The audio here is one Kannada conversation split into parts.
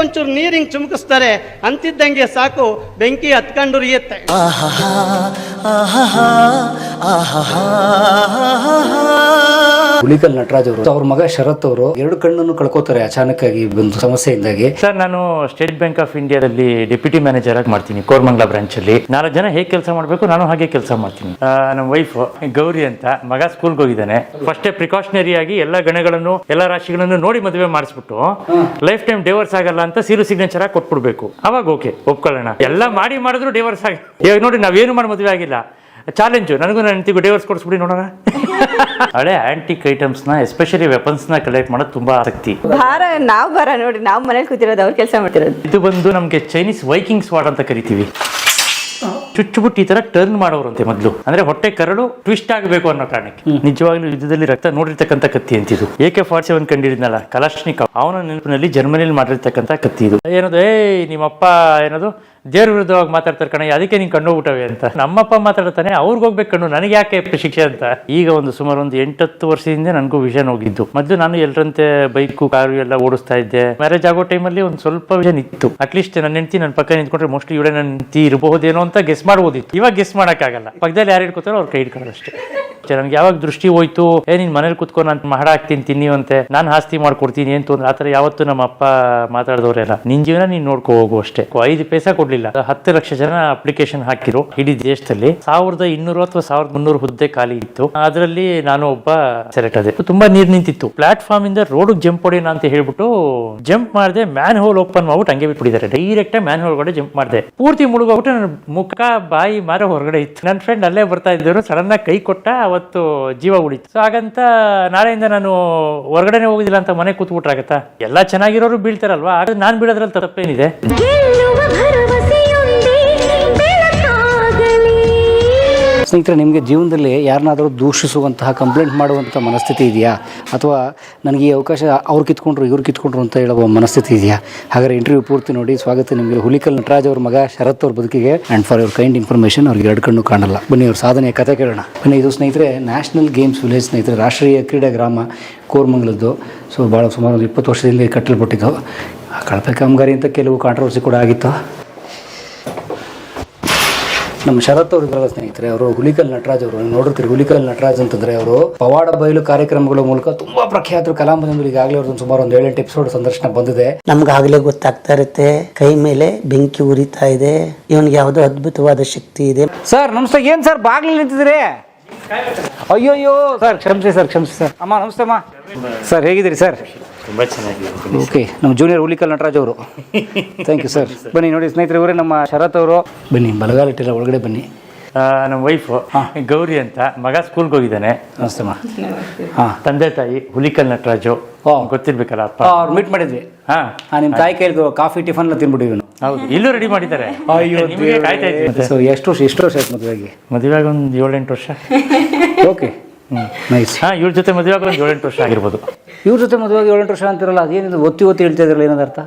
ಒಂಚೂರು ನೀರಿಂಗ್ ಚುಮುಕಿಸ್ತಾರೆ, ಅಂತಿದ್ದಂಗೆ ಸಾಕು ಬೆಂಕಿ ಹತ್ಕೊಂಡುರಿಯುತ್ತೆ. ಹುಲಿಕಲ್ ನಟರಾಜ್ ಅವರು, ಅವ್ರ ಮಗ ಶರತ್ ಅವರು 2 ಕಣ್ಣನ್ನು ಕಳ್ಕೋತಾರೆ ಅಚಾನಕ್ ಆಗಿ ಒಂದು ಸಮಸ್ಯೆಯಿಂದಾಗಿ. ಸರ್, ನಾನು ಸ್ಟೇಟ್ ಬ್ಯಾಂಕ್ ಆಫ್ ಇಂಡಿಯಾದಲ್ಲಿ ಡೆಪ್ಯೂಟಿ ಮ್ಯಾನೇಜರ್ ಆಗಿ ಮಾಡ್ತೀನಿ ಕೋರಮಂಗಲ ಬ್ರಾಂಚ್ ಅಲ್ಲಿ. 4 ಜನ ಹೇಗೆ ಕೆಲಸ ಮಾಡಬೇಕು ನಾನು ಹಾಗೆ ಕೆಲಸ ಮಾಡ್ತೀನಿ. ನಮ್ಮ ವೈಫ್ ಗೌರಿ ಅಂತ, ಮಗ ಸ್ಕೂಲ್ಗೆ ಹೋಗಿದ್ದಾನೆ. ಫಸ್ಟ್ ಪ್ರಿಕಾಷನರಿ ಆಗಿ ಎಲ್ಲ ಗಣಗಳನ್ನು ಎಲ್ಲ ರಾಶಿಗಳನ್ನು ನೋಡಿ ಮದುವೆ ಮಾಡಿಸ್ಬಿಟ್ಟು ಲೈಫ್ ಟೈಮ್ ಡಿವೋರ್ಸ್ ಆಗಲ್ಲ ಅಂತ ಸೀಲು ಸಿಗ್ನೇಚರ್ ಆಗಿ ಕೊಟ್ಬಿಡ್ಬೇಕು. ಅವಾಗ ಓಕೆ ಒಪ್ಕೊಳ್ಳೋಣ. ಎಲ್ಲ ಮಾಡಿದ್ರು ಡಿವೋರ್ಸ್ ಆಗ. ಇವಾಗ ನೋಡಿ ನಾವೇನು ಮಾಡಿ ಮದುವೆ ಆಗಿಲ್ಲ, ಚಾಲೆಂಜು ನನಗೂ ನನ್ನ ಹೆಂಡತಿಗೂ ಡಿವೋರ್ಸ್ ಕೊಡಿಸ್ಬಿಡಿ ನೋಡೋಣ. ಹಳೆ ಆಂಟಿಕ್ ಐಟಮ್ಸ್ ನ ಎಸ್ಪೆಷಲಿ ವೆಪನ್ಸ್ ನ ಕಲೆಕ್ಟ್ ಮಾಡೋದು ತುಂಬಾ ಆಸಕ್ತಿ. ನಾವು ನೋಡಿ ನಾವು ಮನೇಲಿ ಕೂತಿರೋದು, ಅವ್ರು ಕೆಲಸ ಮಾಡ್ತಿರೋದು. ಇದು ಬಂದು ನಮ್ಗೆ ಚೈನೀಸ್ ವೈಕಿಂಗ್ಸ್ ವಾರ್ಡ್ ಅಂತ ಕರಿತೀವಿ. ಚುಚ್ಚುಬಿಟ್ಟು ಈ ತರ ಟರ್ನ್ ಮಾಡೋರಂತೆ ಮೊದಲು, ಅಂದ್ರೆ ಹೊಟ್ಟೆ ಕರಳು ಟ್ವಿಸ್ಟ್ ಆಗಬೇಕು ಅನ್ನೋ ಕಾರಣಕ್ಕೆ. ನಿಜವಾಗ್ಲೂ ಯುದ್ಧದಲ್ಲಿ ರಕ್ತ ನೋಡಿರ್ತಕ್ಕಂಥ ಕತ್ತಿ ಅಂತಿದ್ದು. AK-47 ಕಂಡಿಡಿದ್ನಲ್ಲ ಕಲಾಶ್ನಿಕ್, ಅವನ ನೆನಪಿನಲ್ಲಿ ಜರ್ಮನಿಯಲ್ಲಿ ಮಾಡಿರ್ತಕ್ಕಂಥ ಕತ್ತಿ ಇದು. ಏನದು, ನಿಮ್ಮಪ್ಪ ಏನದು ದೇವ್ರ ವಿರುದ್ಧವಾಗಿ ಮಾತಾಡ್ತಾರೆ ಕಣ, ಅದಕ್ಕೆ ನೀನ್ ಕಣ್ಣೋಗ್ಬಿಟ್ಟವೆ ಅಂತ. ನಮ್ಮಪ್ಪ ಮಾತಾಡ್ತಾನೆ, ಅವ್ರಿಗೆ ಹೋಗ್ಬೇಕು ಕಣ್ಣು, ನನಗೆ ಯಾಕೆ ಶಿಕ್ಷೆ ಅಂತ. ಈಗ ಸುಮಾರು ಒಂದು 8-10 ವರ್ಷದಿಂದ ನನಗೂ ವಿಷನ್ ಹೋಗಿದ್ದು. ಮೊದಲು ನಾನು ಎಲ್ಲರಂತೆ ಬೈಕು ಕಾರು ಎಲ್ಲ ಓಡಿಸ್ತಾ ಇದ್ದೆ. ಮ್ಯಾರೇಜ್ ಆಗೋ ಟೈಮಲ್ಲಿ ಒಂದು ಸ್ವಲ್ಪ ವಿಷನ್ ಇತ್ತು. ಅಟ್ಲೀಸ್ಟ್ ನನ್ನ ಹೆಂಡತಿ ನನ್ನ ಪಕ್ಕ ನಿಂತ್ಕೊಂಡ್ರೆ ಮೋಸ್ಟ್ಲಿ ಇವಳೆ ನನ್ನ ಹೆಂಡತಿ ಇರಬಹುದೇನೋ ಅಂತ ಗೆಸ್ ಮಾಡ್ಬೋದಿತ್ತು. ಇವಾಗ ಗೆಸ್ ಮಾಡಕ್ಕಾಗಲ್ಲ. ಪಕ್ಕದಲ್ಲಿ ಯಾರು ಇಟ್ಕೋತಾರೋ ಅವ್ರು ಕೈ ಇಟ್ಕೊಳ್ಳೋದು ಅಷ್ಟೇ. ನನಗೆ ಯಾವಾಗ ದೃಷ್ಟಿ ಹೋಯ್ತು, ನೀನ್ ಮನೇಲಿ ಕುತ್ಕೊಂಡು ನಾನು ಮಹಡ ಹಾಕ್ತೀನಿ ತಿನ್ನಿವಂತೆ, ನಾನು ಆಸ್ತಿ ಮಾಡ್ಕೊಡ್ತೀನಿ ಅಂತ ಆತರ ಯಾವತ್ತು ನಮ್ಮ ಅಪ್ಪ ಮಾತಾಡಿದವ್ರೆಲ್ಲ. ನಿನ್ ಜೀವನ ನೀನ್ ನೋಡ್ಕೊ ಹೋಗು ಅಷ್ಟೇ. 5 ಪೈಸಾ ಕೊಡ್ಲಿಲ್ಲ. 10 ಲಕ್ಷ ಜನ ಅಪ್ಲಿಕೇಶನ್ ಹಾಕಿರು ಇಡೀ ದೇಶದಲ್ಲಿ. 1200 ಅಥವಾ 1300 ಹುದ್ದೆ ಖಾಲಿ ಇತ್ತು. ಅದರಲ್ಲಿ ನಾನು ಒಬ್ಬ ಸೆಲೆಕ್ಟ್ ಆದೆ. ತುಂಬಾ ನೀರ್ ನಿಂತಿತ್ತು. ಪ್ಲಾಟ್ಫಾರ್ಮ್ ಇಂದ ರೋಡ್ ಜಂಪ್ ಹೊಡಿಯೋಣ ಅಂತ ಹೇಳ್ಬಿಟ್ಟು ಜಂಪ್ ಮಾಡಿದೆ. ಮ್ಯಾನ್ ಹೋಲ್ ಓಪನ್ ಮಾಡ್ಬಿಟ್ಟು ಹಂಗೆ ಬಿಟ್ಬಿಟ್ಟಿದ್ದಾರೆ. ಡೈರೆಕ್ಟ್ ಮ್ಯಾನ್ ಹೋಲ್ ಕಡೆ ಜಂಪ್ ಮಾಡಿದೆ. ಪೂರ್ತಿ ಮುಳುಗೋಗ್ಬಿಟ್ಟು ನನ್ನ ಮುಖ ಬಾಯಿ ಮಾರ ಹೊರಗಡೆ ಇತ್ತು. ನನ್ನ ಫ್ರೆಂಡ್ ಅಲ್ಲೇ ಬರ್ತಾ ಇದ್ದರು. ಸಡನ್ ಆಗಿ ಕೈ ಕೊಟ್ಟ, ಅವತ್ತು ಜೀವ ಉಳಿತು. ಸೊ ಹಾಗಂತ ನಾಳೆಯಿಂದ ನಾನು ಹೊರಗಡೆನೆ ಹೋಗುದಿಲ್ಲ ಅಂತ ಮನೆ ಕೂತ್ಬಿಟ್ರಾಗತ್ತಾ? ಎಲ್ಲಾ ಚೆನ್ನಾಗಿರೋರು ಬೀಳ್ತಾರಲ್ವಾ, ಆಗ ನಾನ್ ಬೀಳೋದ್ರಲ್ಲಿ ತಪ್ಪೇನಿದೆ? ಸ್ನೇಹಿತರೆ, ನಿಮಗೆ ಜೀವನದಲ್ಲಿ ಯಾರನ್ನಾದರೂ ದೂಷಿಸುವಂತಹ ಕಂಪ್ಲೇಂಟ್ ಮಾಡುವಂಥ ಮನಸ್ಥಿತಿ ಇದೆಯಾ? ಅಥವಾ ನನಗೆ ಈ ಅವಕಾಶ ಅವ್ರು ಕಿತ್ಕೊಂಡ್ರು ಇವ್ರು ಕಿತ್ಕೊಂಡ್ರು ಅಂತ ಹೇಳುವ ಮನಸ್ಥಿತಿ ಇದೆಯಾ? ಹಾಗಾದ್ರೆ ಇಂಟರ್ವ್ಯೂ ಪೂರ್ತಿ ನೋಡಿ. ಸ್ವಾಗತ ನಿಮಗೆ ಹುಲಿಕಲ್ ನಟರಾಜ್ ಅವ್ರ ಮಗ ಶರತ್ ಅವ್ರ ಬದುಕಿಗೆ. And for your kind information, ಅವ್ರಿಗೆ 2 ಕಣ್ಣು ಕಾಣಲ್ಲ. ಬನ್ನಿ ಅವ್ರ ಸಾಧನೆಯ ಕಥೆ ಕೇಳೋಣ. ಬನ್ನಿ. ಇದು ಸ್ನೇಹಿತರೆ ನ್ಯಾಷನಲ್ ಗೇಮ್ಸ್ ವಿಲೇಜ್ ಸ್ನೇಹಿತರೆ, ರಾಷ್ಟ್ರೀಯ ಕ್ರೀಡಾ ಗ್ರಾಮ ಕೋರಮಂಗಲದ್ದು. ಸೊ ಭಾಳ ಸುಮಾರು ಒಂದು 20 ವರ್ಷದಿಂದ ಕಟ್ಟಲ್ಪಟ್ಟಿದ್ದು. ಕಳಪೆ ಕಾಮಗಾರಿ ಅಂತ ಕೆಲವು ಕಾಂಟ್ರವರ್ಸಿ ಕೂಡ ಆಗಿತ್ತು. ನಮ್ಮ ಶರತ್ ಅವರು ಇದ್ರಲ್ಲ ಸ್ನೇಹಿತರೆ, ಅವರು ಹುಲಿಕಲ್ ನಟರಾಜ್ ಅವರು. ನೋಡಿರ್ತೀರಿ, ಹುಲಿಕಲ್ ನಟರಾಜ್ ಅಂತಂದ್ರೆ ಅವರು ಪವಾಡ ಬಯಲು ಕಾರ್ಯಕ್ರಮಗಳ ಮೂಲಕ ತುಂಬಾ ಪ್ರಖ್ಯಾತರು. ಕಲಾಮಂದಿರದಲ್ಲಿ ಈಗಾಗಲೇ ಅವ್ರದ್ದು ಸುಮಾರು ಒಂದು 7-8 ಎಪಿಸೋಡ್ ಸಂದರ್ಶನ ಬಂದಿದೆ. ನಮ್ಗಾಗಲೇ ಗೊತ್ತಾಗ್ತಾ ಇರುತ್ತೆ, ಕೈ ಮೇಲೆ ಬೆಂಕಿ ಉರಿತಾ ಇದೆ, ಇವನಿಗೆ ಯಾವುದೋ ಅದ್ಭುತವಾದ ಶಕ್ತಿ ಇದೆ. ಸರ್ ನಮಸ್ತೆ. ಏನ್ ಸರ್ ಬಾಗ್ಲಿ ನಿಂತಿದ್ರಿ? ಅಯ್ಯೋಯ್ಯೋ ಸರ್, ಕ್ಷಮಿಸಿ ಸರ್, ಕ್ಷಮಿಸಿ ಸರ್. ಅಮ್ಮ ನಮಸ್ತೆ ಅಮ್ಮ. ಸರ್ ಹೇಗಿದ್ದೀರಿ ಸರ್? ತುಂಬಾ ಚೆನ್ನಾಗಿದೆ. ಓಕೆ, ನಮ್ಮ ಜೂನಿಯರ್ ಹುಲಿಕಲ್ ನಟರಾಜ್ ಅವರು. Thank you sir. ಬನ್ನಿ ನೋಡಿ ಸ್ನೇಹಿತರೆ, ಇವರೇ ನಮ್ಮ ಶರತ್ ಅವರು. ಬನ್ನಿ, ಬಲಗಾಲಿಟ್ಟಿಲ್ಲ, ಒಳಗಡೆ ಬನ್ನಿ. ನಮ್ಮ ವೈಫ್ ಗೌರಿ ಅಂತ, ಮಗ ಸ್ಕೂಲ್ಗೆ ಹೋಗಿದ್ದಾನೆ. ನಮಸ್ತೆ ಅಮ್ಮ. ತಂದೆ ತಾಯಿ ಹುಲಿಕಲ್ ನಟರಾಜು, ಗೊತ್ತಿರ್ಬೇಕಲ್ಲ ಅಪ್ಪ. ಅವ್ರು ಮೀಟ್ ಮಾಡಿದ್ವಿ. ನಿಮ್ಮ ತಾಯಿ ಕೈಲಿ ಕಾಫಿ ಟಿಫನ್ ಎಲ್ಲ ತಿನ್ಬಿಟ್ಟಿವಿ. ಹೌದು, ಇಲ್ಲೂ ರೆಡಿ ಮಾಡಿದ್ದಾರೆ. ಸೊ ಎಷ್ಟು ವರ್ಷ ಆಯ್ತು ಮದುವೆಗೆ? ಮದುವೆಗೆ ಒಂದು 7-8 ವರ್ಷ. Okay, nice. ಇವ್ರ ಜೊತೆ ಮದುವೆಗೆ ಒಂದು 7-8 ವರ್ಷ ಆಗಿರ್ಬೋದು. ಇವ್ರ ಜೊತೆ ಮದುವೆಗೆ 7-8 ವರ್ಷ ಅಂತಿರಲ್ಲ, ಅದೇನಿದು ಒತ್ತಿ ಹೇಳ್ತಾ ಇದ್ರಲ್ಲ, ಏನದ ಅರ್ಥ?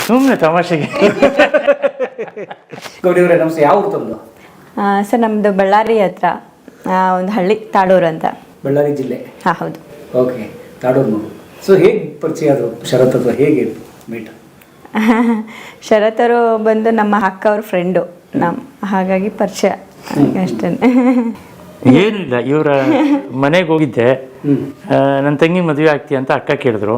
ಸುಮ್ಮನೆ ತಮಾಷೆಗೆ. ಗೌರಿ ಅವರೇ ನಮಸ್ತೆ. ಯಾವ ಊರು ತಮ್ಮದು? ಸರ್ ನಮ್ದು ಬಳ್ಳಾರಿ ಹತ್ರ ಒಂದು ಹಳ್ಳಿ, ತಾಡೂರು ಅಂತ. ಬಳ್ಳಾರಿ ಜಿಲ್ಲೆ? ಹಾಂ ಹೌದು. ಓಕೆ, ತಾಡೂರು. ಸೊ ಹೇಗೆ ಪರಿಚಯ ಅದು ಶರತ್ ಅಥವಾ ಹೇಗೆ ಮೀಟ್? ಶರತ್ ಅವರು ಬಂದು ನಮ್ಮ ಅಕ್ಕ ಅವ್ರ ಫ್ರೆಂಡು, ಹಾಗಾಗಿ ಪರಿಚಯ ಅಷ್ಟೇ. ಏನಿಲ್ಲ, ಇವರ ಮನೆಗೆ ಹೋಗಿದ್ದೆ. ನನ್ನ ತಂಗಿ ಮದುವೆ ಆಗ್ತೀಯ ಅಂತ ಅಕ್ಕ ಕೇಳಿದ್ರು.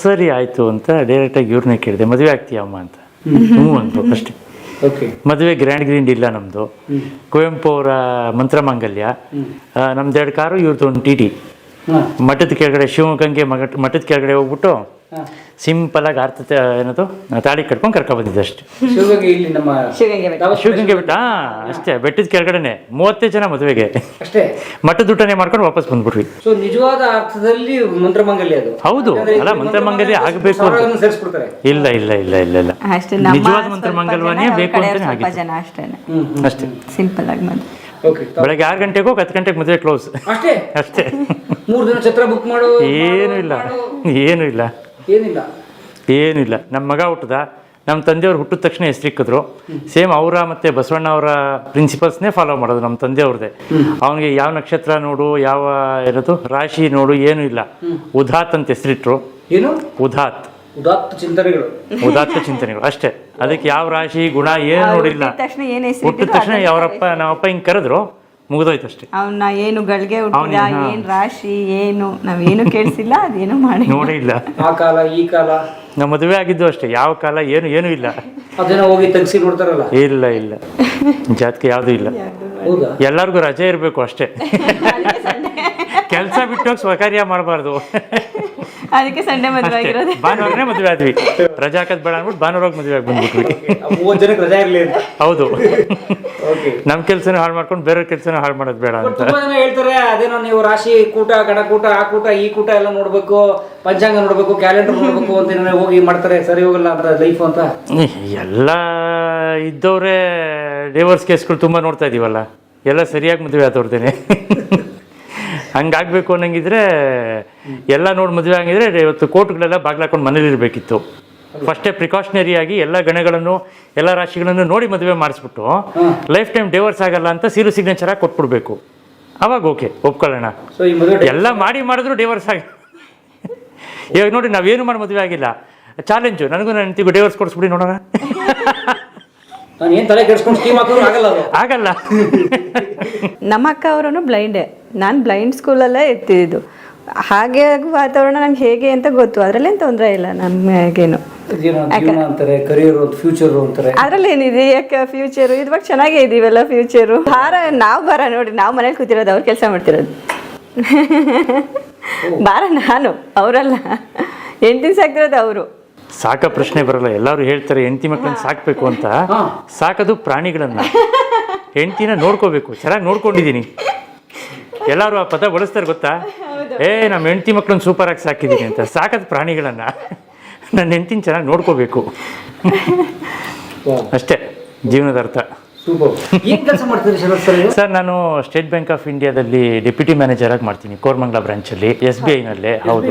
ಸರಿ ಆಯ್ತು ಅಂತ ಡೈರೆಕ್ಟ್ ಆಗಿ ಇವ್ರನ್ನೇ ಕೇಳಿದೆ, ಮದುವೆ ಆಗ್ತೀಯ ಅಮ್ಮ ಅಂತ. ಹ್ಞೂ ಅಂದ್ರು ಅಷ್ಟೇ. ಮದುವೆ ಗ್ರ್ಯಾಂಡ್ ಇಲ್ಲ ನಮ್ದು. ಕುವೆಂಪು ಅವರ ಮಂತ್ರಮಾಂಗಲ್ಯ. ನಮ್ದು 2 ಕಾರು, ಇವ್ರದ್ದು ಒಂದು TT. ಮಠದ ಕೆಳಗಡೆ, ಶಿವಗಂಗೆ ಮಠದ ಕೆಳಗಡೆ ಹೋಗ್ಬಿಟ್ಟು ಸಿಂಪಲ್ ಆಗಿ ಏನದು ತಾಳಿ ಕಟ್ಕೊಂಡು ಕರ್ಕೊ ಬಂದಿದ್ದೆ ಅಷ್ಟೇ. ಶಿವಗಂಗೆ ಬೆಟ್ಟ ಅಷ್ಟೇ. ಬೆಟ್ಟದ ಕೆಳಗಡೆನೆ 30 ಜನ ಮದುವೆಗೆ ಅಷ್ಟೇ. ಮಠದ ಊಟನೇ ಮಾಡ್ಕೊಂಡು ವಾಪಸ್ ಬಂದ್ಬಿಟ್ವಿ. ನಿಜವಾದ ಅರ್ಥದಲ್ಲಿ ಮಂತ್ರಮಂಗಲ್ಯ ಅದು? ಹೌದು. ಅಲ್ಲ, ಮಂತ್ರಮಂಗಲ್ಯ ಆಗಬೇಕು. ಇಲ್ಲ ಇಲ್ಲ ಇಲ್ಲ ಇಲ್ಲ ಇಲ್ಲ, ನಿಜವಾದ ಮಂತ್ರಮಂಗಲ್ವನೇ ಬೇಕು ಅಂತಾನೆ ಆಗಿದೆ ಅಷ್ಟೇ. ಸಿಂಪಲ್ ಆಗಿ ಬೆಳಗ್ಗೆ 6 ಗಂಟೆಗೂ 10 ಗಂಟೆಗೆ ಮದುವೆ ಕ್ಲೋಸ್ ಅಷ್ಟೇ. 3 ದಿನ ಛತ್ರ ಬುಕ್ ಮಾಡೋ ಏನು ಇಲ್ಲ. ನಮ್ಮ ಮಗ ಹುಟ್ಟದ, ನಮ್ಮ ತಂದೆಯವ್ರು ಹುಟ್ಟಿದ ತಕ್ಷಣ ಹೆಸರಿಕ್ಕಿದ್ರು. ಸೇಮ್ ಅವರ ಮತ್ತೆ ಬಸವಣ್ಣ ಅವರ ಪ್ರಿನ್ಸಿಪಲ್ಸ್ನೇ ಫಾಲೋ ಮಾಡೋದು ನಮ್ಮ ತಂದೆಯವ್ರದ್ದೇ. ಅವನಿಗೆ ಯಾವ ನಕ್ಷತ್ರ ನೋಡು, ಯಾವ ಏನದು ರಾಶಿ ನೋಡು, ಏನೂ ಇಲ್ಲ. ಉದಾತ್ ಅಂತ ಹೆಸರಿಟ್ರು. ಏನು? ಉದಾತ್. ಉದಾತ್ತ ಚಿಂತನೆಗಳು ಅಷ್ಟೇ. ಅದಕ್ಕೆ ಯಾವ ರಾಶಿ ಗುಣ ಏನು ನೋಡಿಲ್ಲ. ತಕ್ಷಣ ಏನ್ ಹೆಸರು ಹುಟ್ಟಿದ ತಕ್ಷಣ ಅವರಪ್ಪ ನಮ್ಮಪ್ಪ ಹಿಂಗೆ ಕರೆದ್ರು, ಮುಗಿದೋಯ್ತು ಅಷ್ಟೇ. ಅವನ್ನ ಏನು ಗಳಿಗೆ ಹುಟ್ಟಿದ, ಏನ್ ರಾಶಿ ಏನು ನಾವೇನು ಕೇಳಿಸಿಲ್ಲ, ಅದೇನು ಮಾಡಿ ನೋಡೇ ಇಲ್ಲ. ಆ ಕಾಲ ಈ ಕಾಲ ನಮ್ಮ ಮದುವೆ ಆಗಿದ್ದು ಅಷ್ಟೇ, ಯಾವ ಕಾಲ ಏನು ಇಲ್ಲ. ಅದೇನೋ ಹೋಗಿ ತೆಗ್ಸಿ ನೋಡ್ತಾರಲ್ಲ. ಇಲ್ಲ ಜಾತಕ ಯಾವ್ದು ಇಲ್ಲ. ಹೌದಾ? ಎಲ್ಲರಿಗೂ ರಜೆ ಇರಬೇಕು ಅಷ್ಟೇ. ಕೆಲಸ ಬಿಟ್ಟೋಗಿ ಸ್ವಕಾರ್ಯ ಮಾಡಬಾರ್ದು. ಅದಕ್ಕೆ ಸಂಡೆ ಮದುವೆ ಆಗಿರೋದು. ಭಾನುವಾರನೇ ಮದುವೆ ಆದ್ವಿ, ರಜಾ ಹಾಕದ್ ಬೇಡ ಅಂದ್ಬಿಟ್ಟು ಭಾನುವಾರ ಮದುವೆ ಆಗಿ ಬಂದ್ಬಿಟ್ವಿ. 30 ಜನಕ್ಕೆ ರಜಾ ಇರ್ಲಿ ಅಂತ. ಹೌದು, ನಮ್ ಕೆಲ್ಸನೂ ಹಾಳು ಮಾಡ್ಕೊಂಡು ಬೇರೆ ಕೆಲ್ಸನೂ ಹಾಳು ಮಾಡೋದು ಬೇಡ ಅಂತ. ತುಂಬಾ ಜನ ಹೇಳ್ತಾರೆ ಅದೇನೋ ನೀವು ರಾಶಿ ಕೂಟ, ಗಣಕೂಟ, ಆ ಕೂಟ ಈ ಕೂಟ ಎಲ್ಲ ನೋಡ್ಬೇಕು, ಪಂಚಾಂಗ ನೋಡ್ಬೇಕು, ಕ್ಯಾಲೆಂಡರ್ ನೋಡ್ಬೇಕು ಅಂತ ಏನಾರ ಹೋಗಿ ಮಾಡ್ತಾರೆ, ಸರಿ ಹೋಗಲ್ಲ ಅಂತ ಲೈಫ್ ಅಂತ. ಎಲ್ಲ ಇದ್ದವ್ರೆ ಡಿವೋರ್ಸ್ ಕೇಸ್ಗಳು ತುಂಬಾ ನೋಡ್ತಾ ಇದೀವಲ್ಲ, ಎಲ್ಲ ಸರಿಯಾಗಿ ಮದುವೆ ಆತವ್ರದೇನೆ. ಹಂಗಾಗ್ಬೇಕು ಅನ್ನಂಗಿದ್ರೆ ಎಲ್ಲ ನೋಡಿ ಮದುವೆ ಆಗಿದ್ರೆ ಇವತ್ತು ಕೋರ್ಟ್ಗಳೆಲ್ಲ ಬಾಗ್ಲಾಕೊಂಡು ಮನೇಲಿ ಇರಬೇಕಿತ್ತು. ಫಸ್ಟೇ ಪ್ರಿಕಾಷನರಿ ಆಗಿ ಎಲ್ಲ ಗಣಗಳನ್ನು ಎಲ್ಲ ರಾಶಿಗಳನ್ನು ನೋಡಿ ಮದುವೆ ಮಾಡಿಸ್ಬಿಟ್ಟು ಲೈಫ್ ಟೈಮ್ ಡಿವೋರ್ಸ್ ಆಗಲ್ಲ ಅಂತ ಸಿಗ್ನೇಚರ್ ಆಗಿ ಕೊಟ್ಬಿಡ್ಬೇಕು. ಅವಾಗ ಓಕೆ, ಒಪ್ಕೊಳ್ಳೋಣ. ಎಲ್ಲ ಮಾಡಿದ್ರು ಡಿವೋರ್ಸ್ ಆಗ. ಇವಾಗ ನೋಡಿ, ನಾವೇನು ಮಾಡಿ ಮದುವೆ ಆಗಿಲ್ಲ, ಚಾಲೆಂಜು ನನಗೂ ನನ್ನ ಹೆಂಡತಿಗೂ ಡಿವೋರ್ಸ್ ಕೊಡಿಸ್ಬಿಡಿ ನೋಡೋಣ. ಏನ್ ತಲೆ ಕೆಡಿಸ್ಕೊಂಡು ಸ್ಕೀಮ್ ಹಾಕೋರು ಆಗಲ್ಲ. ನಮ್ಮ ಅಕ್ಕ ಅವರನ್ನು ಬ್ಲೈಂಡೇ, ನಾನು ಬ್ಲೈಂಡ್ ಸ್ಕೂಲಲ್ಲೇ ಇರ್ತಿದ್ದು. ಹಾಗೆ ವಾತಾವರಣ ನಂಗೆ ಹೇಗೆ ಅಂತ ಗೊತ್ತು, ಅದ್ರಲ್ಲೇನು ತೊಂದರೆ ಇಲ್ಲ ನಮಗೇನು. ಅಂತಾರೆ ಕರಿಯರ್ ಫ್ಯೂಚರ್ ಅಂತಾರೆ, ಅದ್ರಲ್ಲಿ ಏನಿದೆ ಯಾಕೆ ಫ್ಯೂಚರು, ಇವಾಗ ಚೆನ್ನಾಗೇ ಇದೀವಲ್ಲ ಫ್ಯೂಚರು. ಭಾರ ನೋಡಿ, ನಾವು ಮನೇಲಿ ಕೂತಿರೋದು, ಅವ್ರು ಕೆಲಸ ಮಾಡ್ತಿರೋದು. ಭಾರ ನಾನು, ಅವರಲ್ಲ. ಹೆಂಡತಿ ಸಾಕ್ತಿರೋದು ಅವರು. ಸಾಕ ಪ್ರಶ್ನೆ ಬರಲ್ಲ. ಎಲ್ಲರೂ ಹೇಳ್ತಾರೆ ಹೆಂಡತಿ ಮಕ್ಕಳನ್ನ ಸಾಕ್ಬೇಕು ಅಂತ. ಸಾಕೋದು ಪ್ರಾಣಿಗಳನ್ನ, ಹೆಂಡತಿನ ನೋಡ್ಕೋಬೇಕು. ಚೆನ್ನಾಗಿ ನೋಡ್ಕೊಂಡಿದ್ದೀನಿ. ಎಲ್ಲರೂ ಆ ಪದ ಬಳಸ್ತಾರೆ ಗೊತ್ತಾ, ನಮ್ಮ ಹೆಂಡತಿ ಮಕ್ಕಳನ್ನ ಸೂಪರ್ ಆಗಿ ಸಾಕಿದ್ದೀನಿ ಅಂತ. ಸಾಕದ ಪ್ರಾಣಿಗಳನ್ನ, ನನ್ನ ಹೆಂಡತಿನ ಚೆನ್ನಾಗಿ ನೋಡ್ಕೋಬೇಕು ಅಷ್ಟೇ ಜೀವನದ ಅರ್ಥ. ಸರ್, ನಾನು ಸ್ಟೇಟ್ ಬ್ಯಾಂಕ್ ಆಫ್ ಇಂಡಿಯಾದಲ್ಲಿ ಡೆಪ್ಯೂಟಿ ಮ್ಯಾನೇಜರ್ ಆಗಿ ಮಾಡ್ತೀನಿ, ಕೋರಮಂಗಲ ಬ್ರಾಂಚಲ್ಲಿ. SBI ನಲ್ಲೇ. ಹೌದು,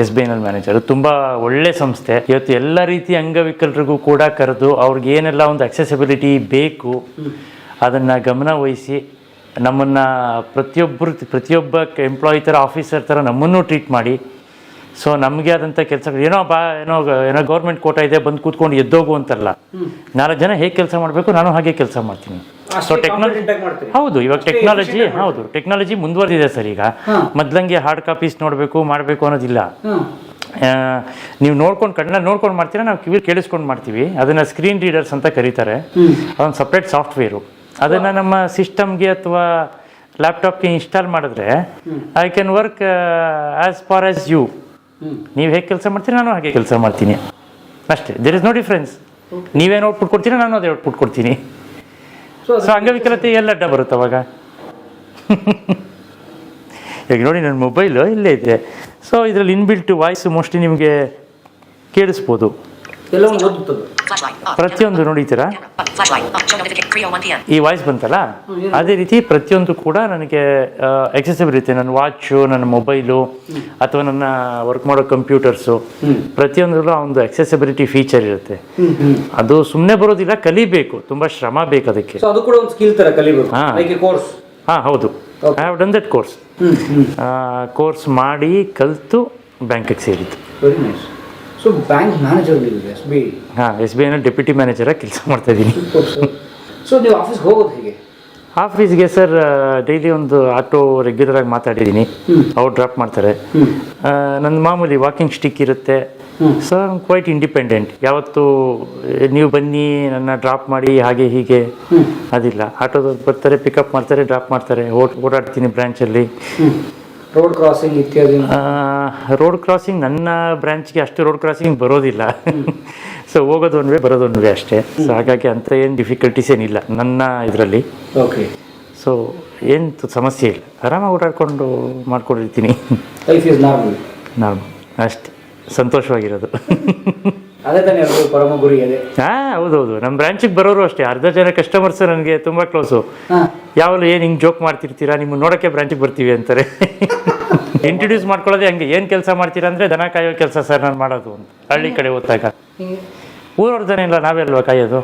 SBI ನಲ್ಲಿ ಮ್ಯಾನೇಜರ್. ತುಂಬಾ ಒಳ್ಳೆ ಸಂಸ್ಥೆ. ಇವತ್ತು ಎಲ್ಲ ರೀತಿಯ ಅಂಗವಿಕಲರಿಗೂ ಕೂಡ ಕರೆದು ಅವ್ರಿಗೆ ಏನೆಲ್ಲ ಒಂದು ಅಕ್ಸೆಸಿಬಿಲಿಟಿ ಬೇಕು ಅದನ್ನ ಗಮನ ವಹಿಸಿ ನಮ್ಮನ್ನ ಪ್ರತಿಯೊಬ್ಬ ಎಂಪ್ಲಾಯಿ ಥರ, ಆಫೀಸರ್ ಥರ ನಮ್ಮನ್ನು ಟ್ರೀಟ್ ಮಾಡಿ, ಸೊ ನಮಗೆ ಆದಂಥ ಕೆಲಸಗಳು ಏನೋ ಗೌರ್ಮೆಂಟ್ ಕೋಟ ಇದೆ ಬಂದು ಕೂತ್ಕೊಂಡು ಎದ್ದೋಗು ಅಂತಲ್ಲ. 4 ಜನ ಹೇಗೆ ಕೆಲಸ ಮಾಡಬೇಕು ನಾನು ಹಾಗೆ ಕೆಲಸ ಮಾಡ್ತೀನಿ. ಸೊ ಟೆಕ್ನಾಲಜಿ, ಹೌದು, ಇವಾಗ ಟೆಕ್ನಾಲಜಿ ಮುಂದುವರೆದಿದೆ ಸರ್. ಈಗ ಮೊದ್ಲಂಗೆ ಹಾರ್ಡ್ ಕಾಪೀಸ್ ಮಾಡಬೇಕು ಅನ್ನೋದಿಲ್ಲ. ನೀವು ಕಣ್ಣಲ್ಲಿ ನೋಡ್ಕೊಂಡು ಮಾಡ್ತೀರಾ, ನಾವು ಕಿವಿ ಕೇಳಿಸ್ಕೊಂಡು ಮಾಡ್ತೀವಿ. ಅದನ್ನ ಸ್ಕ್ರೀನ್ ರೀಡರ್ಸ್ ಅಂತ ಕರೀತಾರೆ. ಅದೊಂದು ಸಪ್ರೇಟ್ ಸಾಫ್ಟ್ವೇರು. ಅದನ್ನ ನಮ್ಮ ಸಿಸ್ಟಮ್ಗೆ ಅಥವಾ ಲ್ಯಾಪ್ಟಾಪ್ಗೆ ಇನ್ಸ್ಟಾಲ್ ಮಾಡಿದ್ರೆ I can work as far as you. ನೀವು ಹೇಗೆ ಕೆಲಸ ಮಾಡ್ತೀರಿ ನಾನು ಹಾಗೆ ಕೆಲಸ ಮಾಡ್ತೀನಿ ಅಷ್ಟೇ. There is no difference. ನೀವೇನು ಔಟ್ಪುಟ್ ಕೊಡ್ತೀರಾ ನಾನು ಅದೇ ಔಟ್ಪುಟ್ ಕೊಡ್ತೀನಿ. ಸೊ ಅಂಗವಿಕಲತೆ ಎಲ್ಲ ಅಡ್ಡ ಬರುತ್ತೆ ಅವಾಗ. ಈಗ ನೋಡಿ, ನನ್ನ ಮೊಬೈಲು ಇಲ್ಲೇ ಇದೆ. ಸೊ ಇದರಲ್ಲಿ ಇನ್ಬಿಲ್ಟ್ ವಾಯ್ಸ್ ಮೋಸ್ಟ್ಲಿ ನಿಮಗೆ ಕೇಳಿಸ್ಬೋದು. ಪ್ರತಿಯೊಂದು ನೋಡಿತೀರಾ, ಈ ವಾಯ್ಸ್ ಬಂತಲ್ಲ, ಅದೇ ರೀತಿ ಪ್ರತಿಯೊಂದು ಕೂಡ ನನಗೆ ಎಕ್ಸೆಸಿಬಲ್ ಇರುತ್ತೆ. ನನ್ನ ವಾಚು, ನನ್ನ ಮೊಬೈಲು ಅಥವಾ ನನ್ನ ವರ್ಕ್ ಮಾಡೋ ಕಂಪ್ಯೂಟರ್ಸು, ಪ್ರತಿಯೊಂದರಲ್ಲೂ ಒಂದು ಎಕ್ಸೆಸಿಬಿಲಿಟಿ ಫೀಚರ್ ಇರುತ್ತೆ. ಅದು ಸುಮ್ಮನೆ ಬರೋದಿಲ್ಲ, ಕಲಿಬೇಕು, ತುಂಬಾ ಶ್ರಮ ಬೇಕು ಅದಕ್ಕೆ. ಹೌದು, I have done that course. Course ಮಾಡಿ ಕಲಿತು ಬ್ಯಾಂಕಿಗೆ ಸೇರಿದ್ದು. ಸೊ ಬ್ಯಾಂಕ್ ಮ್ಯಾನೇಜರ್ SBI ನಲ್ಲಿ ಡೆಪ್ಯೂಟಿ ಮ್ಯಾನೇಜರ್ ಆಗಿ ಕೆಲಸ ಮಾಡ್ತಾ ಇದ್ದೀನಿ. ಸೊ ನೀವು ಆಫೀಸ್ಗೆ ಹೋಗೋದು ಹೇಗೆ? ಆಫೀಸ್ಗೆ ಸರ್ ಡೈಲಿ ಒಂದು ಆಟೋ ರೆಗ್ಯುಲರ್ ಆಗಿ ಮಾತಾಡಿದ್ದೀನಿ, ಅವ್ರು ಡ್ರಾಪ್ ಮಾಡ್ತಾರೆ. ನನ್ನ ಮಾಮೂಲಿ ವಾಕಿಂಗ್ ಸ್ಟಿಕ್ ಇರುತ್ತೆ. So quite independent. ಯಾವತ್ತು ನೀವು ಬನ್ನಿ ನನ್ನ ಡ್ರಾಪ್ ಮಾಡಿ ಹಾಗೆ ಹೀಗೆ ಅದಿಲ್ಲ. ಆಟೋದವ್ರು ಬರ್ತಾರೆ, ಪಿಕಪ್ ಮಾಡ್ತಾರೆ, ಡ್ರಾಪ್ ಮಾಡ್ತಾರೆ. ಓಡಾಡ್ತೀನಿ ಬ್ರಾಂಚಲ್ಲಿ. ರೋಡ್ ಕ್ರಾಸಿಂಗ್ ಇತ್ಯಾದಿ. ರೋಡ್ ಕ್ರಾಸಿಂಗ್ ನನ್ನ ಬ್ರಾಂಚ್ಗೆ ಅಷ್ಟು ರೋಡ್ ಕ್ರಾಸಿಂಗ್ ಬರೋದಿಲ್ಲ. ಸೊ ಹೋಗೋದು ಒಂದೇ ಬರೋದು ಒಂದೇ ಅಷ್ಟೇ. ಸೊ ಹಾಗಾಗಿ ಅಂತ ಏನು ಡಿಫಿಕಲ್ಟೀಸ್ ಏನಿಲ್ಲ ನನ್ನ ಇದರಲ್ಲಿ. ಓಕೆ. ಸೊ ಏನು ಸಮಸ್ಯೆ ಇಲ್ಲ, ಆರಾಮಾಗಿ ಓಡಾಡ್ಕೊಂಡು ಮಾಡ್ಕೊಂಡಿರ್ತೀನಿ. Life is normal. ಅಷ್ಟೇ, ಸಂತೋಷವಾಗಿರೋದು. ಅದೇ ತಾನೇ ಪರಮ ಗುರಿ ಅದೇ. ಹೌದೌದು. ನಮ್ಮ ಬ್ರಾಂಚಿಗೆ ಬರೋರು ಅಷ್ಟೇ, ಅರ್ಧ ಜನ ಕಸ್ಟಮರ್ಸ್ ನನಗೆ ತುಂಬ ಕ್ಲೋಸು. ಯಾವಾಗಲೂ ಏನು ಹಿಂಗೆ ಜೋಕ್ ಮಾಡ್ತಿರ್ತೀರಾ, ನಿಮ್ಮನ್ನು ನೋಡೋಕ್ಕೆ ಬ್ರಾಂಚಿಗೆ ಬರ್ತೀವಿ ಅಂತಾರೆ. ಇಂಟ್ರೊಡ್ಯೂಸ್ ಮಾಡ್ಕೊಳ್ಳೋದೇ ಹಂಗೆ. ಏನು ಕೆಲಸ ಮಾಡ್ತೀರಾ ಅಂದರೆ ದನ ಕಾಯೋ ಕೆಲಸ ಸರ್ ನಾನು ಮಾಡೋದು ಅಂತ. ಹಳ್ಳಿ ಕಡೆ ಹೋದಾಗ ಊರವ್ರ ದನ ಇಲ್ಲ, ನಾವೆಲ್ವಾ ಕಾಯೋದು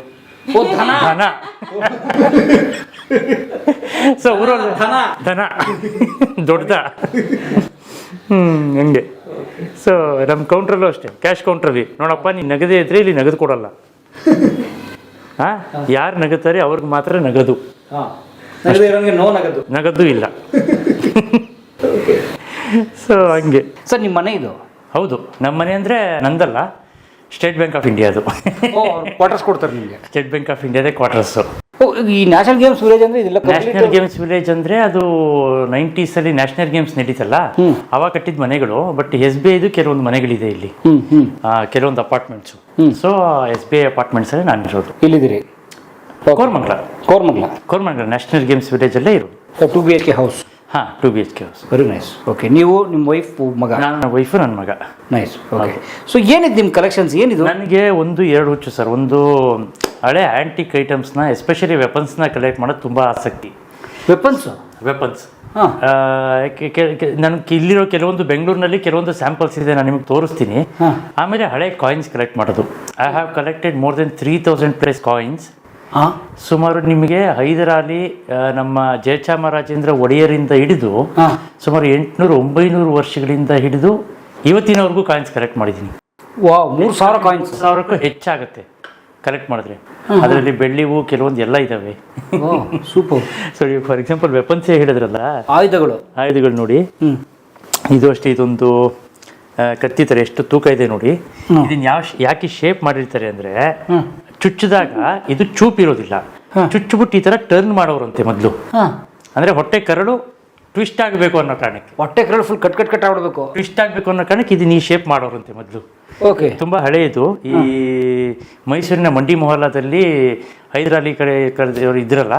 ದನ. ಸೊ ಊರವ್ರ ದನ ದೊಡ್ಡದ ಹಂಗೆ. ಸೊ ನಮ್ಮ ಕೌಂಟ್ರಲ್ಲೂ ಅಷ್ಟೇ, ಕ್ಯಾಶ್ ಕೌಂಟ್ರಲ್ಲಿ ನೋಡಪ್ಪ ನೀನು ನಗದೇ ಇದ್ರೆ ಇಲ್ಲಿ ನಗದು ಕೊಡಲ್ಲ. ಹಾಂ, ಯಾರು ನಗುತ್ತಾರೆ ಅವ್ರಿಗೆ ಮಾತ್ರ ನಗದು, ನಗದು ಇಲ್ಲ. ಸೊ ಹಂಗೆ ಸರ್ ನಿಮ್ಮ ಮನೆ ಇದು? ಹೌದು, ನಮ್ಮ ಮನೆ ಅಂದರೆ ನಂದಲ್ಲ, ಸ್ಟೇಟ್ ಬ್ಯಾಂಕ್ ಆಫ್ ಇಂಡಿಯಾದು. ಕ್ವಾರ್ಟರ್ಸ್ ಕೊಡ್ತಾರೆ ನಿಮಗೆ? ಸ್ಟೇಟ್ ಬ್ಯಾಂಕ್ ಆಫ್ ಇಂಡಿಯಾದೇ ಕ್ವಾರ್ಟರ್ಸು. ಈ ನ್ಯಾಷನಲ್ ಗೇಮ್ಸ್ ವಿಲೇಜ್ ಅಂದ್ರೆ ಇದೆಲ್ಲ ನ್ಯಾಷನಲ್ ಗೇಮ್ಸ್ ವಿಲೇಜ್ ಅಂದ್ರೆ ಅದು 90s ಅಲ್ಲಿ ನ್ಯಾಷನಲ್ ಗೇಮ್ಸ್ ನಡೀತಲ್ಲ, ಅವಾಗ ಕಟ್ಟಿದ ಮನೆಗಳು. ಬಟ್ SBI ಇದು ಕೆಲವೊಂದು ಮನೆಗಳಿದೆ ಇಲ್ಲಿ, ಕೆಲವೊಂದು ಅಪಾರ್ಟ್ಮೆಂಟ್ಸ್. ಸೊ SBI ಅಪಾರ್ಟ್ಮೆಂಟ್ಸ್ ಅಲ್ಲಿ ನಾನು ಇರೋದು. ಇಲ್ಲಿದ್ದೀರಿ? ಕೋರ್ಮಂಗ್ಲ ನ್ಯಾಷನಲ್ ಗೇಮ್ಸ್ ವಿಲೇಜ್ ಅಲ್ಲೇ ಇರೋದು. 2 BHK ಹೌಸ್? ಹಾಂ, 2 BHK house. Very nice. Okay, ನೀವು ನಿಮ್ಮ ವೈಫ್ ಮಗ? ನನ್ನ ವೈಫು ನನ್ನ ಮಗ. ನೈಸ್. ಓಕೆ, ಸೊ ಏನಿದೆ ನಿಮ್ಮ ಕಲೆಕ್ಷನ್ಸ್? ಏನಿದು? ನನಗೆ 1-2 ಹುಚ್ಚು ಸರ್. ಒಂದು ಹಳೆ ಆ್ಯಂಟಿಕ್ ಐಟಮ್ಸ್ನ, ಎಸ್ಪೆಷಲಿ ವೆಪನ್ಸ್ನ ಕಲೆಕ್ಟ್ ಮಾಡೋದು ತುಂಬ ಆಸಕ್ತಿ. ವೆಪನ್ಸ್ ನನಗೆ ಇಲ್ಲಿರೋ ಕೆಲವೊಂದು ಬೆಂಗಳೂರಿನಲ್ಲಿ ಕೆಲವೊಂದು ಸ್ಯಾಂಪಲ್ಸ್ ಇದೆ, ನಾನು ನಿಮಗೆ ತೋರಿಸ್ತೀನಿ. ಆಮೇಲೆ ಹಳೆ ಕಾಯಿನ್ಸ್ ಕಲೆಕ್ಟ್ ಮಾಡೋದು. I have collected more than 3000+ coins. ಸುಮಾರು ನಿಮಗೆ ಹೈದರಾಲಿ, ನಮ್ಮ ಜಯಚಾಮರಾಜೇಂದ್ರ ಒಡೆಯರಿಂದ ಹಿಡಿದು ಸುಮಾರು 800-900 ವರ್ಷಗಳಿಂದ ಹಿಡಿದು ಇವತ್ತಿನವರೆಗೂ ಕಾಯಿನ್ಸ್ ಕಲೆಕ್ಟ್ ಮಾಡಿದ್ದೀನಿ. 3000 ಕಾಯಿನ್ಸ್? 1000ಕ್ಕೂ ಹೆಚ್ಚಾಗುತ್ತೆ ಕಲೆಕ್ಟ್ ಮಾಡಿದ್ರೆ. ಅದರಲ್ಲಿ ಬೆಳ್ಳಿವು ಕೆಲವೊಂದು ಎಲ್ಲ ಇದಾವೆ. ಸೂಪರ್. ಸೊ ಫಾರ್ ಎಕ್ಸಾಂಪಲ್ ವೆಪನ್ಸೇ ಹೇಳಿದ್ರಲ್ಲ, ಆಯುಧಗಳು ನೋಡಿ, ಇದು ಅಷ್ಟೇ. ಇದೊಂದು ಕತ್ತಿ ಥರ ಎಷ್ಟು ತೂಕ ಇದೆ ನೋಡಿ. ಇದನ್ನ ಯಾಕೆ ಶೇಪ್ ಮಾಡಿರ್ತಾರೆ ಅಂದ್ರೆ, ಚುಚ್ಚಿದಾಗ ಇದು ಚೂಪಿರೋದಿಲ್ಲ, ಚುಚ್ಚುಬಿಟ್ಟು ಈ ಥರ ಟರ್ನ್ ಮಾಡೋರಂತೆ ಮೊದಲು. ಅಂದರೆ ಹೊಟ್ಟೆ ಕರಳು ಟ್ವಿಸ್ಟ್ ಆಗಬೇಕು ಅನ್ನೋ ಕಾರಣಕ್ಕೆ, ಹೊಟ್ಟೆ ಕರಳು ಫುಲ್ ಕಟ್ ಆಗಬೇಕು, ಟ್ವಿಸ್ಟ್ ಆಗಬೇಕು ಅನ್ನೋ ಕಾರಣಕ್ಕೆ ಇದನ್ನ ಈ ಶೇಪ್ ಮಾಡೋರಂತೆ ಮೊದಲು. ಓಕೆ, ತುಂಬ ಹಳೆಯದು. ಈ ಮೈಸೂರಿನ ಮಂಡಿ ಮೊಹಲ್ಲಾದಲ್ಲಿ ಹೈದರಾಲಿ ಕಡೆಯವರು ಇದ್ರಲ್ಲ,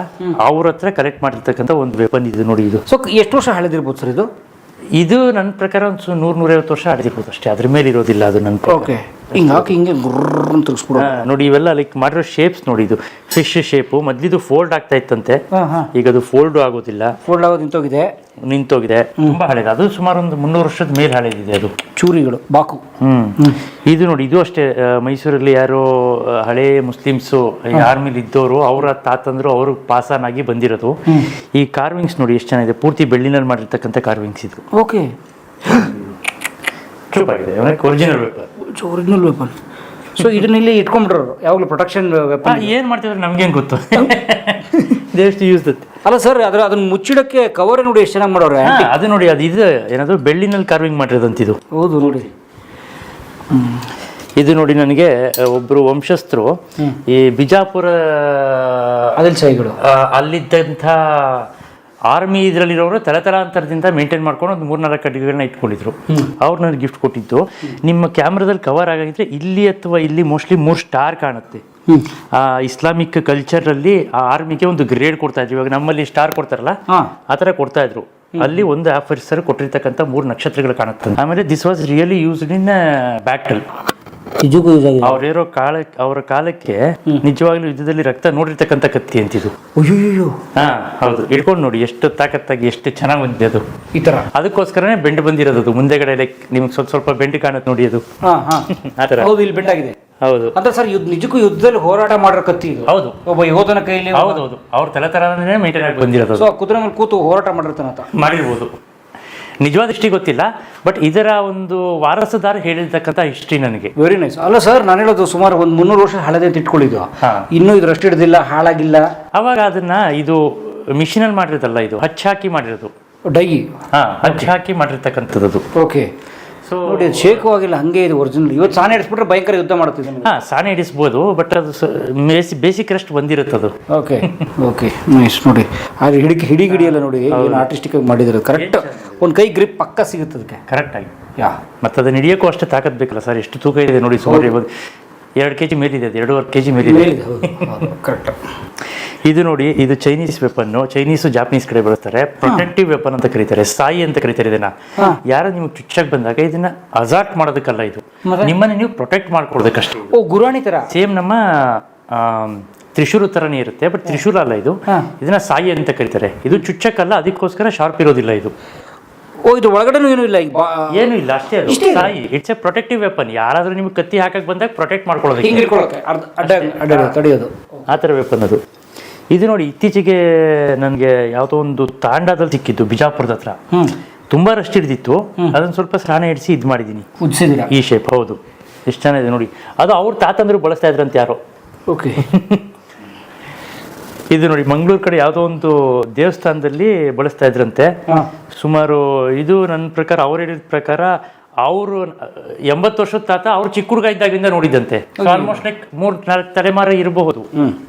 ಅವ್ರ ಹತ್ರ ಕಲೆಕ್ಟ್ ಮಾಡಿರ್ತಕ್ಕಂಥ ಒಂದು ವೆಪನ್ ಇದು ನೋಡಿ. ಇದು ಸೊ ಎಷ್ಟು ವರ್ಷ ಹಳೆದಿರ್ಬೋದು ಸರ್ ಇದು? ಇದು ನನ್ನ ಪ್ರಕಾರ ಒಂದು 100-150 ವರ್ಷ ಹಳೆದಿರ್ಬೋದು ಅಷ್ಟೇ, ಅದ್ರ ಮೇಲೆ ಇರೋದಿಲ್ಲ ಅದು ನನ್ನ. ಓಕೆ, ಹಿಂಗೆ ಗುರ್ರ ತಿರ್ಸ್ಬಿಡೋ ನೋಡಿ. ಇವೆಲ್ಲ ಲೈಕ್ ಮಾಡಿರೋ ಶೇಪ್ಸ್ ನೋಡಿ. ಇದು ಫಿಶ್ ಶೇಪು. ಮೊದಲಿದು ಫೋಲ್ಡ್ ಆಗ್ತಾ ಇತ್ತಂತೆ, ಈಗ ಅದು ಫೋಲ್ಡ್ ಆಗೋದಿಲ್ಲ, ಫೋಲ್ಡ್ ಆಗೋದು ನಿಂತೋಗಿದೆ. ತುಂಬಾ ಹಳೇದು ಅದು, ಸುಮಾರು ಒಂದು 300 ವರ್ಷದ ಮೇಲೆ ಹಳೇದಿದೆ ಅದು. ಚೂರಿಗಳು, ಬಾಕು. ಇದು ನೋಡಿ, ಇದು ಅಷ್ಟೇ. ಮೈಸೂರಲ್ಲಿ ಯಾರೋ ಹಳೇ ಮುಸ್ಲಿಮ್ಸು ಆರ್ಮಿಲಿ ಇದ್ದವರು, ಅವರ ತಾತಂದ್ರು ಅವರು ಪಾಸಾನ್ ಆಗಿ ಬಂದಿರೋದು. ಈ ಕಾರ್ವಿಂಗ್ಸ್ ನೋಡಿ ಎಷ್ಟು ಚೆನ್ನಾಗಿದೆ, ಪೂರ್ತಿ ಬೆಳ್ಳಿನಲ್ಲಿ ಮಾಡಿರ್ತಕ್ಕಂಥ ಕಾರ್ವಿಂಗ್ಸ್ ಇದು. ಓಕೆ, ಚೂಪಾಗಿದೆ, ಒರಿಜಿನಲ್ ವೆಪನ್. ಸೊ ಇದನ್ನೆಲ್ಲಿ ಇಟ್ಕೊಂಡ್ಬಿಟ್ರು ಯಾವಾಗಲೂ ಪ್ರೊಟೆಕ್ಷನ್ ವೆಪನ್? ಏನು ಮಾಡ್ತಿದ್ರೆ ನಮ್ಗೇನು ಗೊತ್ತು, ದೇವಷ್ಟು ಯೂಸ್ ದತ್ತೆ. ಅಲ್ಲ ಸರ್, ಅದನ್ನ ಮುಚ್ಚಿಡಕ್ಕೆ ಕವರ್ ನೋಡಿ ಎಷ್ಟು ಚೆನ್ನಾಗಿ ಮಾಡೋರೆ. ಅದು ನೋಡಿ, ಅದು ಇದು ಏನಾದ್ರು ಬೆಳ್ಳಿನಲ್ಲಿ ಕಾರ್ವಿಂಗ್ ಮಾಡಿರೋದಂತಿದು. ಹೌದು ನೋಡಿ. ಇದು ನೋಡಿ, ನನಗೆ ಒಬ್ರು ವಂಶಸ್ಥರು ಈ ಬಿಜಾಪುರ ಅಲ್ಲಿದ್ದಂಥ ಆರ್ಮಿ ಇದರಲ್ಲಿರೋರು ತಲೆತಲಾಂತರದಿಂದ ಮೇಂಟೈನ್ ಮಾಡ್ಕೊಂಡು ಒಂದು 3-4 ಅಡಿಗೆಗಳನ್ನ ಇಟ್ಕೊಂಡಿದ್ರು. ಅವ್ರು ನನಗೆ ಗಿಫ್ಟ್ ಕೊಟ್ಟಿದ್ದು. ನಿಮ್ಮ ಕ್ಯಾಮ್ರಾದಲ್ಲಿ ಕವರ್ ಆಗಿದ್ರೆ ಇಲ್ಲಿ ಅಥವಾ ಇಲ್ಲಿ ಮೋಸ್ಟ್ಲಿ 3 ಸ್ಟಾರ್ ಕಾಣುತ್ತೆ. ಇಸ್ಲಾಮಿಕ್ ಕಲ್ಚರಲ್ಲಿ ಆ ಆರ್ಮಿಗೆ ಒಂದು ಗ್ರೇಡ್ ಕೊಡ್ತಾ ಇದ್ರು. ಇವಾಗ ನಮ್ಮಲ್ಲಿ ಸ್ಟಾರ್ ಕೊಡ್ತಾರಲ್ಲ, ಆ ಥರ ಕೊಡ್ತಾ ಇದ್ರು. ಅಲ್ಲಿ ಒಂದು ಆಫೀಸರ್ ಕೊಟ್ಟಿರ್ತಕ್ಕಂಥ 3 ನಕ್ಷತ್ರಗಳು ಕಾಣುತ್ತೆ. ಆಮೇಲೆ this was really used in battle. ಅವರ ಕಾಲಕ್ಕೆ ನಿಜವಾಗ್ಲೂ ಯುದ್ಧದಲ್ಲಿ ರಕ್ತ ನೋಡಿರ್ತಕ್ಕಂಥ ಕತ್ತಿ ಅಂತಿದ್ದು. ಹೌದು, ಇಟ್ಕೊಂಡು ನೋಡಿ ಎಷ್ಟು ತಾಕತ್ತಾಗಿ ಎಷ್ಟು ಚೆನ್ನಾಗಿ ಬಂದಿದೆ ಅದು. ಈ ತರ ಅದಕ್ಕೋಸ್ಕರನೇ ಬೆಂಡ್ ಬಂದಿರೋದು. ಅದು ಮುಂದೆಗಡೆ ನಿಮ್ಗೆ ಸ್ವಲ್ಪ ಬೆಂಡ್ ಕಾಣುತ್ತೆ ನೋಡಿ, ಅದು ಆತರ. ಹೌದು, ಇಲ್ಲಿ ಬೆಂಡ್ ಆಗಿದೆ. ಹೌದು, ಅಂದ್ರೆ ಸರ್ ನಿಜಕ್ಕೂ ಯುದ್ಧದಲ್ಲಿ ಹೋರಾಟ ಮಾಡಿರೋ ಕತ್ತಿ ಇದು. ಹೌದು, ಒಬ್ಬ ಯೋಧನ ಕೈಯಲ್ಲಿ. ಹೌದೌದು, ಅವ್ರ ತಲೆತರನೇ ಮೇಂಟೈನ್ ಆಗಿ ಬಂದಿರೋದು. ಸೊ ಕುದುರೆ ಮೇಲೆ ಕೂತು ಹೋರಾಟ ಮಾಡಿರ್ಬೋದು. ನಿಜವಾದ ಹಿಸ್ಟ್ರಿ ಗೊತ್ತಿಲ್ಲ, ಬಟ್ ಇದರ ಒಂದು ವಾರಸುದಾರ ಹೇಳಿರ್ತಕ್ಕಂಥ ಹಿಸ್ಟ್ರಿ ನನಗೆ. Very nice. ಅಲ್ಲ ಸರ್, ನಾನು ಹೇಳೋದು ಸುಮಾರು ಒಂದು 300 ವರ್ಷ ಹಳದೆ ಇಟ್ಕೊಂಡಿದ್ದು, ಇನ್ನೂ ಇದು ರಸ್ಟ್ ಹಿಡಿದಿಲ್ಲ, ಹಾಳಾಗಿಲ್ಲ. ಅವಾಗ ಅದನ್ನ ಇದು ಮಿಷಿನಲ್ಲಿ ಮಾಡಿರೋದಲ್ಲ, ಇದು ಹಚ್ಚಾಕಿ ಮಾಡಿರೋದು. ಡೈ ಹಚ್ಚಾಕಿ ಮಾಡಿರ್ತಕ್ಕಂಥದ್ದು. ಓಕೆ. ಸೊ ನೋಡಿ, ಶೇಕು ಆಗಿಲ್ಲ, ಹಂಗೆ ಇದು ಒರಿಜಿನಲ್. ಇವತ್ತು ಸಾನೆ ಹಿಡಿಸ್ಬಿಟ್ರೆ ಭಯಂಕರ ಯುದ್ಧ ಮಾಡ್ತಿದ್ದಾನೆ. ಸಾನೆ ಹಿಡಿಸ್ಬೋದು, ಬಟ್ ಅದು ಬೇಸಿಕ್ ರೆಸ್ಟ್ ಬಂದಿರುತ್ತೆ ಅದು. Okay okay, nice. ನೋಡಿ ಅದು ಹಿಡಿಗಿಡಿಯಲ್ಲ ನೋಡಿ, ಏನು ಆರ್ಟಿಸ್ಟಿಕ್ ಆಗಿ ಮಾಡಿದ್ರೆ ಕರೆಕ್ಟ್. ಒಂದು ಕೈ ಗ್ರಿಪ್ ಪಕ್ಕ ಸಿಗುತ್ತೆ ಅದಕ್ಕೆ ಕರೆಕ್ಟಾಗಿ. ಮತ್ತೆ ಅದನ್ನ ಹಿಡಿಯೋಕ್ಕೂ ಅಷ್ಟೇ ತಾಕತ್ ಬೇಕಲ್ಲ ಸರ್. ಎಷ್ಟು ತೂಕ ಇದೆ ನೋಡಿ, ಸುಮಾರು 2 kg ಮೇಲಿದೆ, 2.5 kg ಮೇಲಿದೆ. ಕರೆಕ್ಟ್. ಇದು ನೋಡಿ, ಇದು ಚೈನೀಸ್ ವೆಪನ್ನು. ಚೈನೀಸು ಜಾಪನೀಸ್ ಕಡೆ ಬಳಸ್ತಾರೆ. ಪ್ರೊಟೆಕ್ಟಿವ್ ವೆಪನ್ ಅಂತ ಕರೀತಾರೆ, ಸಾಯಿ ಅಂತ ಕರೀತಾರೆ ಇದನ್ನ. ಯಾರು ನಿಮ್ಗೆ ಚುಚ್ಚಾಗಿ ಬಂದಾಗ ಇದನ್ನ ಅಸಾಲ್ಟ್ ಮಾಡೋದಕ್ಕಲ್ಲ, ಇದು ನಿಮ್ಮನ್ನ ನೀವು ಪ್ರೊಟೆಕ್ಟ್ ಮಾಡ್ಕೊಡೋದಕ್ಕಷ್ಟೇ. ಓ, ಗುರಾಣಿ ತರ ಸೇಮ್ ನಮ್ಮ ತ್ರಿಶೂಲ ತರನೇ ಇರುತ್ತೆ, ಬಟ್ ತ್ರಿಶೂಲ ಅಲ್ಲ ಇದು. ಇದನ್ನ ಸಾಯಿ ಅಂತ ಕರೀತಾರೆ. ಇದು ಚುಚ್ಚಕ್ಕಲ್ಲ, ಅದಕ್ಕೋಸ್ಕರ ಶಾರ್ಪ್ ಇರೋದಿಲ್ಲ ಇದು. ಓ, ಇದು ಒಳಗಡೆನೂ ಏನೂ ಇಲ್ಲ, ಏನೂ ಇಲ್ಲ, ಅಷ್ಟೇ ಅದು Sai. It's A protective weapon. ಯಾರಾದ್ರೂ ನಿಮ್ಗೆ ಕತ್ತಿ ಹಾಕಕ್ ಬಂದಾಗ ಪ್ರೊಟೆಕ್ಟ್ ಮಾಡ್ಕೊಳ್ಳೋದಕ್ಕೆ ತಡೆಯೋದು, ಆ ಥರ ವೆಪನ್ ಅದು. ಇದು ನೋಡಿ, ಇತ್ತೀಚೆಗೆ ನನಗೆ ಯಾವುದೋ ಒಂದು ತಾಂಡಾದಲ್ಲಿ ಸಿಕ್ಕಿದ್ದು ಬಿಜಾಪುರದ ಹತ್ರ. ತುಂಬಾ ರಸ್ಟ್ ಹಿಡಿದಿತ್ತು, ಅದನ್ನ ಸ್ವಲ್ಪ ಸ್ನಾನ ಇಡಿಸಿ ಇದು ಮಾಡಿದ್ದೀನಿ ಉಜ್ಸಿದ್ದೀರಾ? ಈ ಶೇಪ್. ಹೌದು, ಎಷ್ಟು ಚೆನ್ನಾಗಿದೆ ನೋಡಿ. ಅದು ಅವ್ರ ತಾತಂದ್ರು ಬಳಸ್ತಾ ಇದ್ರಂತೆ ಯಾರೋ. ಓಕೆ. ಇದು ನೋಡಿ ಮಂಗಳೂರು ಕಡೆ ಯಾವುದೋ ಒಂದು ದೇವಸ್ಥಾನದಲ್ಲಿ ಬಳಸ್ತಾ ಇದ್ರಂತೆ ಸುಮಾರು. ಇದು ನನ್ನ ಪ್ರಕಾರ, ಅವ್ರು ಹೇಳಿದ ಪ್ರಕಾರ, ಅವರು 80 ವರ್ಷದ ತಾತ ಅವ್ರು ಚಿಕ್ಕ ಹುಡುಗ ಇದ್ದಾಗಿಂದ ನೋಡಿದಂತೆ. ಆಲ್ಮೋಸ್ಟ್ ಲೈಕ್ 3-4 ತಲೆಮಾರು ಇರಬಹುದು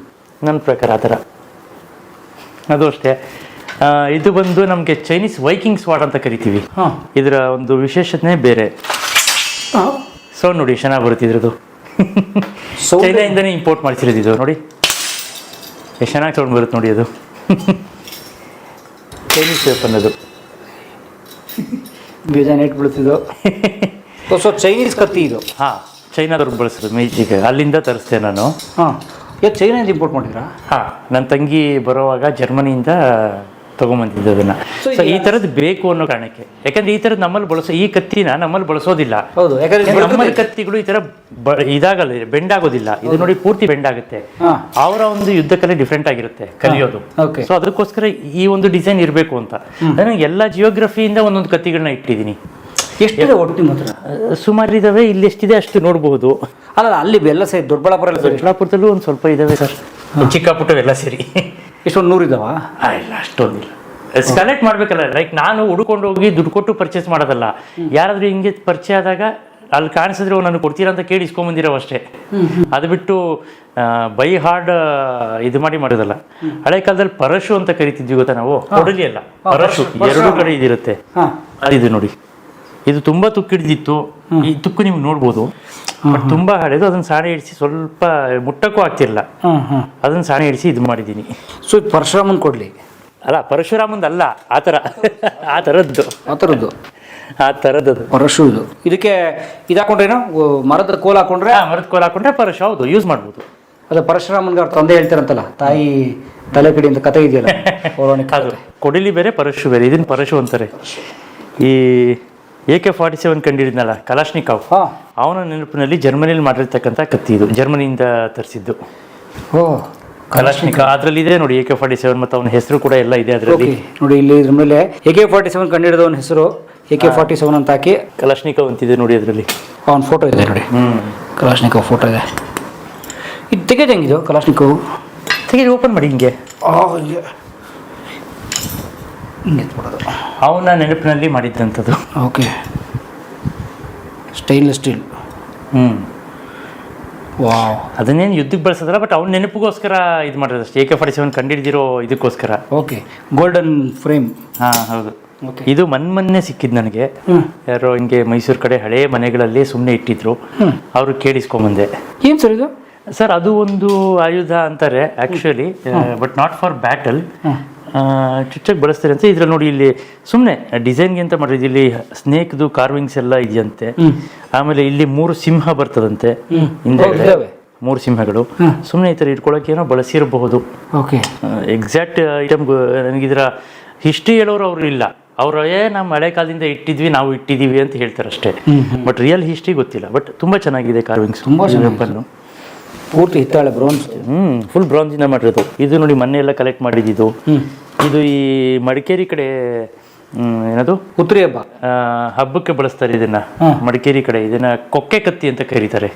ನನ್ನ ಪ್ರಕಾರ ಆ ಥರ. ಅದು ಅಷ್ಟೇ. ಇದು ಬಂದು ನಮಗೆ ಚೈನೀಸ್ ವೈಕಿಂಗ್ ಸ್ವಾಡ್ ಅಂತ ಕರಿತೀವಿ. ಇದರ ಒಂದು ವಿಶೇಷತೆ ಬೇರೆ. ಸೌಂಡ್ ನೋಡಿ ಚೆನ್ನಾಗಿ ಬರುತ್ತೆ ಇದ್ರದ್ದು. ಚೈನಾಯಿಂದನೇ ಇಂಪೋರ್ಟ್ ಮಾಡಿಸಿರೋದು ಇದು ನೋಡಿ, ಎಷ್ಟು ಚೆನ್ನಾಗಿ ಸೌಂಡ್ ಬರುತ್ತೆ ನೋಡಿ. ಅದು ಚೈನೀಸ್ ವೆಪನ್ ಅದು. ಬೇಜಾನ್ ಇಟ್ಟು ಬೀಳ್ತಿದ್ದು. ಸೊ ಚೈನೀಸ್ ಕತ್ತಿ ಇದು? ಹಾಂ, ಚೈನಾದವ್ರು ಬಳಸೋದು ಮೇಜಿಗೆ, ಅಲ್ಲಿಂದ ತರಿಸ್ತೆ ನಾನು. ಹಾಂ, ಇವತ್ತು ಚೈನಾದಿಂದ ಇಂಪೋರ್ಟ್ ಮಾಡಿದ್ರಾ? ಹಾಂ, ನನ್ನ ತಂಗಿ ಬರೋವಾಗ ಜರ್ಮನಿಯಿಂದ ತೊಗೊಂಬಂದಿದ್ದು ಅದನ್ನು. ಸೊ ಈ ಥರದ್ದು ಬೇಕು ಅನ್ನೋ ಕಾರಣಕ್ಕೆ. ಯಾಕಂದ್ರೆ ಈ ಥರದ್ದು ನಮ್ಮಲ್ಲಿ ಈ ಕತ್ತಿನ ನಮ್ಮಲ್ಲಿ ಬಳಸೋದಿಲ್ಲ. ಹೌದು, ಯಾಕಂದ್ರೆ ನಮ್ಮಲ್ಲಿ ಕತ್ತಿಗಳು ಈ ಥರ ಇದಾಗಲ್ಲ, ಬೆಂಡ್ ಆಗೋದಿಲ್ಲ. ಇದು ನೋಡಿ ಪೂರ್ತಿ ಬೆಂಡ್ ಆಗುತ್ತೆ. ಅವರ ಒಂದು ಯುದ್ಧ ಕಲೆ ಡಿಫ್ರೆಂಟ್ ಆಗಿರುತ್ತೆ ಕಲಿಯೋದು. ಸೊ ಅದಕ್ಕೋಸ್ಕರ ಈ ಒಂದು ಡಿಸೈನ್ ಇರಬೇಕು ಅಂತ ನಾನು ಎಲ್ಲ ಜಿಯೋಗ್ರಫಿಯಿಂದ ಒಂದೊಂದು ಕತ್ತಿಗಳನ್ನ ಇಟ್ಟಿದ್ದೀನಿ. ಎಷ್ಟಿದೆ ಒಟ್ಟು ನಿಮ್ಮ ಹತ್ರ? ಸುಮಾರು ಇದಾವೆ. ಇಲ್ಲಿ ಎಷ್ಟಿದೆ ಅಷ್ಟು ನೋಡಬಹುದು. ಅಲ್ಲ, ಅಲ್ಲಿ ಎಲ್ಲ ಸೇರಿ ದೊಡ್ಡಬಳ್ಳಾಪುರದಲ್ಲೂ ಒಂದು ಸ್ವಲ್ಪ ಇದಾವೆ ಸರ್, ಚಿಕ್ಕ ಪುಟ್ಟವೆಲ್ಲ ಸೇರಿ. ಎಷ್ಟೊಂದು 100 ಇದಾವ? ಇಲ್ಲ, ಅಷ್ಟೊಂದಿಲ್ಲ. ಕಲೆಕ್ಟ್ ಮಾಡ್ಬೇಕಲ್ಲ. ಲೈಕ್ ನಾನು ಹುಡ್ಕೊಂಡು ಹೋಗಿ ದುಡ್ಡು ಕೊಟ್ಟು ಪರ್ಚೇಸ್ ಮಾಡೋದಲ್ಲ. ಯಾರಾದ್ರೂ ಹಿಂಗೆ ಪರಿಚಯ ಆದಾಗ ಅಲ್ಲಿ ಕಾಣಿಸಿದ್ರೆ ನಾನು ಕೊಡ್ತೀರಾ ಅಂತ ಕೇಳಿ ಇಸ್ಕೊಂಬಂದಿರೋ ಅಷ್ಟೇ. ಅದು ಬಿಟ್ಟು ಬೈ ಹಾರ್ಡ್ ಇದು ಮಾಡೋದಲ್ಲ. ಹಳೆ ಕಾಲದಲ್ಲಿ ಪರಶು ಅಂತ ಕರಿತಿದ್ವಿ ಗೊತ್ತಾ ನಾವು, ಕೊಡಲಿ ಅಲ್ಲ ಪರಶು, 2 ಕಡೆ ಇದಿರುತ್ತೆ. ಅದಿದು ನೋಡಿ, ಇದು ತುಂಬಾ ತುಕ್ಕಿಡ್ದಿತ್ತು. ಈ ತುಕ್ಕು ನೀವು ನೋಡ್ಬೋದು, ಬಟ್ ತುಂಬಾ ಹಳೆದು. ಅದನ್ನ ಸಾಣೆ ಇಡಿಸಿ ಸ್ವಲ್ಪ ಮುಟ್ಟಕ್ಕೂ ಆಗ್ತಿರ್ಲಿಲ್ಲ, ಅದನ್ನ ಸಾಣೆ ಇಡಿಸಿ ಇದು ಮಾಡಿದ್ದೀನಿ. ಸೊ ಪರಶುರಾಮನ್ ಕೊಡ್ಲಿ ಅಲ್ಲ, ಪರಶುರಾಮಂದು ಅಲ್ಲ, ಆ ಥರದ್ದು ಪರಶು. ಇದು ಇದಕ್ಕೆ ಇದಾಕೊಂಡ್ರೇನೋ ಮರದ ಕೋಲ್ ಹಾಕೊಂಡ್ರೆ? ಮರದ ಕೋಲ್ ಹಾಕೊಂಡ್ರೆ ಪರಶು. ಹೌದು, ಯೂಸ್ ಮಾಡ್ಬೋದು. ಅದು ಪರಶುರಾಮನ್ಗೆ ಅವ್ರ ತಂದೆ ಹೇಳ್ತಾರಂತಲ್ಲ, ತಾಯಿ ತಲೆ ಕಡೆಯಿಂದ ಕಥೆ ಇದೆಯಲ್ಲ, ಅದು ಕೊಡಿಲಿ ಬೇರೆ, ಪರಶು ಬೇರೆ. ಇದನ್ನ ಪರಶು ಅಂತಾರೆ. ಈ AK-47 ಕಂಡಿಡಿದ್ನಲ್ಲ ಕಲಾಶ್ನಿಕಾವ್, ಅವನ ನೆನಪಿನಲ್ಲಿ ಜರ್ಮನಿಯಲ್ಲಿ ಮಾಡಿರ್ತಕ್ಕಂಥ ಕತ್ತಿ ಇದು. ಜರ್ಮನಿಯಿಂದ ತರಿಸಿದ್ದು ಕಲಾಶ್ನಿಕಾವ್. ಅದ್ರಲ್ಲಿ ಇದೆ ನೋಡಿ AK-47, ಮತ್ತು ಅವನ ಹೆಸರು ಕೂಡ ಎಲ್ಲ ಇದೆ ಅದರಲ್ಲಿ ನೋಡಿ. ಇಲ್ಲಿ ಇದ್ರ ಮೇಲೆ AK-47 ಕಂಡಿಡಿದವನ ಹೆಸರು AK-47 ಅಂತ ಹಾಕಿ ಕಲಾಶ್ನಿಕಾವ್ ಅಂತಿದೆ ನೋಡಿ. ಅದರಲ್ಲಿ ಅವನ ಫೋಟೋ ಇದೆ ನೋಡಿ. ಕಲಾಶ್ನಿಕಾವ್ ಫೋಟೋ ಇದೆ. ಇದು ತೆಗೆದು ಹೆಂಗಿದು ಕಲಾಶ್ನಿಕಾವ್? ತೆಗೆದು ಓಪನ್ ಮಾಡಿ ಹಿಂಗೆ ಅವನ ನೆನಪಿನಲ್ಲಿ ಮಾಡಿದ್ದಂಥದ್ದು. Okay, stainless steel. ವಾವ್. ಅದನ್ನೇನು ಯುದ್ಧಕ್ಕೆ ಬಳಸೋದಲ್ಲ, ಬಟ್ ಅವ್ನ ನೆನಪಿಗೋಸ್ಕರ ಇದು ಮಾಡೋದು ಅಷ್ಟೇ. AK-47 ಕಂಡಿಡಿದಿರೋ ಇದಕ್ಕೋಸ್ಕರ. Okay, golden frame. ಹಾಂ, ಹೌದು. ಇದು ಮೊನ್ನೆ ಸಿಕ್ಕಿದ್ದು ನನಗೆ. ಯಾರೋ ಹಿಂಗೆ ಮೈಸೂರು ಕಡೆ ಹಳೆ ಮನೆಗಳಲ್ಲಿ ಸುಮ್ಮನೆ ಇಟ್ಟಿದ್ರು, ಅವರು ಕೇಳಿಸ್ಕೊಂಬಂದೆ. ಏನು ಸರ್ ಇದು? ಸರ್, ಅದು ಒಂದು ಆಯುಧ ಅಂತಾರೆ actually, but not for battle. ಚುಚ್ಚಕ್ಕೆ ಬಳಸ್ತಾರೆ ಅಂತ. ಇದ್ರಲ್ಲಿ ನೋಡಿ, ಇಲ್ಲಿ ಸುಮ್ಮನೆ ಡಿಸೈನ್ಗೆ ಅಂತ ಮಾಡಿದ್ರು. ಇಲ್ಲಿ ಸ್ನೇಕ್ದು ಕಾರ್ವಿಂಗ್ಸ್ ಎಲ್ಲ ಇದೆಯಂತೆ. ಆಮೇಲೆ ಇಲ್ಲಿ 3 ಸಿಂಹ ಬರ್ತದಂತೆ ಹಿಂದೆ, 3 ಸಿಂಹಗಳು. ಸುಮ್ಮನೆ ಈ ಥರ ಇಟ್ಕೊಳ್ಳೋಕೆ ಏನೋ ಬಳಸಿರಬಹುದು. ಓಕೆ, ಎಕ್ಸಾಕ್ಟ್ ಐಟಮ್ ನನಗಿದರ ಹಿಸ್ಟ್ರಿ ಹೇಳೋರು ಅವರು ಇಲ್ಲ. ಅವರು ನಮ್ಮ ಹಳೆ ಕಾಲದಿಂದ ಇಟ್ಟಿದ್ವಿ, ನಾವು ಇಟ್ಟಿದ್ದೀವಿ ಅಂತ ಹೇಳ್ತಾರೆ ಅಷ್ಟೇ. ಬಟ್ ರಿಯಲ್ ಹಿಸ್ಟ್ರಿ ಗೊತ್ತಿಲ್ಲ. ಬಟ್ ತುಂಬ ಚೆನ್ನಾಗಿದೆ ಕಾರ್ವಿಂಗ್ಸ್. ತುಂಬ ವೆಪನ್ನು ಪೂರ್ತಿ ಹಿತ್ತಾಳೆ, ಬ್ರೋನ್ಸ್. ಫುಲ್ ಬ್ರಾನ್ಸಿಂದ ಮಾಡಿರೋದು. ಇದು ನೋಡಿ ಮೊನ್ನೆ ಎಲ್ಲ ಕಲೆಕ್ಟ್ ಮಾಡಿದ್ದು. ಇದು ಈ ಮಡಿಕೇರಿ ಕಡೆ ಏನದು ಉತ್ತರಿ ಹಬ್ಬಕ್ಕೆ ಬಳಸ್ತಾರೆ ಇದನ್ನ. ಮಡಿಕೇರಿ ಕಡೆ ಇದನ್ನ ಕೊಕ್ಕೆ ಕತ್ತಿ ಅಂತ ಕರೀತಾರೆ.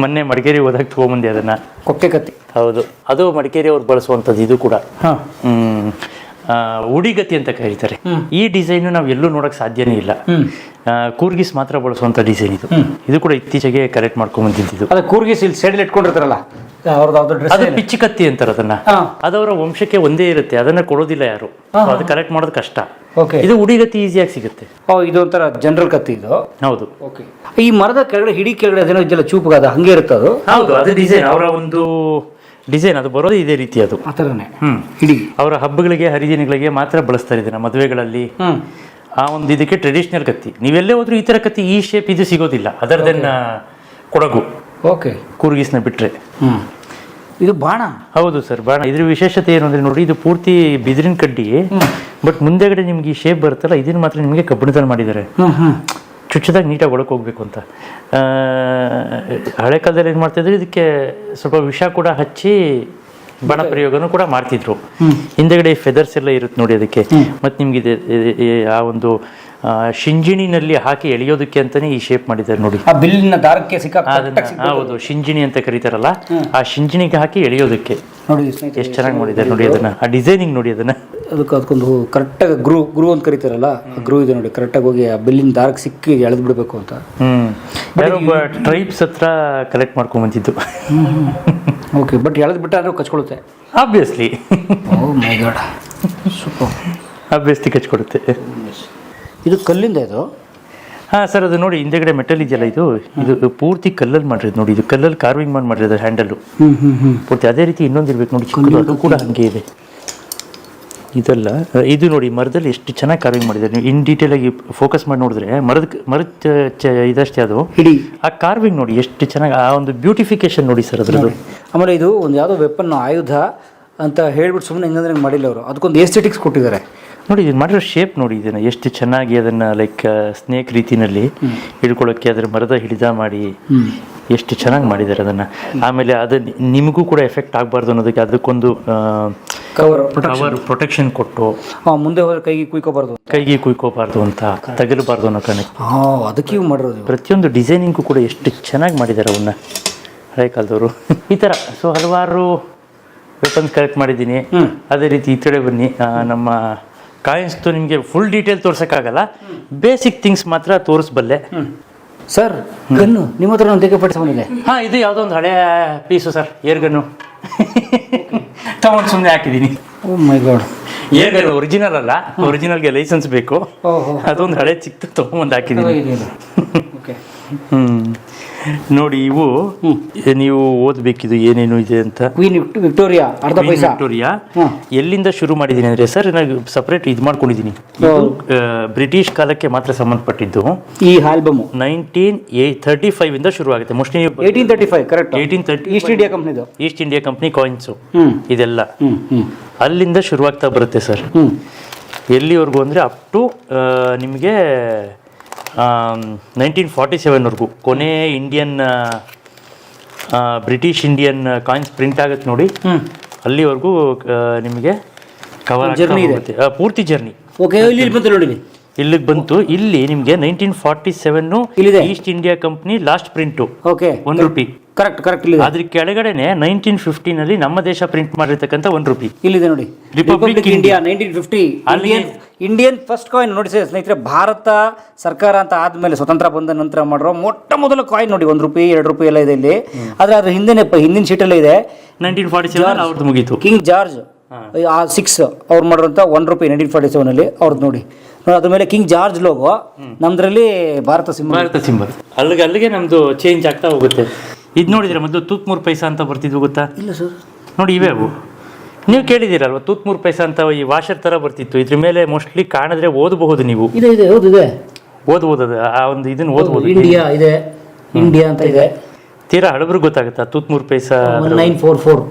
ಮೊನ್ನೆ ಮಡಿಕೇರಿ ಹೋದಾಗ ತಗೊಂಬಂದೆ ಅದನ್ನ. ಕೊಕ್ಕೆ ಕತ್ತಿ, ಹೌದು. ಅದು ಮಡಿಕೇರಿ ಅವ್ರು ಬಳಸುವಂಥದ್ದು. ಇದು ಕೂಡ ಉಡಿಗತ್ತಿ ಅಂತ ಕರೀತಾರೆ. ಈ ಡಿಸೈನ್ ನಾವು ಎಲ್ಲೂ ನೋಡಕ್ ಸಾಧ್ಯನೇ ಇಲ್ಲ. ಕೂರ್ಗಿಸ್ ಮಾತ್ರ ಬಳಸುವಂತ ಡಿಸೈನ್ ಇದು. ಇದು ಕೂಡ ಇತ್ತೀಚೆಗೆ ಕಲೆಕ್ಟ್ ಮಾಡ್ಕೊಂಡ್ ಬಂದಿದ್ದು. ಅದೇ ಕೂರ್ಗಿಸ್ ಇಲ್ಲಿ ಸೈಡ್ ಇಟ್ಕೊಂಡಿರ್ತಾರಲ್ಲ, ಅದು ಪಿಚ್ಚಿ ಕತ್ತಿ ಅಂತಾರೆ ಅದನ್ನ. ಅದವರ ವಂಶಕ್ಕೆ ಒಂದೇ ಇರುತ್ತೆ, ಅದನ್ನ ಕೊಡೋದಿಲ್ಲ ಯಾರು. ಅದು ಕಲೆಕ್ಟ್ ಮಾಡೋದು ಕಷ್ಟ. ಇದು ಉಡಿಗತ್ತಿ ಈಸಿಯಾಗಿ ಸಿಗುತ್ತೆ. ಇದು ಒಂಥರ ಜನರಲ್ ಕತ್ತಿ ಇದು. ಹೌದು. ಈ ಮರದ ಕೆಳಗಡೆ, ಹಿಡಿ ಕೆಳಗಡೆ ಅದೇನೋ ಇದೆಲ್ಲ ಚೂಪುಗಾದ ಹಂಗೆ ಇರುತ್ತೆ ಅದು. ಹೌದು, ಅದು ಡಿಸೈನ್, ಅವರ ಒಂದು ಡಿಸೈನ್. ಅದು ಬರೋದು ಇದೇ ರೀತಿ. ಅದು ಆ ಥರನೇ ಹಿಡಿ. ಅವರ ಹಬ್ಬಗಳಿಗೆ ಹರಿದಿನಗಳಿಗೆ ಮಾತ್ರ ಬಳಸ್ತಾರೆ ಇದನ್ನ, ಮದುವೆಗಳಲ್ಲಿ. ಆ ಒಂದು ಇದಕ್ಕೆ ಟ್ರೆಡಿಷನಲ್ ಕತ್ತಿ. ನೀವೆಲ್ಲೇ ಹೋದ್ರೂ ಈ ತರ ಕತ್ತಿ ಈ ಶೇಪ್ ಇದು ಸಿಗೋದಿಲ್ಲ, ಅದರ್ ದೆನ್ ಕೊಡಗು. ಓಕೆ, ಕೂರ್ಗಿಸ್ನ ಬಿಟ್ರೆ. ಇದು ಬಾಣ. ಹೌದು ಸರ್, ಬಾಣ. ಇದ್ರ ವಿಶೇಷತೆ ಏನು ಅಂದ್ರೆ ನೋಡಿ, ಇದು ಪೂರ್ತಿ ಬಿದಿರಿನ ಕಡ್ಡಿ, ಬಟ್ ಮುಂದೆಗಡೆ ನಿಮ್ಗೆ ಈ ಶೇಪ್ ಬರುತ್ತಲ್ಲ, ಇದನ್ನ ಮಾತ್ರ ನಿಮಗೆ ಕಬ್ಬಿಣದಲ್ಲಿ ಮಾಡಿದ್ದಾರೆ. ಚುಚ್ಚದಾಗ ನೀಟಾಗಿ ಒಳಗೆ ಹೋಗ್ಬೇಕು ಅಂತ. ಹಳೆ ಕಾಲದಲ್ಲಿ ಏನು ಮಾಡ್ತಿದ್ರು, ಇದಕ್ಕೆ ಸ್ವಲ್ಪ ವಿಷ ಕೂಡ ಹಚ್ಚಿ ಬಣ ಪ್ರಯೋಗನೂ ಕೂಡ ಮಾಡ್ತಿದ್ರು. ಹಿಂದೆಗಡೆ ಫೆದರ್ಸ್ ಎಲ್ಲ ಇರುತ್ತೆ ನೋಡಿ ಅದಕ್ಕೆ. ಮತ್ತು ನಿಮ್ಗೆ ಆ ಒಂದು ಶಿಂಜಿಣಿನಲ್ಲಿ ಹಾಕಿ ಎಳೆಯೋದಕ್ಕೆ ಅಂತಾನೆ ಈ ಶೇಪ್ ಮಾಡಿದ್ದಾರೆ ನೋಡಿ. ಆ ಬಿಲ್ಲಿನ ದಾರಕ್ಕೆ ಅದನ್ನ ಹೌದು ಶಿಂಜಿಣಿ ಅಂತ ಕರೀತಾರಲ್ಲ, ಆ ಶಿಂಜಿಣಿಗೆ ಹಾಕಿ ಎಳೆಯೋದಕ್ಕೆ ನೋಡಿ ಎಷ್ಟು ಚೆನ್ನಾಗಿ ಮಾಡಿದ್ದಾರೆ ನೋಡಿ. ಅದನ್ನ ಆ ಡಿಸೈನಿಂಗ್ ನೋಡಿ, ಅದಕ್ಕೊಂದು ಕರೆಕ್ಟಾಗಿ ಗ್ರೂ ಅಂತ ಕರೀತಾರಲ್ಲ, ಆ ಗ್ರೂ ಇದೆ ನೋಡಿ, ಕರೆಕ್ಟಾಗಿ ಹೋಗಿ ಆ ಬಿಲ್ಲಿನ ದಾರಕ್ಕೆ ಸಿಕ್ಕಿ ಎಳೆದು ಬಿಡಬೇಕು ಅಂತ. ಯಾರೊಬ್ಬ ಟ್ರೈಬ್ಸ್ ಹತ್ರ ಕಲೆಕ್ಟ್ ಮಾಡ್ಕೊಂಡ್ ಬಂದಿದ್ದು. ಓಕೆ, ಬಟ್ ಎಳೆದು ಬಿಟ್ಟ ಅಂದ್ರೆ ಕಚ್ಕೊಳ್ಳುತ್ತೆ ಆಬ್ವಿಯಸ್ಲಿ. ಓ ಮೈ ಗಾಡ್, ಸೂಪರ್. ಆಬ್ವಿಯಸ್ಲಿ ಕಚ್ಕೊಡುತ್ತೆ. ಇದು ಕಲ್ಲಿಂದ ಇದು? ಹಾಂ ಸರ್, ಅದು ನೋಡಿ ಹಿಂದೆಗಡೆ ಮೆಟಲ್ ಇದೆಯಲ್ಲ, ಇದು ಪೂರ್ತಿ ಕಲ್ಲಲ್ಲಿ ಮಾಡಿರೋದು ನೋಡಿ. ಇದು ಕಲ್ಲಲ್ಲಿ ಕಾರ್ವಿಂಗ್ ಮಾಡಿರೋದು ಹ್ಯಾಂಡಲ್ಲು ಪೂರ್ತಿ. ಅದೇ ರೀತಿ ಇನ್ನೊಂದಿರ್ಬೇಕು ನೋಡಿ ಚಿಕ್ಕದು, ಅದು ಕೂಡ ಹಾಗೆ ಇದೆ. ಇದೆಲ್ಲ ಇದು ನೋಡಿ ಮರದಲ್ಲಿ ಎಷ್ಟು ಚೆನ್ನಾಗಿ ಕಾರ್ವಿಂಗ್ ಮಾಡಿದ್ದಾರೆ. ನೀವು ಇನ್ ಡೀಟೇಲ್ ಆಗಿ ಫೋಕಸ್ ಮಾಡಿ ನೋಡಿದ್ರೆ ಮರದ ಇದಷ್ಟೇ ಅದು ಇಡೀ ಆ ಕಾರ್ವಿಂಗ್ ನೋಡಿ ಎಷ್ಟು ಚೆನ್ನಾಗಿ, ಆ ಒಂದು ಬ್ಯೂಟಿಫಿಕೇಶನ್ ನೋಡಿ ಸರ್ ಅದರದ್ದು. ಆಮೇಲೆ ಇದು ಒಂದು ಯಾವುದೋ ವೆಪನ್ ಆಯುಧ ಅಂತ ಹೇಳ್ಬಿಟ್ಟು ಸುಮ್ಮನೆ ಹೆಂಗಂದ್ರೆ ಮಾಡಿಲ್ಲ ಅವರು, ಅದಕ್ಕೊಂದು ಎಸ್ಥೆಟಿಕ್ಸ್ ಕೊಟ್ಟಿದ್ದಾರೆ ನೋಡಿ. ಇದನ್ನು ಮಾಡಿರೋ ಶೇಪ್ ನೋಡಿ, ಇದನ್ನು ಎಷ್ಟು ಚೆನ್ನಾಗಿ ಅದನ್ನು ಲೈಕ್ ಸ್ನೇಕ್ ರೀತಿನಲ್ಲಿ ಹಿಡ್ಕೊಳ್ಳೋಕ್ಕೆ ಅದರ ಮರದ ಹಿಡಿದ ಮಾಡಿ ಎಷ್ಟು ಚೆನ್ನಾಗಿ ಮಾಡಿದ್ದಾರೆ ಅದನ್ನು. ಆಮೇಲೆ ಅದು ನಿಮಗೂ ಕೂಡ ಎಫೆಕ್ಟ್ ಆಗಬಾರ್ದು ಅನ್ನೋದಕ್ಕೆ ಅದಕ್ಕೊಂದು ಕವರ್ ಪ್ರೊಟೆಕ್ಷನ್ ಕೊಟ್ಟು, ಮುಂದೆ ಹೋದ್ರೆ ಕೈಗೆ ಕುಯ್ಕೋಬಾರ್ದು ಅಂತ, ತಗಲಬಾರ್ದು ಅನ್ನೋ ಕಾರಣಕ್ಕೆ ಅದಕ್ಕೆ ಇವು ಮಾಡಿರೋದು. ಪ್ರತಿಯೊಂದು ಡಿಸೈನಿಂಗು ಕೂಡ ಎಷ್ಟು ಚೆನ್ನಾಗಿ ಮಾಡಿದ್ದಾರೆ ಅವನ್ನ ಹಳೆ ಕಾಲದವರು. ಈ ಥರ ಸೊ ಹಲವಾರು ವೆಪನ್ಸ್ ಕಲೆಕ್ಟ್ ಮಾಡಿದ್ದೀನಿ. ಅದೇ ರೀತಿ ಈ ಕಡೆ ಬನ್ನಿ, ನಮ್ಮ ಕಾಯಿನ್ಸ್ದು ನಿಮಗೆ ಫುಲ್ ಡೀಟೇಲ್ ತೋರ್ಸೋಕ್ಕಾಗಲ್ಲ, ಬೇಸಿಕ್ ಥಿಂಗ್ಸ್ ಮಾತ್ರ ತೋರಿಸ್ಬಲ್ಲೆ. ಸರ್ ಗನ್ನು ನಿಮ್ಮ ಹತ್ರ ಒಂದು ಪಡಿಸ್ಕೊಂಡಿದೆ. ಹಾಂ, ಇದು ಯಾವುದೋ ಒಂದು ಹಳೆಯ ಪೀಸು ಸರ್, ಏರ್ ಗನ್ನು ತಗೊಂಡು ಸುಮ್ಮನೆ ಹಾಕಿದ್ದೀನಿ. ಓ ಮೈ ಗಾಡ್, ಏರ್ ಗನ್ನು ಒರಿಜಿನಲ್ ಅಲ್ಲ, ಒರಿಜಿನಲ್ಗೆ ಲೈಸೆನ್ಸ್ ಬೇಕು. ಅದೊಂದು ಹಳೆ ಚಿಕ್ಕ ತಗೊಂಡು ಹಾಕಿದ್ದೀನಿ. ನೋಡಿ, ಇವು ನೀವು ಓದಬೇಕಿದು ಏನೇನು ಇದೆ ಅಂತ. ಕ್ವೀನ್ ವಿಕ್ಟೋರಿಯಾ, ಅರ್ಧ ಪೈಸಾ ವಿಕ್ಟೋರಿಯಾ. ಎಲ್ಲಿಂದ ಶುರು ಮಾಡಿದ್ದೀನಿ ಅಂದರೆ ಸರ್, ನಾನು ಸಪ್ರೇಟ್ ಇದು ಮಾಡ್ಕೊಂಡಿದ್ದೀನಿ. ಬ್ರಿಟಿಷ್ ಕಾಲಕ್ಕೆ ಮಾತ್ರ ಸಂಬಂಧಪಟ್ಟಿದ್ದು ಈ ಆಲ್ಬಮ್. 1935 ಇಂದ ಶುರು ಆಗುತ್ತೆ ಮೋಸ್ಟ್ಲಿ. 1835 ಕರೆಕ್ಟ್. 1830 ಈಸ್ಟ್ ಇಂಡಿಯಾ ಕಂಪ್ನಿದು. ಈಸ್ಟ್ ಇಂಡಿಯಾ ಕಂಪ್ನಿ ಕಾಯಿನ್ಸು ಇದೆಲ್ಲ ಅಲ್ಲಿಂದ ಶುರುವಾಗ್ತಾ ಬರುತ್ತೆ ಸರ್. ಎಲ್ಲಿವರೆಗೂ ಅಂದರೆ ಅಪ್ ಟು ನಿಮಗೆ 1947ವರೆಗೂ ಕೊನೆ Indian British Indian coins print ಆಗುತ್ತೆ ನೋಡಿ, ಅಲ್ಲಿವರೆಗೂ ನಿಮಗೆ ಕವರ್ ಆಗುತ್ತೆ ಪೂರ್ತಿ ಜರ್ನಿ. ಓಕೆ, ಇಲ್ಲಿ ಬಂತು ನೋಡಿ, ಇಲ್ಲಿಗೆ ಬಂತು. ಇಲ್ಲಿ ನಿಮಗೆ 1947 East India company last print. Okay, ₹1. Correct. ಅದ್ರ ಕೆಳಗಡೆನೆ 1915 ನಮ್ಮ ದೇಶ ಪ್ರಿಂಟ್ ಮಾಡಿರ್ತಕ್ಕಂಥ ₹1 ಇಲ್ಲಿದೆ ನೋಡಿ. Republic India 1950. Indian first coin ನೋಡಿ ಸ್ನೇಹಿತರೆ. ಭಾರತ ಸರ್ಕಾರ ಅಂತ ಆದ್ಮೇಲೆ ಸ್ವತಂತ್ರ ಬಂದ ನಂತರ ಮಾಡಿರೋ ಮೊಟ್ಟ ಮೊದಲ ಕಾಯಿನ್ ನೋಡಿ. ₹1, ₹2 ಎಲ್ಲ ಇದೆ ಇಲ್ಲಿ. ಆದ್ರೆ ಅದ್ರ ಹಿಂದಿನ ಶೀಟಲ್ಲೇ ಇದೆ 1947 ಅವ್ರದ್ದು ಮುಗೀತು. ಕಿಂಗ್ ಜಾರ್ಜ್ 6 ಅವ್ರು ಮಾಡಿರೋಂಥ ₹1 1947 ಅವ್ರದ್ದು ನೋಡಿ. ಅದ್ರ ಮೇಲೆ ಕಿಂಗ್ ಜಾರ್ಜ್ ಲೋಗೋ, ನಮ್ದ್ರಲ್ಲಿ ಭಾರತ ಸಿಂಬಲ್. ಅಲ್ಲಿಗೆ ನಮ್ದು ಚೇಂಜ್ ಆಗ್ತಾ ಹೋಗುತ್ತೆ. ಇದು ನೋಡಿದ್ರೆ ಮೊದಲು ತೂತ್ಮೂರು ಪೈಸಾ ಅಂತ ಬರ್ತಿದ್ವು, ಗೊತ್ತಾ? ಇಲ್ಲ ಸರ್. ನೋಡಿ ಇವೇ ಅವು, ನೀವು ಕೇಳಿದ್ದೀರಲ್ವ, ತೂತ್ಮೂರು ಪೈಸಾ ಅಂತ ಈ ವಾಷರ್ ಥರ ಬರ್ತಿತ್ತು. ಇದ್ರ ಮೇಲೆ ಮೋಸ್ಟ್ಲಿ ಕಾಣಿದ್ರೆ ಓದಬಹುದು ನೀವು. ಓದ್ಬೋದು ಆ ಒಂದು ಇದನ್ನು ಓದ್ಬೋದು. ಇಂಡಿಯಾ ಇದೆ, ಇಂಡಿಯಾ ಅಂತ ಇದೆ. ತೀರಾ ಹಳಬ್ರಿಗೆ ಗೊತ್ತಾಗುತ್ತಾ ತೂತ್ಮೂರು ಪೈಸಾ 1944.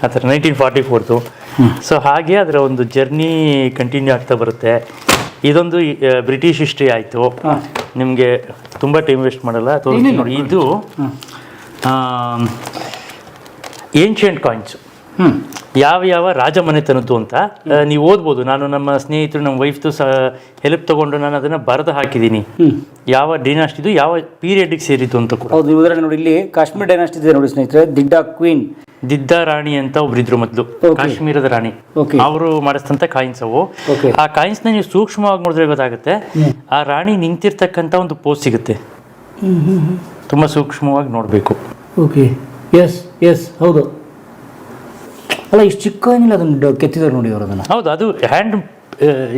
ಆ ಥರ 1944. ಸೊ ಹಾಗೆ ಅದರ ಒಂದು ಜರ್ನಿ ಕಂಟಿನ್ಯೂ ಆಗ್ತಾ ಬರುತ್ತೆ. ಇದೊಂದು ಬ್ರಿಟಿಷ್ ಹಿಸ್ಟ್ರಿ ಆಯಿತು. ನಿಮಗೆ ತುಂಬ ಟೈಮ್ ವೇಸ್ಟ್ ಮಾಡಲ್ಲ, ತೋರಿಸ್ತೀನಿ ನೋಡಿ. ಇದು ಏನ್ಷಿಯಂಟ್ ಕಾಯಿನ್ಸು, ಯಾವ ರಾಜಮನೆತನದ್ದು ಅಂತ ನೀವು ಓದ್ಬೋದು. ನಾನು ನಮ್ಮ ಸ್ನೇಹಿತರು, ನಮ್ಮ ವೈಫ್ದು ಹೆಲ್ಪ್ ತೊಗೊಂಡು ನಾನು ಅದನ್ನು ಬರೆದು ಹಾಕಿದ್ದೀನಿ, ಯಾವ ಡೈನಾಸ್ಟಿದು ಯಾವ ಪೀರಿಯಡ್ಗೆ ಸೇರಿದ್ದು ಅಂತ ಕೂಡ. ಹೌದು, ಉದಾಹರಣೆ ನೋಡಿ, ಇಲ್ಲಿ ಕಾಶ್ಮೀರ್ ಡೈನಾಸ್ಟಿ ಇದೆ ನೋಡಿ ಸ್ನೇಹಿತರೆ. ದಿಡ್ಡ ರಾಣಿ ಅಂತ ಒಬ್ರಿದ್ರು ಮೊದಲು, ಕಾಶ್ಮೀರದ ರಾಣಿ. ಅವರು ಮಾಡಿಸ್ತಂತ ಕಾಯಿನ್ಸ್ ಅವು. ಆ ಕಾಯಿನ್ಸ್ ನ ನೀವು ಸೂಕ್ಷ್ಮವಾಗಿ ನೋಡಿದ್ರೆ ಗೊತ್ತಾಗುತ್ತೆ. ಆ ರಾಣಿ ನಿಂತಿರ್ತಕ್ಕಂಥ ಒಂದು ಪೋಸ್ ಸಿಗುತ್ತೆ, ತುಂಬಾ ಸೂಕ್ಷ್ಮವಾಗಿ ನೋಡಬೇಕು. ಓಕೆ, ಎಸ್ ಹೌದು. ಅಲ್ಲ, ಇಷ್ಟು ಚಿಕ್ಕ ಏನಿಲ್ಲ, ಅದನ್ನು ಕೆತ್ತಿದ್ದಾರೆ ನೋಡಿ ಅವರು ಅದನ್ನು. ಹೌದು, ಅದು ಹ್ಯಾಂಡ್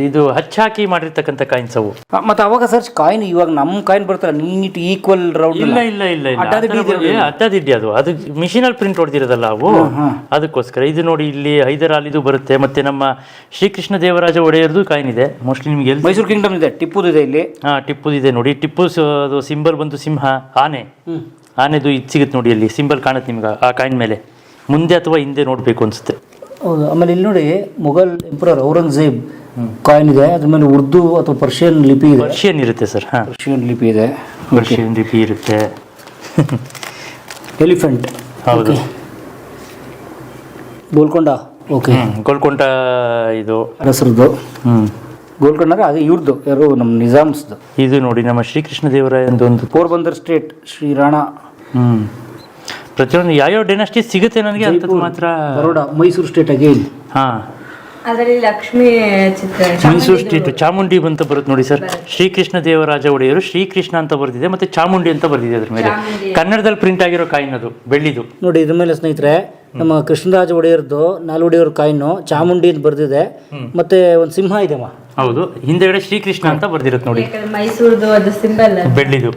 ಇದು ಹಚ್ಚಾಕಿ ಮಾಡಿರ್ತಕ್ಕಂಥ ಕಾಯಿನ್ಸ್ ಅವು. ಮತ್ತೆ ಅವಾಗ ಸರ್ ಕಾಯಿನ್, ಇವಾಗ ನಮ್ಮ ಕಾಯಿನ್ ಬರ್ತಾರೆ ನೀಟ್ ಈಕ್ವಲ್ ರೌಂಡ್. ಇಲ್ಲ ಅಡ್ಡದಿಡ್ಡಿ ಅದು ಮಿಷಿನಲ್ಲಿ ಪ್ರಿಂಟ್ ಹೊಡೆದಿರೋದಲ್ಲ ಅವು, ಅದಕ್ಕೋಸ್ಕರ. ಇದು ನೋಡಿ, ಇಲ್ಲಿ ಹೈದರ್ ಅಲಿದು ಬರುತ್ತೆ. ಮತ್ತೆ ನಮ್ಮ ಶ್ರೀಕೃಷ್ಣ ದೇವರಾಜ ಒಡೆಯರ್ದು ಕಾಯಿನ್ ಇದೆ ಮೋಸ್ಟ್ಲಿ ನಿಮಗೆ. ಮೈಸೂರು ಕಿಂಗ್ಡಮ್ ಇದೆ, ಟಿಪ್ಪುದು ಇದೆ ಇಲ್ಲಿ. ಟಿಪ್ಪುದು ಇದೆ ನೋಡಿ. ಟಿಪ್ಪು ಸಿಂಬಲ್ ಬಂದು ಸಿಂಹ, ಆನೆದು ಇದು ಸಿಗುತ್ತೆ ನೋಡಿ, ಅಲ್ಲಿ ಸಿಂಬಲ್ ಕಾಣುತ್ತೆ ನಿಮ್ಗೆ ಆ ಕಾಯಿನ್ ಮೇಲೆ. ಮುಂದೆ ಅಥವಾ ಹಿಂದೆ ನೋಡಬೇಕು ಅನ್ಸುತ್ತೆ. ಹೌದು. ಆಮೇಲೆ ಇಲ್ಲಿ ನೋಡಿ, ಮುಘಲ್ ಎಂಪರರ್ ಔರಂಗಜೇಬ್ ಕಾಯಿನ್ ಇದೆ. ಅದ್ರ ಮೇಲೆ ಉರ್ದು ಅಥವಾ ಪರ್ಷಿಯನ್ ಲಿಪಿ ಇದೆ. ಪರ್ಷಿಯನ್ ಇರುತ್ತೆ ಸರ್. ಪರ್ಷಿಯನ್ ಲಿಪಿ ಇದೆ. ಪರ್ಷಿಯನ್ ಲಿಪಿ ಇರುತ್ತೆ. ಎಲಿಫೆಂಟ್. ಹೌದು. ಗೋಲ್ಕೊಂಡ. ಓಕೆ, ಗೋಲ್ಕೊಂಡ ಇದು ಅರಸರದ್ದು. ಗೋಲ್ಕೊಂಡ ಅದು ಇವ್ರದ್ದು ಯಾರು ನಮ್ಮ ನಿಜಾಮ್ಸ್ದು. ಇದು ನೋಡಿ ನಮ್ಮ ಶ್ರೀಕೃಷ್ಣ ದೇವರಾಯ ಒಂದು ಪೋರ್ಬಂದರ್ ಸ್ಟೇಟ್ ಶ್ರೀ ರಾಣಾ. ಪ್ರತಿಯೊಂದು ಯಾವ್ಯಾವ ಡೈನಾಸ್ಟಿ ಸಿಗುತ್ತೆ ನನಗೆ ಅಂತದ್ದು ಮಾತ್ರ. Baroda Mysuru state again. ಹಾ, ಅದರಲ್ಲಿ ಲಕ್ಷ್ಮಿ ಚಿತ್ರ, ಮೈಸೂರು ಸ್ಟೇಟ್ ಚಾಮುಂಡಿ ಅಂತ ಬರುತ್ತೆ ನೋಡಿ ಸರ್. ಶ್ರೀಕೃಷ್ಣ ದೇವರಾಜ ಒಡೆಯರು ಶ್ರೀಕೃಷ್ಣ ಅಂತ ಬರ್ತಿದೆ, ಮತ್ತೆ ಚಾಮುಂಡಿ ಅಂತ ಬರ್ತಿದೆ ಅದ್ರ ಮೇಲೆ. ಕನ್ನಡದಲ್ಲಿ ಪ್ರಿಂಟ್ ಆಗಿರೋ ಕಾಯಿನ್ ಅದು, ಬೆಳ್ಳಿದು. ನೋಡಿ ಇದ್ರ ಮೇಲೆ ಸ್ನೇಹಿತರೆ ನಮ್ಮ ಕೃಷ್ಣರಾಜ ಒಡೆಯರ್ದು ನಾಲ್ವಡಿಯವ್ರ ಕಾಯಿನು ಚಾಮುಂಡಿ ಅಂತ ಬರ್ದಿದೆ, ಮತ್ತೆ ಒಂದು ಸಿಂಹ ಇದೆಮ್ಮ. ಹೌದು, ಹಿಂದೆಗಡೆ ಶ್ರೀಕೃಷ್ಣ ಅಂತ ಬರ್ದಿರುತ್ತೆ ನೋಡಿ, ಮೈಸೂರ್ದು ಅದು ಸಿಂಬಲ್ ಬೆಳ್ಳಿದು.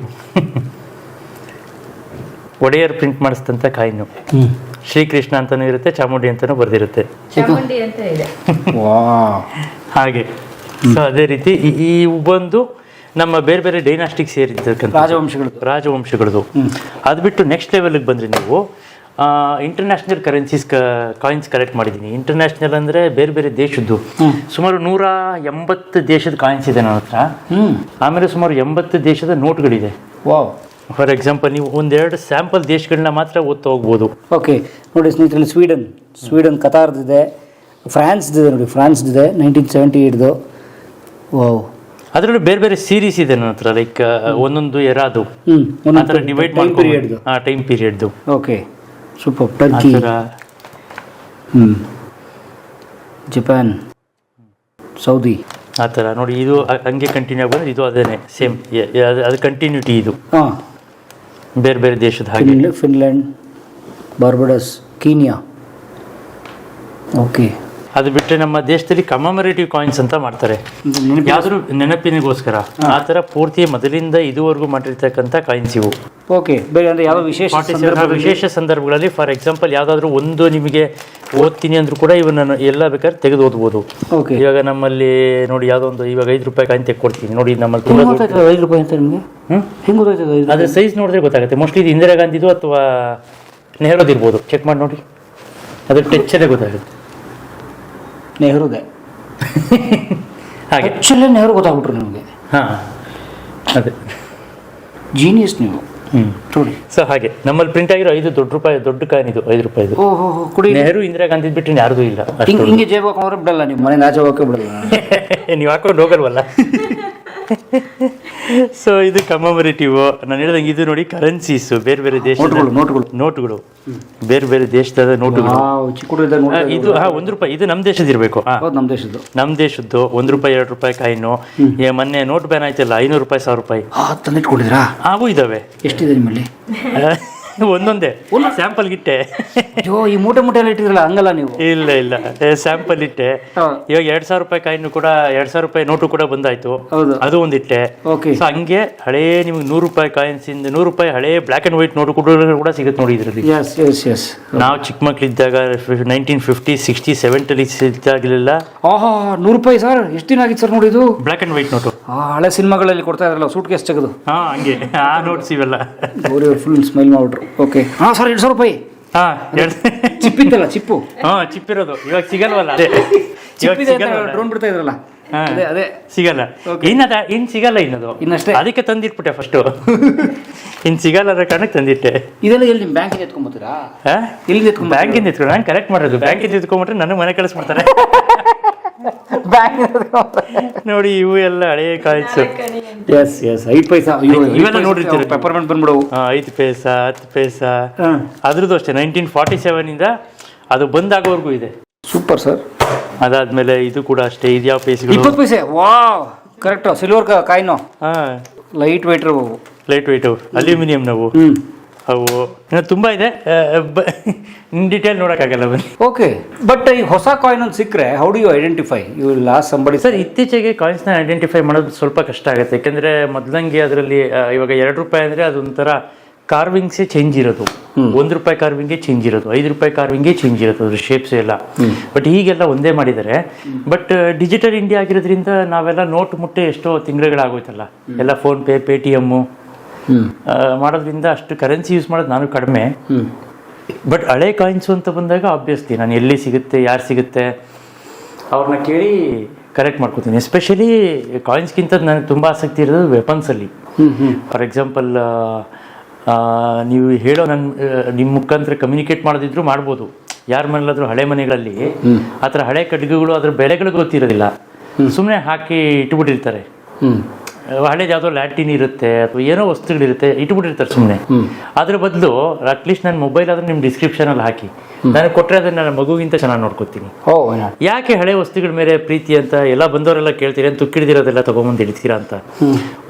ಒಡೆಯರ್ ಪ್ರಿಂಟ್ ಮಾಡಿಸಿದಂತ ಕಾಯಿನು ಶ್ರೀಕೃಷ್ಣ ಅಂತಾನೂ ಇರುತ್ತೆ, ಚಾಮುಂಡಿ ಅಂತಾನೂ ಬರ್ದಿರುತ್ತೆ. ಚಾಮುಂಡಿ ಅಂತ ಇದೆ. ಹಾಗೆ ಸೊ ಅದೇ ರೀತಿ ಈ ಬಂದು ನಮ್ಮ ಬೇರೆ ಬೇರೆ ಡೈನಾಸ್ಟಿಕ್ ಸೇರಿರ್ತಕ್ಕಂಥ ರಾಜವಂಶಗಳದು. ಅದು ಬಿಟ್ಟು ನೆಕ್ಸ್ಟ್ ಲೆವೆಲ್ಗೆ ಬಂದರೆ ನೀವು ಇಂಟರ್ನ್ಯಾಷನಲ್ ಕರೆನ್ಸೀಸ್ ಕಾಯಿನ್ಸ್ ಕಲೆಕ್ಟ್ ಮಾಡಿದ್ದೀನಿ. ಇಂಟರ್ನ್ಯಾಷನಲ್ ಅಂದರೆ ಬೇರೆ ಬೇರೆ ದೇಶದ್ದು ಸುಮಾರು 180 ದೇಶದ ಕಾಯಿನ್ಸ್ ಇದೆ ನನ್ನ ಹತ್ರ. ಆಮೇಲೆ ಸುಮಾರು 80 ದೇಶದ ನೋಟ್ಗಳಿದೆ. ವಾವ್. ಫಾರ್ ಎಕ್ಸಾಂಪಲ್ ನೀವು ಒಂದೆರಡು ಸ್ಯಾಂಪಲ್ ದೇಶಗಳನ್ನ ಮಾತ್ರ ಓದ್ತಾ ಹೋಗ್ಬೋದು. ಓಕೆ ನೋಡಿ ಸ್ನೇಹಿತರೆ, ಸ್ವೀಡನ್ ಕತಾರ್ದಿದೆ, ಫ್ರಾನ್ಸ್ದಿದೆ ನೋಡಿ, ಫ್ರಾನ್ಸ್ದಿದೆ 1978ದು. ವಾವ್. ಅದರಲ್ಲೂ ಬೇರೆ ಬೇರೆ ಸೀರೀಸ್ ಇದೆ ನನ್ನ ಹತ್ರ, ಲೈಕ್ ಒಂದೊಂದು ಎರಾದು ಆ ಥರ ಡಿವೈಡ್ ಮಾಡ್ಕೊಂಡು ಟೈಮ್ ಪೀರಿಯಡ್ದು. Okay, super. Turkey, Japan, Saudi, ಆ ಥರ ನೋಡಿ. ಇದು ಹಂಗೆ ಕಂಟಿನ್ಯೂ ಆಗ್ಬೋದು, ಇದು ಅದೇನೆ ಸೇಮ್, ಅದು ಕಂಟಿನ್ಯೂಟಿ. ಇದು ಬೇರೆ ಬೇರೆ ದೇಶದ ಹಾಗೆ. Finland, Barbados, Kenya. ಓಕೆ. ಅದು ಬಿಟ್ಟರೆ ನಮ್ಮ ದೇಶದಲ್ಲಿ ಕಮಮರೇಟಿವ್ ಕಾಯಿನ್ಸ್ ಅಂತ ಮಾಡ್ತಾರೆ, ಯಾವ್ದಾದ್ರು ನೆನಪಿನಿಗೋಸ್ಕರ. ಆ ಥರ ಪೂರ್ತಿ ಮೊದಲಿಂದ ಇದುವರೆಗೂ ಮಾಡಿರ್ತಕ್ಕಂಥ ಕಾಯಿನ್ಸ್ ಇವು. ಓಕೆ. ಬೇರೆ ಅಂದರೆ ಯಾವ ವಿಶೇಷ ಸಂದರ್ಭಗಳಲ್ಲಿ, ಫಾರ್ ಎಕ್ಸಾಂಪಲ್ ಯಾವುದಾದ್ರೂ ಒಂದು ನಿಮಗೆ ಓದ್ತೀನಿ ಅಂದ್ರೂ ಕೂಡ ಇವನ್ನ ಎಲ್ಲ ಬೇಕಾದ್ರೆ ತೆಗೆದು ಓದ್ಬೋದು. ಓಕೆ. ಇವಾಗ ನಮ್ಮಲ್ಲಿ ನೋಡಿ ಯಾವುದೋ ಒಂದು ಇವಾಗ 5 ರೂಪಾಯಿ ಕಾಯಿನ್ ತೆಗೆದುಕೊಡ್ತೀನಿ ನೋಡಿ. ನಮ್ಮಲ್ಲಿ 5 ರೂಪಾಯಿ ಅಂತ ನಿಮಗೆ ಹೆಂಗೆ ಗೊತ್ತಾಯ್ತದೆ? ಅದ್ರ ಸೈಜ್ ನೋಡಿದ್ರೆ ಗೊತ್ತಾಗುತ್ತೆ. ಮೋಸ್ಟ್ಲಿ ಇದು ಇಂದಿರಾ ಗಾಂಧಿದು ಅಥವಾ ನೆಹರೂದು ಇರ್ಬೋದು. ಚೆಕ್ ಮಾಡಿ ನೋಡಿ, ಅದ್ರ ಟೆಚ್ಚಲ್ಲೇ ಗೊತ್ತಾಗುತ್ತೆ. ನೆಹರುದೇ ಹಾಗೆ ಆ್ಯಕ್ಚುಲಿ ನೆಹರು ಗೊತ್ತಾಗ್ಬಿಟ್ರು ನಿಮಗೆ. ಹಾಂ, ಅದೇ ಜೀನಿಯಸ್ ನೀವು. ನೋಡಿ ಸೊ ಹಾಗೆ ನಮ್ಮಲ್ಲಿ ಪ್ರಿಂಟ್ ಆಗಿರೋ 5 ದೊಡ್ಡ ಕಾಯಿನ್ ಇದು 5 ರೂಪಾಯಿದು. ನೆಹರು ಇಂದಿರಾ ಗಾಂಧಿ ಬಿಟ್ಟರೆ ಯಾರ್ದು ಇಲ್ಲ. ಹಿಂಗೆ ಜೇಬ್ ಹಾಕೊಂಡ್ರೆ ಬಿಡಲ್ಲ, ನಿಮ್ಮ ಮನೆ ಆಚೆ ಹೋಗಕ್ಕೆ ಬಿಡಲ್ಲ. ನೀವು ಹಾಕೊಂಡು ಹೋಗಲ್ವಲ್ಲ. ಸೊ ಇದು ಕಮಮರೇಟಿವ್. ನಾನು ಹೇಳ್ದಂಗೆ ಇದು ನೋಡಿ ಕರೆನ್ಸೀಸ್, ಬೇರೆ ಬೇರೆ ದೇಶದ ನೋಟುಗಳು, ಬೇರೆ ಬೇರೆ ದೇಶದ ನೋಟುಗಳು. ಇದು 1 ರೂಪಾಯಿ, ಇದು ನಮ್ಮ ದೇಶದ ಇರಬೇಕು. ನಮ್ಮ ದೇಶದ್ದು 1 ರೂಪಾಯಿ 2 ರೂಪಾಯಿ ಕಾಯಿನು. ಮೊನ್ನೆ ನೋಟ್ ಬ್ಯಾನ್ ಆಯ್ತಲ್ಲ, 500 ರೂಪಾಯಿ 1000 ರೂಪಾಯಿ ತಂದಿಟ್ಕೊಂಡಿದ್ರಾ? ಅವು ಇದಾವೆ. ಎಷ್ಟಿದೆ ನಿಮ್ಮಲ್ಲಿ? ಒಂದೊಂದೇ ಸ್ಯಾಂಪಲ್ ಇಟ್ಟೆ. ಈ ಮೂಟೆ ಎಲ್ಲ ಇಟ್ಟಿದ್ರಲ್ಲ, ಹಂಗಲ್ಲ ನೀವು? ಇಲ್ಲ ಸ್ಯಾಂಪಲ್ ಇಟ್ಟೆ. ಇವಾಗ 2000 ರೂಪಾಯಿ ಕಾಯಿನ್ ಕೂಡ, 2000 ರೂಪಾಯಿ ನೋಟು ಕೂಡ ಬಂದಾಯ್ತು, ಅದು ಒಂದಿಟ್ಟೆ. ಸೊ ಹಂಗೆ ಹಳೇ ನಿಮ್ಗೆ 100 ರೂಪಾಯಿ ಕಾಯಿನ್ಸ್ ಇಂದ 100 ರೂಪಾಯಿ ಹಳೇ ಬ್ಲಾಕ್ ಅಂಡ್ ವೈಟ್ ನೋಟು ಕೂಡ ಸಿಗುತ್ತೆ ನೋಡಿ ಇದರಲ್ಲಿ. ನಾವು ಚಿಕ್ಕ ಮಕ್ಳಿದ್ದಾಗ 1950, 60, 70 ಇದ್ದಾಗಲೆಲ್ಲ 100 ರೂಪಾಯಿ ಸರ್, ಎಷ್ಟು ದಿನ ಆಗಿತ್ತು ಸರ್ ನೋಡಿ ಇದು ಬ್ಲಾಕ್ ಅಂಡ್ ವೈಟ್ ನೋಟು. ಹಳೆ ಸಿನಿಮಾಗಳಲ್ಲಿ ಕೊಡ್ತಾ ಇದ್ರಲ್ಲ, ಸೂಟ್ ಕೇಸ್ ತೆಗೆದು. ಹಂಗೆ ಆ ನೋಟ್ಸ್ ಇವೆಲ್ಲ. ಫುಲ್ ಸ್ಮೈಲ್ ಮಾಡ್ಬಿಟ್ರು. ಓಕೆ. ಸರ್ 200 ರೂಪಾಯಿ. ಚಿಪ್ಪಿತ್ತಲ್ಲ, ಚಿಪ್ಪು. ಚಿಪ್ಪಿರೋದು ಇವಾಗ ಸಿಗಲ್ವಲ್ಲ. ಡ್ರೋನ್ ಬಿಡ್ತಾ ಇದ್ರಲ್ಲ, ಅದೇ ಸಿಗಲ್ಲ. ಇನ್ ಸಿಗಲ್ಲ, ಇನ್ನದು ಇನ್ನಷ್ಟೇ. ಅದಕ್ಕೆ ತಂದಿಟ್ಬಿಟ್ಟೆ ಫಸ್ಟು. ಇನ್ ಸಿಗಲ್ಲ ಅನ್ನೋ ಕಾರಣಕ್ಕೆ ತಂದಿಟ್ಟೆ. ಇದೆಲ್ಲ ಎಲ್ಲಿ ನಿಮ್ಮ ಬ್ಯಾಂಕಿಂದ ಎತ್ಕೊಂಡ್ಬತ್ತೀರಾ? ಎಲ್ಲಿ ಬ್ಯಾಂಕಿಂದ ಎತ್ಕೊಂಡು ನಾನು ಕರೆಕ್ಟ್ ಮಾಡೋದು. ಬ್ಯಾಂಕಿಂದ ಎತ್ಕೊಂಡ್ಬಿಟ್ರೆ ನನಗೆ ಮನೆ ಕಳಿಸ್ಬಿಡ್ತಾರೆ. ನೋಡಿ ಇವು ಎಲ್ಲ ಹಳೆ ಕಾಯಿನ್ಸ್. 5 ಪೈಸಾ ಇವೆಲ್ಲ ನೋಡಿರ್ತೀರ. ಪೆಪರ್ಮೆಂಟ್ ಬಂದ್ಬಿಡವು. 5 ಪೈಸಾ 10 ಪೈಸಾ ಅದ್ರದ್ದು ಅಷ್ಟೇ 1947 ಇಂದ ಅದು ಬಂದಾಗೋವರೆಗೂ ಇದೆ. Super sir. ಅದಾದ್ಮೇಲೆ ಇದು ಕೂಡ ಅಷ್ಟೇ. ಇದು ಯಾವ ಪೈಸೆಗಳು? 20 paise. Wow, correct. Silver coin. Light weight aluminium ನಾವು. ಅವು ಇನ್ನು ತುಂಬ ಇದೆ, ಇನ್ ಡೀಟೇಲ್ ನೋಡೋಕ್ಕಾಗಲ್ಲ ಬನ್ನಿ. ಓಕೆ. ಬಟ್ ಈ ಹೊಸ ಕಾಯಿನ್ ಒಂದು ಸಿಕ್ಕರೆ how do you identify you last somebody? Sir, ಇತ್ತೀಚೆಗೆ ಕಾಯಿನ್ಸ್ನ ಐಡೆಂಟಿಫೈ ಮಾಡೋದು ಸ್ವಲ್ಪ ಕಷ್ಟ ಆಗುತ್ತೆ. ಯಾಕೆಂದರೆ ಮೊದಲಂಗೆ ಅದರಲ್ಲಿ ಇವಾಗ 2 ರೂಪಾಯಿ ಅಂದರೆ ಅದೊಂಥರ ಕಾರ್ವಿಂಗ್ಸೇ ಚೇಂಜ್ ಇರೋದು. 1 ರೂಪಾಯಿ ಕಾರ್ವಿಂಗೇ ಚೇಂಜ್ ಇರೋದು, 5 ರೂಪಾಯಿ ಕಾರ್ವಿಂಗೇ ಚೇಂಜ್ ಇರೋದು, ಅದ್ರ ಶೇಪ್ಸ್ ಎಲ್ಲ. ಬಟ್ ಈಗೆಲ್ಲ ಒಂದೇ ಮಾಡಿದ್ದಾರೆ. ಬಟ್ ಡಿಜಿಟಲ್ ಇಂಡಿಯಾ ಆಗಿರೋದ್ರಿಂದ ನಾವೆಲ್ಲ ನೋಟ್ ಮುಟ್ಟೆ ಎಷ್ಟೋ ತಿಂಗಳುಗಳಾಗೋಯ್ತಲ್ಲ. ಎಲ್ಲ ಫೋನ್ಪೇ, ಪೇಟಿಎಮ್ಮು ಮಾಡೋದ್ರಿಂದ ಅಷ್ಟು ಕರೆನ್ಸಿ ಯೂಸ್ ಮಾಡೋದು ನಾನು ಕಡಿಮೆ. ಬಟ್ ಹಳೆ ಕಾಯಿನ್ಸು ಅಂತ ಬಂದಾಗ ಆಬ್ವಿಯಸ್ಲಿ ನಾನು ಎಲ್ಲಿ ಸಿಗುತ್ತೆ, ಯಾರು ಸಿಗುತ್ತೆ ಅವ್ರನ್ನ ಕೇಳಿ ಕಲೆಕ್ಟ್ ಮಾಡ್ಕೋತೀನಿ. ಎಸ್ಪೆಷಲಿ ಕಾಯಿನ್ಸ್ಗಿಂತ ನನಗೆ ತುಂಬ ಆಸಕ್ತಿ ಇರೋದು ವೆಪನ್ಸಲ್ಲಿ. ಫಾರ್ ಎಕ್ಸಾಂಪಲ್ ನೀವು ಹೇಳೋ ನಿಮ್ಮ ಮುಖಾಂತರ ಕಮ್ಯುನಿಕೇಟ್ ಮಾಡೋದಿದ್ರು ಮಾಡ್ಬೋದು. ಯಾರ ಮನೇಲಾದ್ರೂ ಹಳೆ ಮನೆಗಳಲ್ಲಿ ಆ ಥರ ಹಳೆ ಖಡ್ಗಗಳು ಅದ್ರ ಬೆಲೆಗಳು ಗೊತ್ತಿರೋದಿಲ್ಲ. ಸುಮ್ಮನೆ ಹಾಕಿ ಇಟ್ಬಿಟ್ಟಿರ್ತಾರೆ. ಹಳೇದು ಯಾವುದೋ ಲ್ಯಾಟಿನ್ ಇರುತ್ತೆ ಅಥವಾ ಏನೋ ವಸ್ತುಗಳಿರುತ್ತೆ ಇಟ್ಬಿಟ್ಟಿರ್ತಾರೆ ಸುಮ್ಮನೆ. ಅದ್ರ ಬದಲು ಅಟ್ಲೀಸ್ಟ್ ನನ್ನ ಮೊಬೈಲ್ ಆದ್ರೆ ನಿಮ್ಮ ಡಿಸ್ಕ್ರಿಪ್ಷನಲ್ಲಿ ಹಾಕಿ, ನನಗೆ ಕೊಟ್ಟರೆ ಅದನ್ನ ನನ್ನ ಮಗುಗಿಂತ ಚೆನ್ನಾಗಿ ನೋಡ್ಕೊತೀನಿ. ಯಾಕೆ ಹಳೆ ವಸ್ತುಗಳ ಮೇಲೆ ಪ್ರೀತಿ ಅಂತ ಎಲ್ಲ ಬಂದವರೆಲ್ಲ ಕೇಳ್ತೀರಿ ಅಂತ ತುಕ್ಕಿಡಿದಿರೋದೆಲ್ಲ ತೊಗೊಂಬಂದು ಇಡ್ತೀರಾ ಅಂತ.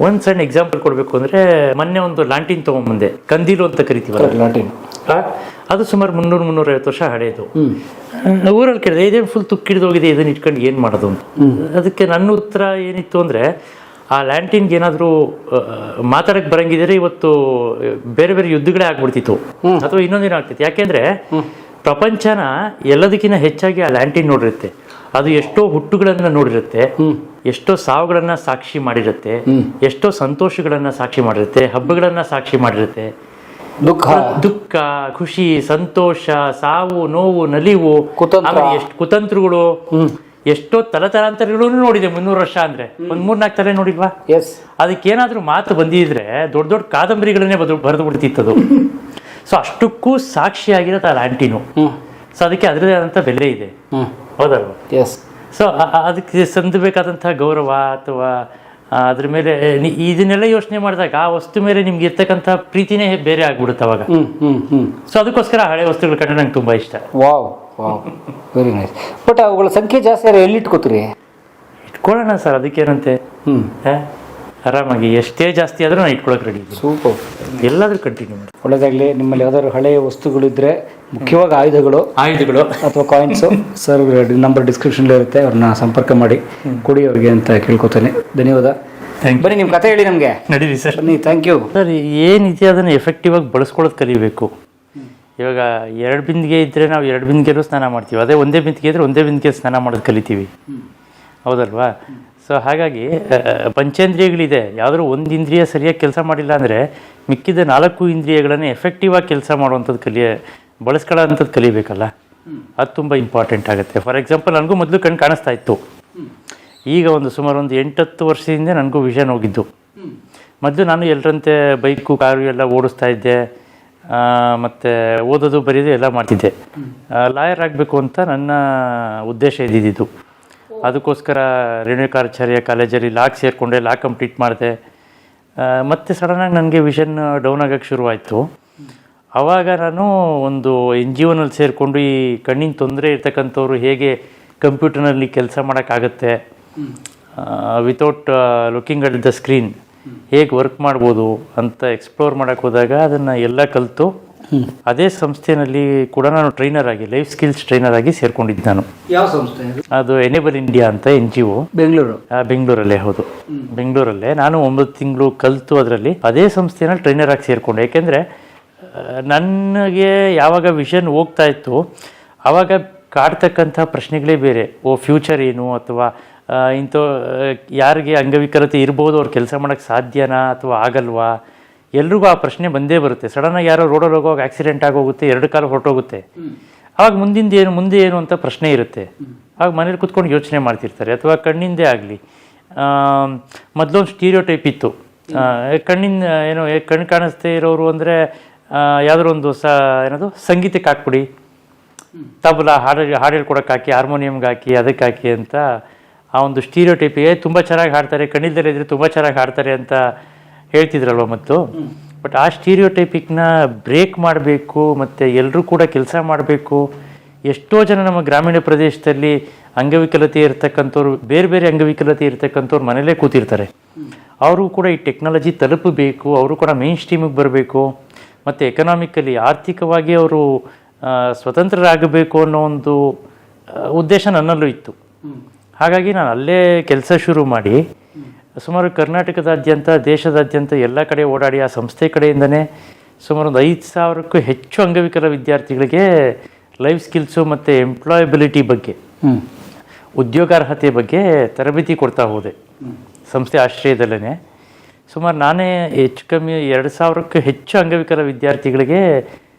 ಒಂದು ಸಣ್ಣ ಎಕ್ಸಾಂಪಲ್ ಕೊಡಬೇಕು ಅಂದರೆ, ಮೊನ್ನೆ ಒಂದು ಲ್ಯಾಂಟಿನ್ ತೊಗೊಂಬಂದೆ, ಕಂದೀಲು ಅಂತ ಕರಿತೀವಲ್ಲ ಲ್ಯಾಂಟಿನ್. ಅದು ಸುಮಾರು 300-350 ವರ್ಷ ಹಳೆಯದು. ಊರಲ್ಲಿ ಕೇಳಿದೆ, ಇದೇನು ಫುಲ್ ತುಕ್ಕಿಡ್ದೋಗಿದೆ, ಇದನ್ನ ಇಟ್ಕೊಂಡು ಏನು ಮಾಡೋದು ಅಂತ. ಅದಕ್ಕೆ ನನ್ನ ಉತ್ತರ ಏನಿತ್ತು ಅಂದರೆ, ಆ ಲ್ಯಾಂಟಿನ್ಗೆ ಏನಾದರೂ ಮಾತಾಡಕ್ಕೆ ಬರಂಗಿದ್ರೆ ಇವತ್ತು ಬೇರೆ ಬೇರೆ ಯುದ್ಧಗಳೇ ಆಗ್ಬಿಡ್ತಿತ್ತು, ಅಥವಾ ಇನ್ನೊಂದೇನೋ ಆಗ್ತಿತ್ತು. ಯಾಕೆಂದ್ರೆ ಪ್ರಪಂಚನ ಎಲ್ಲದಕ್ಕಿಂತ ಹೆಚ್ಚಾಗಿ ಆ ಲ್ಯಾಂಟಿನ್ ನೋಡಿರುತ್ತೆ. ಅದು ಎಷ್ಟೋ ಹುಟ್ಟುಗಳನ್ನ ನೋಡಿರುತ್ತೆ, ಎಷ್ಟೋ ಸಾವುಗಳನ್ನ ಸಾಕ್ಷಿ ಮಾಡಿರುತ್ತೆ, ಎಷ್ಟೋ ಸಂತೋಷಗಳನ್ನ ಸಾಕ್ಷಿ ಮಾಡಿರುತ್ತೆ, ಹಬ್ಬಗಳನ್ನ ಸಾಕ್ಷಿ ಮಾಡಿರುತ್ತೆ. ದುಃಖ, ಖುಷಿ, ಸಂತೋಷ, ಸಾವು, ನೋವು, ನಲಿವು, ಎಷ್ಟು ಕುತಂತ್ರಗಳು, ಎಷ್ಟೋ ತಲತಲಾಂತರಗಳು ನೋಡಿದೆ. 300 ವರ್ಷ ಅಂದ್ರೆ ಒಂದ್ 4 ತಲೆ ನೋಡಿಲ್ವಾ? ಅದಕ್ಕೇನಾದ್ರೂ ಮಾತು ಬಂದಿದ್ರೆ ದೊಡ್ಡ ದೊಡ್ಡ ಕಾದಂಬರಿಗಳನ್ನೇ ಬರೆದು ಬಿಡ್ತಿತ್ತದು. ಸೊ ಅಷ್ಟಕ್ಕೂ ಸಾಕ್ಷಿಯಾಗಿರತ್ತೆ ಆ ಲ್ಯಾಂಟಿನು. ಸೊ ಅದಕ್ಕೆ ಅದರದೇ ಆದಂಥ ಬೆಲೆ ಇದೆ, ಹೌದಲ್ವ? ಸೊ ಅದಕ್ಕೆ ಸಂದಬೇಕಾದಂತಹ ಗೌರವ ಅಥವಾ ಅದ್ರ ಮೇಲೆ ಇದನ್ನೆಲ್ಲ ಯೋಚನೆ ಮಾಡಿದಾಗ ಆ ವಸ್ತು ಮೇಲೆ ನಿಮ್ಗೆ ಇರ್ತಕ್ಕಂಥ ಪ್ರೀತಿನೇ ಬೇರೆ ಆಗ್ಬಿಡುತ್ತೆ ಅವಾಗ. ಸೊ ಅದಕ್ಕೋಸ್ಕರ ಹಳೆ ವಸ್ತುಗಳ ಕಂಡ್ರೆ ನಂಗೆ ತುಂಬಾ ಇಷ್ಟ. Very nice. ಬಟ್ ಅವುಗಳ ಸಂಖ್ಯೆ ಜಾಸ್ತಿ ಆದರೆ ಎಲ್ಲಿ ಇಟ್ಕೋತೀರಿ? ಇಟ್ಕೊಳ್ಳೋಣ ಸರ್, ಅದಕ್ಕೇನಂತೆ. ಆರಾಮಾಗಿ ಎಷ್ಟೇ ಜಾಸ್ತಿ ಆದ್ರೂ ನಾನು ಇಟ್ಕೊಳಕ್ ರೆಡಿ. ಸೂಪರ್. ಎಲ್ಲಾದ್ರೂ ಕಂಟಿನ್ಯೂ ಮಾಡಿ. ಒಳ್ಳೆದಾಗಲಿ. ನಿಮ್ಮಲ್ಲಿ ಯಾವ್ದಾದ್ರು ಹಳೆಯ ವಸ್ತುಗಳಿದ್ರೆ, ಮುಖ್ಯವಾಗಿ ಆಯುಧಗಳು ಅಥವಾ ಕಾಯಿನ್ಸ್, ಸರ್ ನಂಬರ್ ಡಿಸ್ಕ್ರಿಪ್ಷನ್ ಇರುತ್ತೆ, ಅವ್ರನ್ನ ಸಂಪರ್ಕ ಮಾಡಿ ಕೊಡಿ ಅವ್ರಿಗೆ ಅಂತ ಕೇಳ್ಕೊತೇನೆ. ಧನ್ಯವಾದ. ಬನ್ನಿ ನಿಮ್ಮ ಕತೆ ಹೇಳಿ ನಮಗೆ. ನಡೀರಿ ಸರ್. ಬನ್ನಿ. Thank you sir. ಏನಿದೆ ಅದನ್ನು ಎಫೆಕ್ಟಿವ್ ಆಗಿ ಬಳಸ್ಕೊಳ್ಳೋದು ಕಲಿಬೇಕು. ಇವಾಗ 2 ಬಿಂದಿಗೆ ಇದ್ದರೆ ನಾವು 2 ಬಿಂದಿಗೆಲ್ಲೂ ಸ್ನಾನ ಮಾಡ್ತೀವಿ, ಅದೇ ಒಂದೇ ಬಿಂದಿಗೆ ಇದ್ದರೆ ಒಂದೇ ಬಿಂದಿಗೆ ಸ್ನಾನ ಮಾಡೋದು ಕಲಿತೀವಿ, ಹೌದಲ್ವಾ? ಸೊ ಹಾಗಾಗಿ ಪಂಚೇಂದ್ರಿಯಗಳಿದೆ, ಯಾವುದಾದ್ರು ಒಂದು ಇಂದ್ರಿಯ ಸರಿಯಾಗಿ ಕೆಲಸ ಮಾಡಿಲ್ಲ ಅಂದರೆ ಮಿಕ್ಕಿದ 4 ಇಂದ್ರಿಯಗಳನ್ನು ಎಫೆಕ್ಟಿವ್ ಆಗಿ ಕೆಲಸ ಮಾಡುವಂಥದ್ದು ಬಳಸ್ಕೊಳ್ಳೋಂಥದ್ದು ಕಲಿಬೇಕಲ್ಲ, ಅದು ತುಂಬ ಇಂಪಾರ್ಟೆಂಟ್ ಆಗುತ್ತೆ. ಫಾರ್ ಎಕ್ಸಾಂಪಲ್, ನನಗೂ ಮೊದಲು ಕಣ್ಣು ಕಾಣಿಸ್ತಾ ಇತ್ತು. ಈಗ ಸುಮಾರು 8-10 ವರ್ಷದಿಂದ ನನಗೂ ವಿಷನ್ ಹೋಗಿದ್ದು. ಮೊದಲು ನಾನು ಎಲ್ಲರಂತೆ ಬೈಕು, ಕಾರು ಎಲ್ಲ ಓಡಿಸ್ತಾ ಇದ್ದೆ, ಮತ್ತು ಓದೋದು ಬರೆಯೋದು ಎಲ್ಲ ಮಾಡ್ತಿದ್ದೆ. ಲಾಯರ್ ಆಗಬೇಕು ಅಂತ ನನ್ನ ಉದ್ದೇಶ ಇದ್ದಿದ್ದು. ಅದಕ್ಕೋಸ್ಕರ ರೇಣುಕಾಚಾರ್ಯ ಕಾಲೇಜಲ್ಲಿ ಲಾಗೆ ಸೇರಿಕೊಂಡೆ, ಲಾ ಕಂಪ್ಲೀಟ್ ಮಾಡಿದೆ. ಮತ್ತು ಸಡನ್ನಾಗಿ ನನಗೆ ವಿಷನ್ ಡೌನ್ ಆಗೋಕ್ಕೆ ಶುರುವಾಯಿತು. ಆವಾಗ ನಾನು ಒಂದು NGO ಸೇರಿಕೊಂಡು ಈ ಕಣ್ಣಿನ ತೊಂದರೆ ಇರ್ತಕ್ಕಂಥವ್ರು ಹೇಗೆ ಕಂಪ್ಯೂಟರ್ನಲ್ಲಿ ಕೆಲಸ ಮಾಡೋಕ್ಕಾಗತ್ತೆ, without looking at the screen ಹೇಗೆ ವರ್ಕ್ ಮಾಡ್ಬೋದು ಅಂತ ಎಕ್ಸ್ಪ್ಲೋರ್ ಮಾಡೋಕ್ಕೆ ಹೋದಾಗ ಅದನ್ನು ಎಲ್ಲ ಕಲಿತು ಅದೇ ಸಂಸ್ಥೆಯಲ್ಲಿ ಕೂಡ ನಾನು ಟ್ರೈನರ್ ಆಗಿ, ಲೈಫ್ ಸ್ಕಿಲ್ಸ್ ಟ್ರೈನರ್ ಆಗಿ ಸೇರ್ಕೊಂಡಿದ್ದೆ ನಾನು. ಯಾವ ಸಂಸ್ಥೆ ಅದು? ಎನೇಬಲ್ ಇಂಡಿಯಾ ಅಂತ NGO, ಬೆಂಗಳೂರಲ್ಲೇ. ಹೌದು, ಬೆಂಗಳೂರಲ್ಲೇ. ನಾನು 9 ತಿಂಗಳು ಕಲಿತು ಅದರಲ್ಲಿ ಅದೇ ಸಂಸ್ಥೆಯಲ್ಲಿ ಟ್ರೈನರ್ ಆಗಿ ಸೇರಿಕೊಂಡೆ. ಯಾಕೆಂದರೆ ನನಗೆ ಯಾವಾಗ ವಿಷನ್ ಹೋಗ್ತಾ ಇತ್ತು ಆವಾಗ ಕಾಡ್ತಕ್ಕಂಥ ಪ್ರಶ್ನೆಗಳೇ ಬೇರೆ. ಫ್ಯೂಚರ್ ಏನು, ಅಥವಾ ಇಂಥ ಯಾರಿಗೆ ಅಂಗವಿಕಲತೆ ಇರ್ಬೋದು ಅವ್ರು ಕೆಲಸ ಮಾಡೋಕ್ಕೆ ಸಾಧ್ಯನಾ ಅಥವಾ ಆಗಲ್ವಾ, ಎಲ್ರಿಗೂ ಆ ಪ್ರಶ್ನೆ ಬಂದೇ ಬರುತ್ತೆ. ಸಡನ್ನಾಗಿ ಯಾರೋ ರೋಡಲ್ಲಿ ಹೋಗುವಾಗ ಆಕ್ಸಿಡೆಂಟ್ ಆಗೋಗುತ್ತೆ, 2 ಕಾಲು ಹೊರಟೋಗುತ್ತೆ, ಆವಾಗ ಮುಂದೆ ಏನು ಅಂತ ಪ್ರಶ್ನೆ ಇರುತ್ತೆ. ಆಗ ಮನೇಲಿ ಕೂತ್ಕೊಂಡು ಯೋಚನೆ ಮಾಡ್ತಿರ್ತಾರೆ. ಅಥವಾ ಕಣ್ಣಿಂದೇ ಆಗಲಿ, ಮೊದಲೊಂದು ಸ್ಟೀರಿಯೋಟೈಪ್ ಇತ್ತು, ಕಣ್ಣಿಂದ ಕಣ್ಣು ಕಾಣಿಸ್ದೇ ಇರೋರು ಅಂದರೆ ಯಾವುದಾದ್ರು ಒಂದು ಸಂಗೀತಕ್ಕೆ ಹಾಕ್ಬಿಡಿ, ತಬಲಾ ಹಾಡು ಹೇಳ್ಕೊಡಕ್ಕೆ ಹಾಕಿ, ಹಾರ್ಮೋನಿಯಮ್ಗೆ ಹಾಕಿ, ಅದಕ್ಕೆ ಹಾಕಿ ಅಂತ ಆ ಒಂದು ಸ್ಟೀರಿಯೋಟೈಪಿಗೆ ತುಂಬ ಚೆನ್ನಾಗಿ ಹಾಡ್ತಾರೆ, ಕಣ್ಣಿಲ್ದಲ್ಲೇ ಇದ್ರೆ ತುಂಬ ಚೆನ್ನಾಗಿ ಹಾಡ್ತಾರೆ ಅಂತ ಹೇಳ್ತಿದ್ರಲ್ವ ಮೊದಲು. ಬಟ್ ಆ ಸ್ಟೀರಿಯೋಟೈಪಿಕ್ನ ಬ್ರೇಕ್ ಮಾಡಬೇಕು, ಮತ್ತು ಎಲ್ಲರೂ ಕೂಡ ಕೆಲಸ ಮಾಡಬೇಕು. ಎಷ್ಟೋ ಜನ ನಮ್ಮ ಗ್ರಾಮೀಣ ಪ್ರದೇಶದಲ್ಲಿ ಅಂಗವಿಕಲತೆ ಇರ್ತಕ್ಕಂಥವ್ರು, ಬೇರೆ ಬೇರೆ ಅಂಗವಿಕಲತೆ ಇರ್ತಕ್ಕಂಥವ್ರು ಮನೇಲೇ ಕೂತಿರ್ತಾರೆ. ಅವ್ರಿಗೂ ಕೂಡ ಈ ಟೆಕ್ನಾಲಜಿ ತಲುಪಬೇಕು, ಅವರು ಕೂಡ ಮೇನ್ ಸ್ಟ್ರೀಮಿಗೆ ಬರಬೇಕು, ಮತ್ತು ಎಕನಾಮಿಕಲಿ ಆರ್ಥಿಕವಾಗಿ ಅವರು ಸ್ವತಂತ್ರರಾಗಬೇಕು ಅನ್ನೋ ಒಂದು ಉದ್ದೇಶ ನನ್ನಲ್ಲೂ ಇತ್ತು. ಹಾಗಾಗಿ ನಾನು ಅಲ್ಲೇ ಕೆಲಸ ಶುರು ಮಾಡಿ ಸುಮಾರು ಕರ್ನಾಟಕದಾದ್ಯಂತ, ದೇಶದಾದ್ಯಂತ ಎಲ್ಲ ಕಡೆ ಓಡಾಡಿ ಆ ಸಂಸ್ಥೆ ಕಡೆಯಿಂದನೇ ಸುಮಾರು 5,000ಕ್ಕೂ ಹೆಚ್ಚು ಅಂಗವಿಕಲ ವಿದ್ಯಾರ್ಥಿಗಳಿಗೆ ಲೈಫ್ ಸ್ಕಿಲ್ಸು ಮತ್ತು ಎಂಪ್ಲಾಯಬಿಲಿಟಿ ಬಗ್ಗೆ, ಉದ್ಯೋಗಾರ್ಹತೆ ಬಗ್ಗೆ ತರಬೇತಿ ಕೊಡ್ತಾ ಹೋದೆ ಸಂಸ್ಥೆ ಆಶ್ರಯದಲ್ಲೇ. ಸುಮಾರು ನಾನೇ ಹೆಚ್ಚು ಕಮ್ಮಿ 2,000ಕ್ಕೂ ಹೆಚ್ಚು ಅಂಗವಿಕಲ ವಿದ್ಯಾರ್ಥಿಗಳಿಗೆ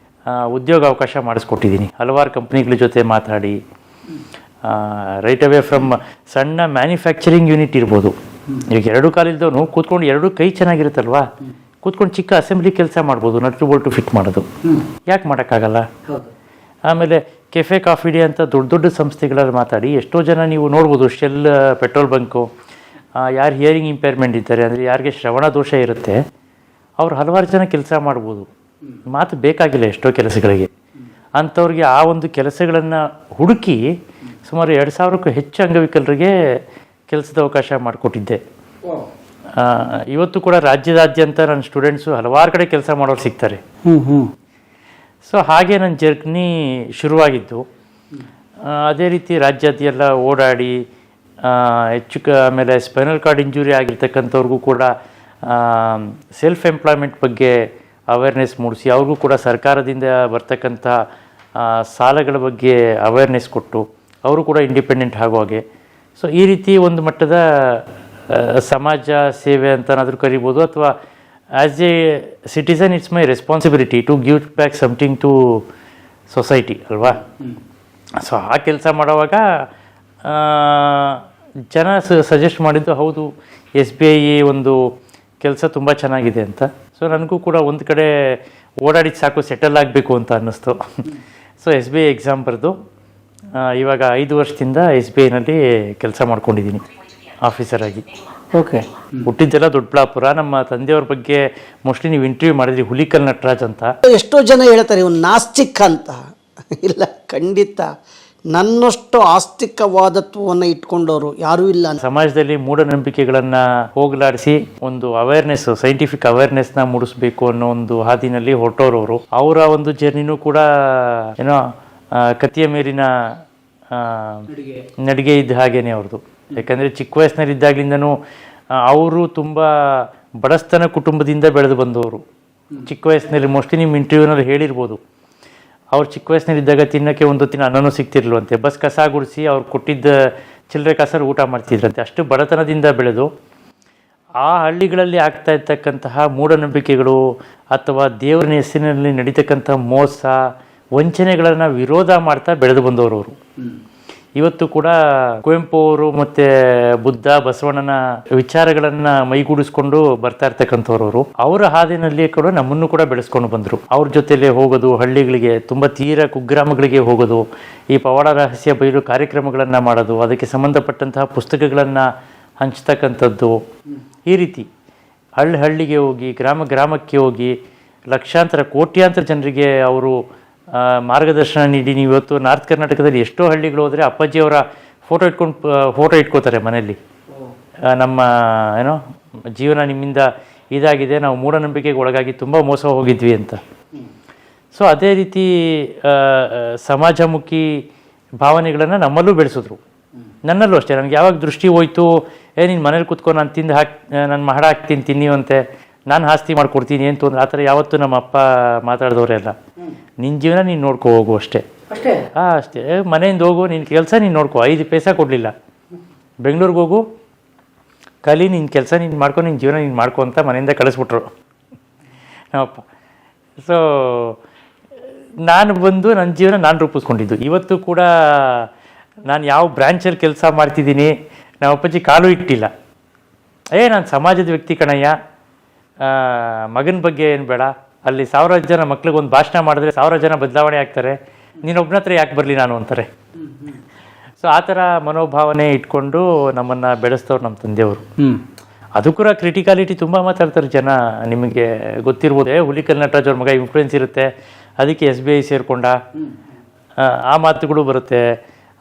ಉದ್ಯೋಗಾವಕಾಶ ಮಾಡಿಸ್ಕೊಟ್ಟಿದ್ದೀನಿ. ಹಲವಾರು ಕಂಪ್ನಿಗಳ ಜೊತೆ ಮಾತಾಡಿ, ರೈಟ್ ಅವೇ ಫ್ರಮ್ ಸಣ್ಣ ಮ್ಯಾನುಫ್ಯಾಕ್ಚರಿಂಗ್ ಯೂನಿಟ್ ಇರ್ಬೋದು. ಈಗ 2 ಕಾಲಿಲ್ದವನು ಕೂತ್ಕೊಂಡು 2 ಕೈ ಚೆನ್ನಾಗಿರುತ್ತಲ್ವಾ, ಕೂತ್ಕೊಂಡು ಚಿಕ್ಕ ಅಸೆಂಬ್ಲಿ ಕೆಲಸ ಮಾಡ್ಬೋದು, ನಟ್ಟು ಬೋಲ್ಟು ಫಿಟ್ ಮಾಡೋದು ಯಾಕೆ ಮಾಡೋಕ್ಕಾಗಲ್ಲ? ಆಮೇಲೆ ಕೆಫೆ ಕಾಫಿ ಡೇ ಅಂತ ದೊಡ್ಡ ದೊಡ್ಡ ಸಂಸ್ಥೆಗಳಲ್ಲಿ ಮಾತಾಡಿ ಎಷ್ಟೋ ಜನ ನೀವು ನೋಡ್ಬೋದು, ಶೆಲ್ ಪೆಟ್ರೋಲ್ ಬಂಕು, ಯಾರು ಹಿಯರಿಂಗ್ ಇಂಪೇರ್ಮೆಂಟ್ ಇದ್ದಾರೆ, ಅಂದರೆ ಯಾರಿಗೆ ಶ್ರವಣ ದೋಷ ಇರುತ್ತೆ, ಅವ್ರು ಹಲವಾರು ಜನ ಕೆಲಸ ಮಾಡ್ಬೋದು. ಮಾತು ಬೇಕಾಗಿಲ್ಲ ಎಷ್ಟೋ ಕೆಲಸಗಳಿಗೆ. ಅಂಥವ್ರಿಗೆ ಆ ಒಂದು ಕೆಲಸಗಳನ್ನು ಹುಡುಕಿ ಸುಮಾರು 2,000ಕ್ಕೂ ಹೆಚ್ಚು ಅಂಗವಿಕಲರಿಗೆ ಕೆಲಸದ ಅವಕಾಶ ಮಾಡಿಕೊಟ್ಟಿದ್ದೆ. ಇವತ್ತು ಕೂಡ ರಾಜ್ಯದಾದ್ಯಂತ ನನ್ನ ಸ್ಟೂಡೆಂಟ್ಸು ಹಲವಾರು ಕಡೆ ಕೆಲಸ ಮಾಡೋರು ಸಿಗ್ತಾರೆ. ಸೊ ಹಾಗೆ ನನ್ನ ಜರ್ನಿ ಶುರುವಾಗಿದ್ದು. ಅದೇ ರೀತಿ ರಾಜ್ಯಾದ್ಯೆಲ್ಲ ಓಡಾಡಿ ಆಮೇಲೆ ಸ್ಪೈನಲ್ ಕಾರ್ಡ್ ಇಂಜುರಿ ಆಗಿರ್ತಕ್ಕಂಥವ್ರಿಗೂ ಕೂಡ ಸೆಲ್ಫ್ ಎಂಪ್ಲಾಯ್ಮೆಂಟ್ ಬಗ್ಗೆ ಅವೇರ್ನೆಸ್ ಮೂಡಿಸಿ, ಅವ್ರಿಗೂ ಕೂಡ ಸರ್ಕಾರದಿಂದ ಬರ್ತಕ್ಕಂಥ ಸಾಲಗಳ ಬಗ್ಗೆ ಅವೇರ್ನೆಸ್ ಕೊಟ್ಟು ಅವರು ಕೂಡ ಇಂಡಿಪೆಂಡೆಂಟ್ ಆಗೋ ಹಾಗೆ. ಸೊ ಈ ರೀತಿ ಒಂದು ಮಟ್ಟದ ಸಮಾಜ ಸೇವೆ ಅಂತನಾದರೂ ಕರಿಬೋದು, ಅಥವಾ as a citizen it's my responsibility to give back something to society ಅಲ್ವಾ. ಸೊ ಆ ಕೆಲಸ ಮಾಡುವಾಗ ಜನ ಸಜೆಸ್ಟ್ ಮಾಡಿದ್ದು, ಹೌದು SBI ಒಂದು ಕೆಲಸ ತುಂಬ ಚೆನ್ನಾಗಿದೆ ಅಂತ. ಸೊ ನನಗೂ ಕೂಡ ಒಂದು ಕಡೆ ಓಡಾಡಿದ ಸಾಕು, ಸೆಟಲ್ ಆಗಬೇಕು ಅಂತ ಅನ್ನಿಸ್ತು. ಸೊ SBI ಎಕ್ಸಾಮ್ ಬರೆದು ಇವಾಗ 5 ವರ್ಷದಿಂದ SBIನಲ್ಲಿ ಕೆಲಸ ಮಾಡ್ಕೊಂಡಿದ್ದೀನಿ ಆಫೀಸರ್ ಆಗಿ. ಓಕೆ. ಹುಟ್ಟಿದ್ದೆಲ್ಲ ದೊಡ್ಡಬಳ್ಳಾಪುರ. ನಮ್ಮ ತಂದೆಯವ್ರ ಬಗ್ಗೆ ಮೋಸ್ಟ್ಲಿ ನೀವು ಇಂಟರ್ವ್ಯೂ ಮಾಡಿದ್ರಿ, ಹುಲಿಕಲ್ ನಟರಾಜ್ ಅಂತ. ಎಷ್ಟೋ ಜನ ಹೇಳ್ತಾರೆ ಇವನು ನಾಸ್ತಿಕ ಅಂತ. ಇಲ್ಲ, ಖಂಡಿತ ನನ್ನಷ್ಟು ಆಸ್ತಿಕವಾದತ್ವವನ್ನು ಇಟ್ಕೊಂಡವರು ಯಾರೂ ಇಲ್ಲ. ಸಮಾಜದಲ್ಲಿ ಮೂಢನಂಬಿಕೆಗಳನ್ನು ಹೋಗಲಾಡಿಸಿ ಒಂದು ಅವೇರ್ನೆಸ್, ಸೈಂಟಿಫಿಕ್ ಅವೇರ್ನೆಸ್ನ ಮೂಡಿಸ್ಬೇಕು ಅನ್ನೋ ಒಂದು ಹಾದಿನಲ್ಲಿ ಹೊರಟೋರವರು. ಅವರ ಒಂದು ಜರ್ನಿನೂ ಕೂಡ ಏನೋ ಕತ್ತಿಯ ಮೇಲಿನ ನಡಿಗೆ ಇದ್ದ ಹಾಗೇನೆ ಅವ್ರದ್ದು. ಯಾಕಂದರೆ ಚಿಕ್ಕ ವಯಸ್ಸಿನಲ್ಲಿದ್ದಾಗಲಿಂದನೂ ಅವರು ತುಂಬ ಬಡಸ್ತನ ಕುಟುಂಬದಿಂದ ಬೆಳೆದು ಬಂದವರು. ಚಿಕ್ಕ ವಯಸ್ಸಿನಲ್ಲಿ ಮೋಸ್ಟ್ಲಿ ನಿಮ್ಮ ಇಂಟರ್ವ್ಯೂನಲ್ಲಿ ಹೇಳಿರ್ಬೋದು, ಅವ್ರು ಚಿಕ್ಕ ವಯಸ್ಸಿನಲ್ಲಿದ್ದಾಗ ತಿನ್ನೋಕ್ಕೆ ಒಂದು ಹೊತ್ತಿನ ಅನ್ನನೂ ಸಿಗ್ತಿರ್ಲವಂತೆ. ಬಸ್ ಕಸ ಗುಡಿಸಿ ಅವ್ರು ಕೊಟ್ಟಿದ್ದ ಚಿಲ್ಲರೆ ಕಸರು ಊಟ ಮಾಡ್ತಿದ್ರಂತೆ. ಅಷ್ಟು ಬಡತನದಿಂದ ಬೆಳೆದು ಆ ಹಳ್ಳಿಗಳಲ್ಲಿ ಆಗ್ತಾ ಇರ್ತಕ್ಕಂತಹ ಮೂಢನಂಬಿಕೆಗಳು ಅಥವಾ ದೇವರ ಹೆಸರಿನಲ್ಲಿ ನಡೀತಕ್ಕಂಥ ಮೋಸ ವಂಚನೆಗಳನ್ನು ವಿರೋಧ ಮಾಡ್ತಾ ಬೆಳೆದು ಬಂದವರು ಅವರು. ಇವತ್ತು ಕೂಡ ಕುವೆಂಪು ಅವರು ಮತ್ತು ಬುದ್ಧ ಬಸವಣ್ಣನ ವಿಚಾರಗಳನ್ನು ಮೈಗೂಡಿಸ್ಕೊಂಡು ಬರ್ತಾ ಇರ್ತಕ್ಕಂಥವ್ರವರು. ಅವರ ಹಾದಿನಲ್ಲಿ ಕೂಡ ನಮ್ಮನ್ನು ಕೂಡ ಬೆಳೆಸ್ಕೊಂಡು ಬಂದರು. ಅವ್ರ ಜೊತೆಲೇ ಹೋಗೋದು, ಹಳ್ಳಿಗಳಿಗೆ ತುಂಬ ತೀರ ಕುಗ್ರಾಮಗಳಿಗೆ ಹೋಗೋದು, ಈ ಪವಾಡ ರಹಸ್ಯ ಬಯಲು ಕಾರ್ಯಕ್ರಮಗಳನ್ನು ಮಾಡೋದು, ಅದಕ್ಕೆ ಸಂಬಂಧಪಟ್ಟಂತಹ ಪುಸ್ತಕಗಳನ್ನು ಹಂಚ್ತಕ್ಕಂಥದ್ದು. ಈ ರೀತಿ ಹಳ್ಳಿಗೆ ಹೋಗಿ, ಗ್ರಾಮಕ್ಕೆ ಹೋಗಿ ಲಕ್ಷಾಂತರ ಕೋಟ್ಯಾಂತರ ಜನರಿಗೆ ಅವರು ಮಾರ್ಗದರ್ಶನ ನೀಡಿ. ನೀವು ಇವತ್ತು ನಾರ್ತ್ ಕರ್ನಾಟಕದಲ್ಲಿ ಎಷ್ಟೋ ಹಳ್ಳಿಗಳು ಹೋದರೆ ಅಪ್ಪಾಜಿಯವರ ಫೋಟೋ ಇಟ್ಕೋತಾರೆ ಮನೆಯಲ್ಲಿ, ನಮ್ಮ ಏನೋ ಜೀವನ ನಿಮ್ಮಿಂದ ಇದಾಗಿದೆ, ನಾವು ಮೂಢನಂಬಿಕೆಗೆ ಒಳಗಾಗಿ ತುಂಬ ಮೋಸ ಹೋಗಿದ್ವಿ ಅಂತ. ಸೊ ಅದೇ ರೀತಿ ಸಮಾಜಮುಖಿ ಭಾವನೆಗಳನ್ನು ನಮ್ಮಲ್ಲೂ ಬೆಳೆಸಿದ್ರು, ನನ್ನಲ್ಲೂ ಅಷ್ಟೇ. ನನಗೆ ಯಾವಾಗ ದೃಷ್ಟಿ ಹೋಯ್ತು, ನೀನು ಮನೇಲಿ ಕೂತ್ಕೊಂಡು ನಾನು ನಾನು ಮಹಡ ಹಾಕ್ತೀನಿ ತಿನ್ನಿವಂತೆ, ನಾನು ಆಸ್ತಿ ಮಾಡ್ಕೊಡ್ತೀನಿ ಏನು ತೊಂದರೆ, ಆ ಥರ ಯಾವತ್ತೂ ನಮ್ಮ ಅಪ್ಪ ಮಾತಾಡಿದವರೆಲ್ಲ. ನಿನ್ನ ಜೀವನ ನೀನು ನೋಡ್ಕೊ ಹೋಗು ಅಷ್ಟೇ. ಅಷ್ಟೇ, ಮನೆಯಿಂದ ಹೋಗು, ನಿನ್ನ ಕೆಲಸ ನೀನು ನೋಡ್ಕೊ. 5 ಪೈಸಾ ಕೊಡಲಿಲ್ಲ, ಬೆಂಗಳೂರಿಗೆ ಹೋಗು, ಕಲಿ, ನಿನ್ನ ಕೆಲಸ ನೀನು ಮಾಡ್ಕೊ, ನಿನ್ನ ಜೀವನ ನೀನು ಮಾಡ್ಕೊ ಅಂತ ಮನೆಯಿಂದ ಕಳಿಸ್ಬಿಟ್ರು ನಮ್ಮಪ್ಪ. ಸೊ ನಾನು ಬಂದು ನನ್ನ ಜೀವನ ನಾನು ರೂಪಿಸ್ಕೊಂಡಿದ್ದು. ಇವತ್ತು ಕೂಡ ನಾನು ಯಾವ ಬ್ರ್ಯಾಂಚಲ್ಲಿ ಕೆಲಸ ಮಾಡ್ತಿದ್ದೀನಿ, ನಮ್ಮ ಅಪ್ಪಾಜಿ ಕಾಲು ಇಟ್ಟಿಲ್ಲ, ನಾನು ಸಮಾಜದ ವ್ಯಕ್ತಿ ಕಣಯ್ಯ, ಮಗನ ಬಗ್ಗೆ ಏನು ಬೇಡ, ಅಲ್ಲಿ 1000 ಜನ ಮಕ್ಳಿಗೆ ಒಂದು ಭಾಷಣ ಮಾಡಿದ್ರೆ 1000 ಜನ ಬದಲಾವಣೆ ಆಗ್ತಾರೆ, ನೀನೊಬ್ಬನ ಹತ್ರ ಯಾಕೆ ಬರಲಿ ನಾನು ಅಂತಾರೆ. ಸೊ ಆ ಥರ ಮನೋಭಾವನೆ ಇಟ್ಕೊಂಡು ನಮ್ಮನ್ನು ಬೆಳೆಸ್ತವ್ರು ನಮ್ಮ ತಂದೆಯವರು. ಅದು ಕೂಡ ಕ್ರಿಟಿಕಾಲಿಟಿ ತುಂಬ ಮಾತಾಡ್ತಾರೆ ಜನ, ನಿಮಗೆ ಗೊತ್ತಿರ್ಬೋದು. ಹುಲಿಕಲ್ ನಟರಾಜ್ ಅವ್ರ ಮಗ ಇನ್ಫ್ಲೂಯೆನ್ಸ್ ಇರುತ್ತೆ, ಅದಕ್ಕೆ SBI ಸೇರಿಕೊಂಡ, ಆ ಮಾತುಗಳು ಬರುತ್ತೆ.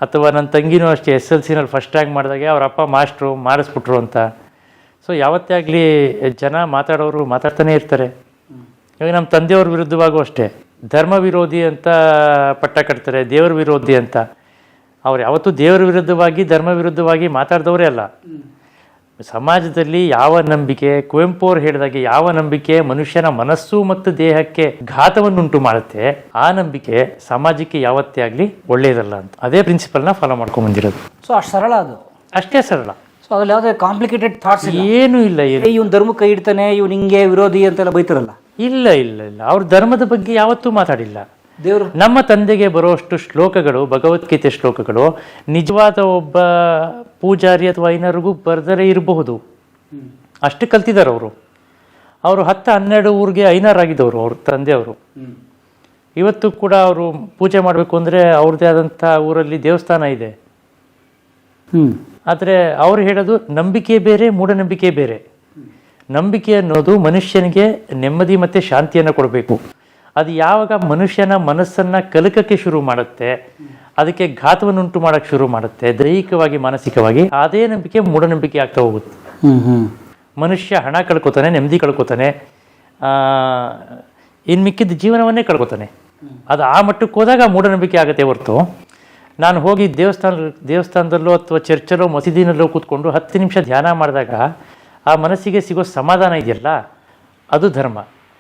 ಅಥವಾ ನನ್ನ ತಂಗಿನೂ ಅಷ್ಟೇ, SLCನಲ್ಲಿ ಫಸ್ಟ್ ರ್ಯಾಂಕ್ ಮಾಡಿದಾಗೆ ಅವ್ರ ಅಪ್ಪ ಮಾಸ್ಟ್ರು ಮಾಡಿಸ್ಬಿಟ್ರು ಅಂತ. ಸೊ ಯಾವತ್ತೇ ಆಗಲಿ ಜನ ಮಾತಾಡೋರು ಮಾತಾಡ್ತಾನೆ ಇರ್ತಾರೆ. ಇವಾಗ ನಮ್ಮ ತಂದೆಯವ್ರ ವಿರುದ್ಧವಾಗೂ ಅಷ್ಟೇ, ಧರ್ಮ ವಿರೋಧಿ ಅಂತ ಪಟ್ಟ ಕಟ್ತಾರೆ, ದೇವರ ವಿರೋಧಿ ಅಂತ. ಅವ್ರು ಯಾವತ್ತೂ ದೇವರ ವಿರುದ್ಧವಾಗಿ ಧರ್ಮ ವಿರುದ್ಧವಾಗಿ ಮಾತಾಡಿದವರೇ ಅಲ್ಲ. ಸಮಾಜದಲ್ಲಿ ಯಾವ ನಂಬಿಕೆ, ಕುವೆಂಪು ಅವ್ರು ಹೇಳಿದಾಗೆ, ಯಾವ ನಂಬಿಕೆ ಮನುಷ್ಯನ ಮನಸ್ಸು ಮತ್ತು ದೇಹಕ್ಕೆ ಘಾತವನ್ನುಂಟು ಮಾಡುತ್ತೆ, ಆ ನಂಬಿಕೆ ಸಮಾಜಕ್ಕೆ ಯಾವತ್ತೇ ಆಗಲಿ ಒಳ್ಳೆಯದಲ್ಲ ಅಂತ. ಅದೇ ಪ್ರಿನ್ಸಿಪಲ್ನ ಫಾಲೋ ಮಾಡ್ಕೊಂಡು ಬಂದಿರೋದು. ಸೊ ಅಷ್ಟು ಸರಳ, ಅದು ಅಷ್ಟೇ ಸರಳ. ಸೊ ಅದ್ರಲ್ಲಿ ಯಾವುದೇ ಕಾಂಪ್ಲಿಕೇಟೆಡ್ ಥಾಟ್ಸ್ ಏನೂ ಇಲ್ಲ. ಇವ್ನು ಧರ್ಮ ಕೈ ಇಡ್ತಾನೆ, ಇವ್ನು ಹಿಂಗೆ ವಿರೋಧಿ ಅಂತೆಲ್ಲ ಬೈತಾರಲ್ಲ. ಇಲ್ಲ ಇಲ್ಲ ಇಲ್ಲ, ಅವ್ರ ಧರ್ಮದ ಬಗ್ಗೆ ಯಾವತ್ತೂ ಮಾತಾಡಿಲ್ಲ. ದೇವರು ನಮ್ಮ ತಂದೆಗೆ ಬರುವಷ್ಟು ಶ್ಲೋಕಗಳು, ಭಗವದ್ಗೀತೆ ಶ್ಲೋಕಗಳು ನಿಜವಾದ ಒಬ್ಬ ಪೂಜಾರಿ ಅಥವಾ ಐನರಿಗೂ ಬರೆದರೆ ಇರಬಹುದು. ಅಷ್ಟು ಕಲ್ತಿದ್ದಾರೆ ಅವರು. ಅವರು 10-12 ಊರಿಗೆ ಐನರಾಗಿದ್ದವರು ಅವ್ರ ತಂದೆಯವರು. ಇವತ್ತು ಕೂಡ ಅವರು ಪೂಜೆ ಮಾಡಬೇಕು ಅಂದರೆ ಅವ್ರದ್ದೇ ಆದಂಥ ಊರಲ್ಲಿ ದೇವಸ್ಥಾನ ಇದೆ. ಆದರೆ ಅವ್ರು ಹೇಳೋದು ನಂಬಿಕೆ ಬೇರೆ, ಮೂಢನಂಬಿಕೆ ಬೇರೆ. ನಂಬಿಕೆ ಅನ್ನೋದು ಮನುಷ್ಯನಿಗೆ ನೆಮ್ಮದಿ ಮತ್ತು ಶಾಂತಿಯನ್ನು ಕೊಡಬೇಕು. ಅದು ಯಾವಾಗ ಮನುಷ್ಯನ ಮನಸ್ಸನ್ನು ಕಲಕಕ್ಕೆ ಶುರು ಮಾಡುತ್ತೆ, ಅದಕ್ಕೆ ಘಾತವನ್ನುಂಟು ಮಾಡೋಕ್ಕೆ ಶುರು ಮಾಡುತ್ತೆ, ದೈಹಿಕವಾಗಿ ಮಾನಸಿಕವಾಗಿ, ಅದೇ ನಂಬಿಕೆ ಮೂಢನಂಬಿಕೆ ಆಗ್ತಾ ಹೋಗುತ್ತೆ. ಮನುಷ್ಯ ಹಣ ಕಳ್ಕೊತಾನೆ, ನೆಮ್ಮದಿ ಕಳ್ಕೊತಾನೆ, ಇನ್ನು ಮಿಕ್ಕಿದ ಜೀವನವನ್ನೇ ಕಳ್ಕೊತಾನೆ. ಅದು ಆ ಮಟ್ಟಕ್ಕೆ ಹೋದಾಗ ಮೂಢನಂಬಿಕೆ ಆಗುತ್ತೆ ಹೊರತು, ನಾನು ಹೋಗಿ ದೇವಸ್ಥಾನದಲ್ಲೋ ಅಥವಾ ಚರ್ಚಲ್ಲೋ ಮಸೀದಿನಲ್ಲೋ ಕೂತ್ಕೊಂಡು 10 ನಿಮಿಷ ಧ್ಯಾನ ಮಾಡಿದಾಗ ಆ ಮನಸ್ಸಿಗೆ ಸಿಗೋ ಸಮಾಧಾನ ಇದೆಯಲ್ಲ, ಅದು ಧರ್ಮ.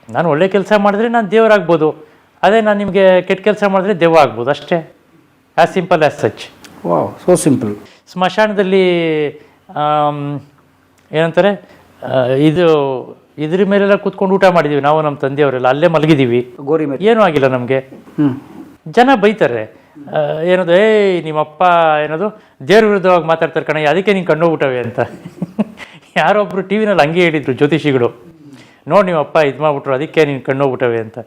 ನಾನು ಒಳ್ಳೆ ಕೆಲಸ ಮಾಡಿದ್ರೆ ನಾನು ದೇವರಾಗ್ಬೋದು, ಅದೇ ನಾನು ನಿಮಗೆ ಕೆಟ್ಟ ಕೆಲಸ ಮಾಡಿದ್ರೆ ದೆವ್ವ ಆಗ್ಬೋದು, ಅಷ್ಟೇ. As simple as such. Wow, so simple. ಸ್ಮಶಾನದಲ್ಲಿ ಏನಂತಾರೆ, ಇದ್ರ ಮೇಲೆಲ್ಲ ಕೂತ್ಕೊಂಡು ಊಟ ಮಾಡಿದ್ದೀವಿ ನಾವು, ನಮ್ಮ ತಂದೆಯವರೆಲ್ಲ ಅಲ್ಲೇ ಮಲಗಿದ್ದೀವಿ, ಗೋರಿ ಮೇಲೆ ಏನೂ ಆಗಿಲ್ಲ ನಮಗೆ. ಜನ ಬೈತಾರೆ, ಏನದು ನಿಮ್ಮಪ್ಪ ಏನದು ದೇವ್ರ ವಿರುದ್ಧವಾಗಿ ಮಾತಾಡ್ತಾರೆ ಕಣಯ್ಯ, ಅದಕ್ಕೆ ನೀನು ಕಣ್ಣೋಗ್ಬಿಟ್ಟವೆ ಅಂತ. ಯಾರೊಬ್ಬರು ಟಿ ವಿನಲ್ಲಿ ಹಂಗೆ ಹೇಳಿದ್ರು ಜ್ಯೋತಿಷಿಗಳು, ನೋಡಿ ನಿಮ್ಮಪ್ಪ ಇದು ಮಾಡ್ಬಿಟ್ರು ಅದಕ್ಕೆ ನೀನು ಕಣ್ಣೋಗ್ಬಿಟ್ಟವೆ ಅಂತ.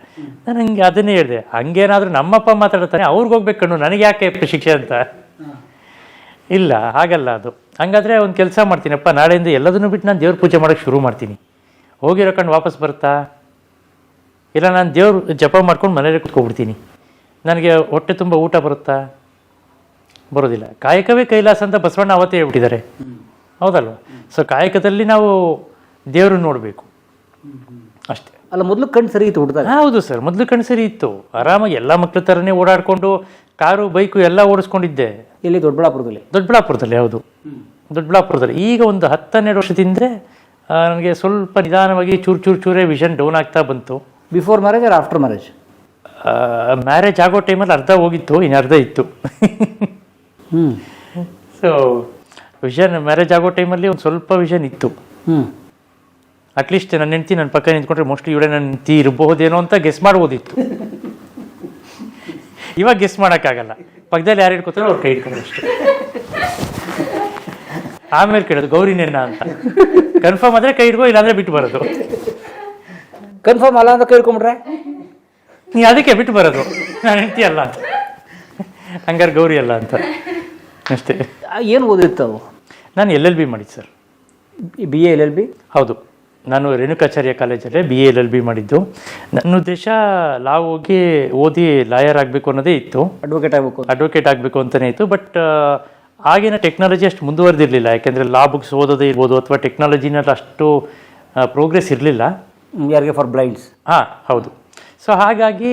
ನಾನು ಹಂಗೆ ಅದನ್ನೇ ಹೇಳಿದೆ, ಹಂಗೇನಾದರೂ ನಮ್ಮಪ್ಪ ಮಾತಾಡ್ತಾನೆ ಅವ್ರಿಗೆ ಹೋಗ್ಬೇಕು ಕಣ್ಣು, ನನಗೆ ಯಾಕೆ ಶಿಕ್ಷೆ ಅಂತ. ಇಲ್ಲ, ಹಾಗಲ್ಲ ಅದು. ಹಂಗಾದ್ರೆ ಒಂದು ಕೆಲಸ ಮಾಡ್ತೀನಪ್ಪ, ನಾಳೆಯಿಂದ ಎಲ್ಲದನ್ನು ಬಿಟ್ಟು ನಾನು ದೇವ್ರ ಪೂಜೆ ಮಾಡೋಕ್ಕೆ ಶುರು ಮಾಡ್ತೀನಿ. ಹೋಗಿರೋ ಕಣ್ಣು ವಾಪಸ್ ಬರುತ್ತಾ? ಇಲ್ಲ ನಾನು ದೇವ್ರ ಜಪ ಮಾಡ್ಕೊಂಡು ಮನೇಲಿ ಕುತ್ಕೊಬಿಡ್ತೀನಿ, ನನಗೆ ಹೊಟ್ಟೆ ತುಂಬ ಊಟ ಬರುತ್ತಾ? ಬರೋದಿಲ್ಲ. ಕಾಯಕವೇ ಕೈಲಾಸ ಅಂತ ಬಸವಣ್ಣ ಅವತ್ತೇ ಹೇಳ್ಬಿಟ್ಟಿದ್ದಾರೆ, ಹೌದಲ್ವ? ಸೊ ಕಾಯಕದಲ್ಲಿ ನಾವು ದೇವ್ರನ್ನ ನೋಡಬೇಕು ಅಷ್ಟೇ. ಅಲ್ಲ, ಮೊದಲು ಕಣ್ಣು ಸರಿ ಇತ್ತು ಹುಡುಗ? ಹೌದು ಸರ್, ಮೊದಲು ಕಣ್ಣು ಸರಿ ಇತ್ತು. ಆರಾಮಾಗಿ ಎಲ್ಲ ಮಕ್ಳ ಥರನೇ ಓಡಾಡಿಕೊಂಡು ಕಾರು ಬೈಕು ಎಲ್ಲ ಓಡಿಸ್ಕೊಂಡಿದ್ದೆ. ಇಲ್ಲಿ ದೊಡ್ಡಬಳ್ಳಾಪುರದಲ್ಲಿ? ದೊಡ್ಡಬಳ್ಳಾಪುರದಲ್ಲಿ, ಹೌದು, ದೊಡ್ಡಬಳ್ಳಾಪುರದಲ್ಲಿ. ಈಗ ಒಂದು 10-12 ವರ್ಷದಿಂದ ನನಗೆ ಸ್ವಲ್ಪ ನಿಧಾನವಾಗಿ ಚೂರೇ ವಿಷನ್ ಡೌನ್ ಆಗ್ತಾ ಬಂತು. Before marriage R after marriage? Marriage ಆಗೋ ಟೈಮಲ್ಲಿ ಅರ್ಧ ಹೋಗಿತ್ತು, ಇನ್ನು ಅರ್ಧ ಇತ್ತು. ಸೊ ವಿಷನ್ ಮ್ಯಾರೇಜ್ ಆಗೋ ಟೈಮಲ್ಲಿ ಒಂದು ಸ್ವಲ್ಪ ವಿಷನ್ ಇತ್ತು. ಅಟ್ಲೀಸ್ಟ್ ನನ್ನ ಹೆಂಡ್ತಿ ನನ್ನ ಪಕ್ಕ ನಿಂತ್ಕೊಂಡ್ರೆ ಮೋಸ್ಟ್ಲಿ ಇವಳೇ ನನ್ನ ಹೆಂಡ್ತಿ ಇರಬಹುದೇನೋ ಅಂತ ಗೆಸ್ ಮಾಡ್ಬೋದಿತ್ತು. ಇವಾಗ ಗೆಸ್ ಮಾಡೋಕ್ಕಾಗಲ್ಲ, ಪಕ್ಕದಲ್ಲಿ ಯಾರು ಹಿಡ್ಕೊತಾರೋ ಅವ್ರು ಕೈ ಹಿಡ್ಕೊಂಡು ಅಷ್ಟೇ. ಆಮೇಲೆ ಕೇಳೋದು ಗೌರಿನೇನ ಅಂತ. ಕನ್ಫರ್ಮ್ ಆದರೆ ಕೈ ಹಿಡ್ಕೋ, ಇಲ್ಲಾಂದರೆ ಬಿಟ್ಟು ಬರೋದು. ಕನ್ಫರ್ಮ್ ಅಲ್ಲ ಅಂತ ಕೈ ಹಿಡ್ಕೊಂಡ್ರೆ ನೀ ಅದಕ್ಕೆ ಬಿಟ್ಟು ಬರೋದು, ನಾನು ಹೆಂಡ್ತಿ ಅಲ್ಲ ಅಂತ, ಹಂಗಾರೆ ಗೌರಿ ಅಲ್ಲ ಅಂತ ಅಷ್ಟೇ. ಏನು ಓದಿರ್ತಾವೆ? ನಾನು LLB ಮಾಡಿದ್ದು ಸರ್. BA LLB? ಹೌದು, ನಾನು ರೇಣುಕಾಚಾರ್ಯ ಕಾಲೇಜಲ್ಲೇ BA LLB ಮಾಡಿದ್ದು. ನನ್ನ ಉದ್ದೇಶ ಲಾ ಹೋಗಿ ಓದಿ ಲಾಯರ್ ಆಗಬೇಕು ಅನ್ನೋದೇ ಇತ್ತು, ಅಡ್ವೊಕೇಟ್ ಆಗಬೇಕು ಅಂತಲೇ ಇತ್ತು. ಬಟ್ ಆಗಿನ ಟೆಕ್ನಾಲಜಿ ಅಷ್ಟು ಮುಂದುವರೆದಿರಲಿಲ್ಲ, ಯಾಕೆಂದರೆ ಲಾ ಬುಕ್ಸ್ ಓದೋದೇ ಇರ್ಬೋದು ಅಥವಾ ಟೆಕ್ನಾಲಜಿನಲ್ಲಿ ಅಷ್ಟು ಪ್ರೋಗ್ರೆಸ್ ಇರಲಿಲ್ಲ. ಯಾರಿಗೆ? For blinds? ಹಾಂ, ಹೌದು. ಸೊ ಹಾಗಾಗಿ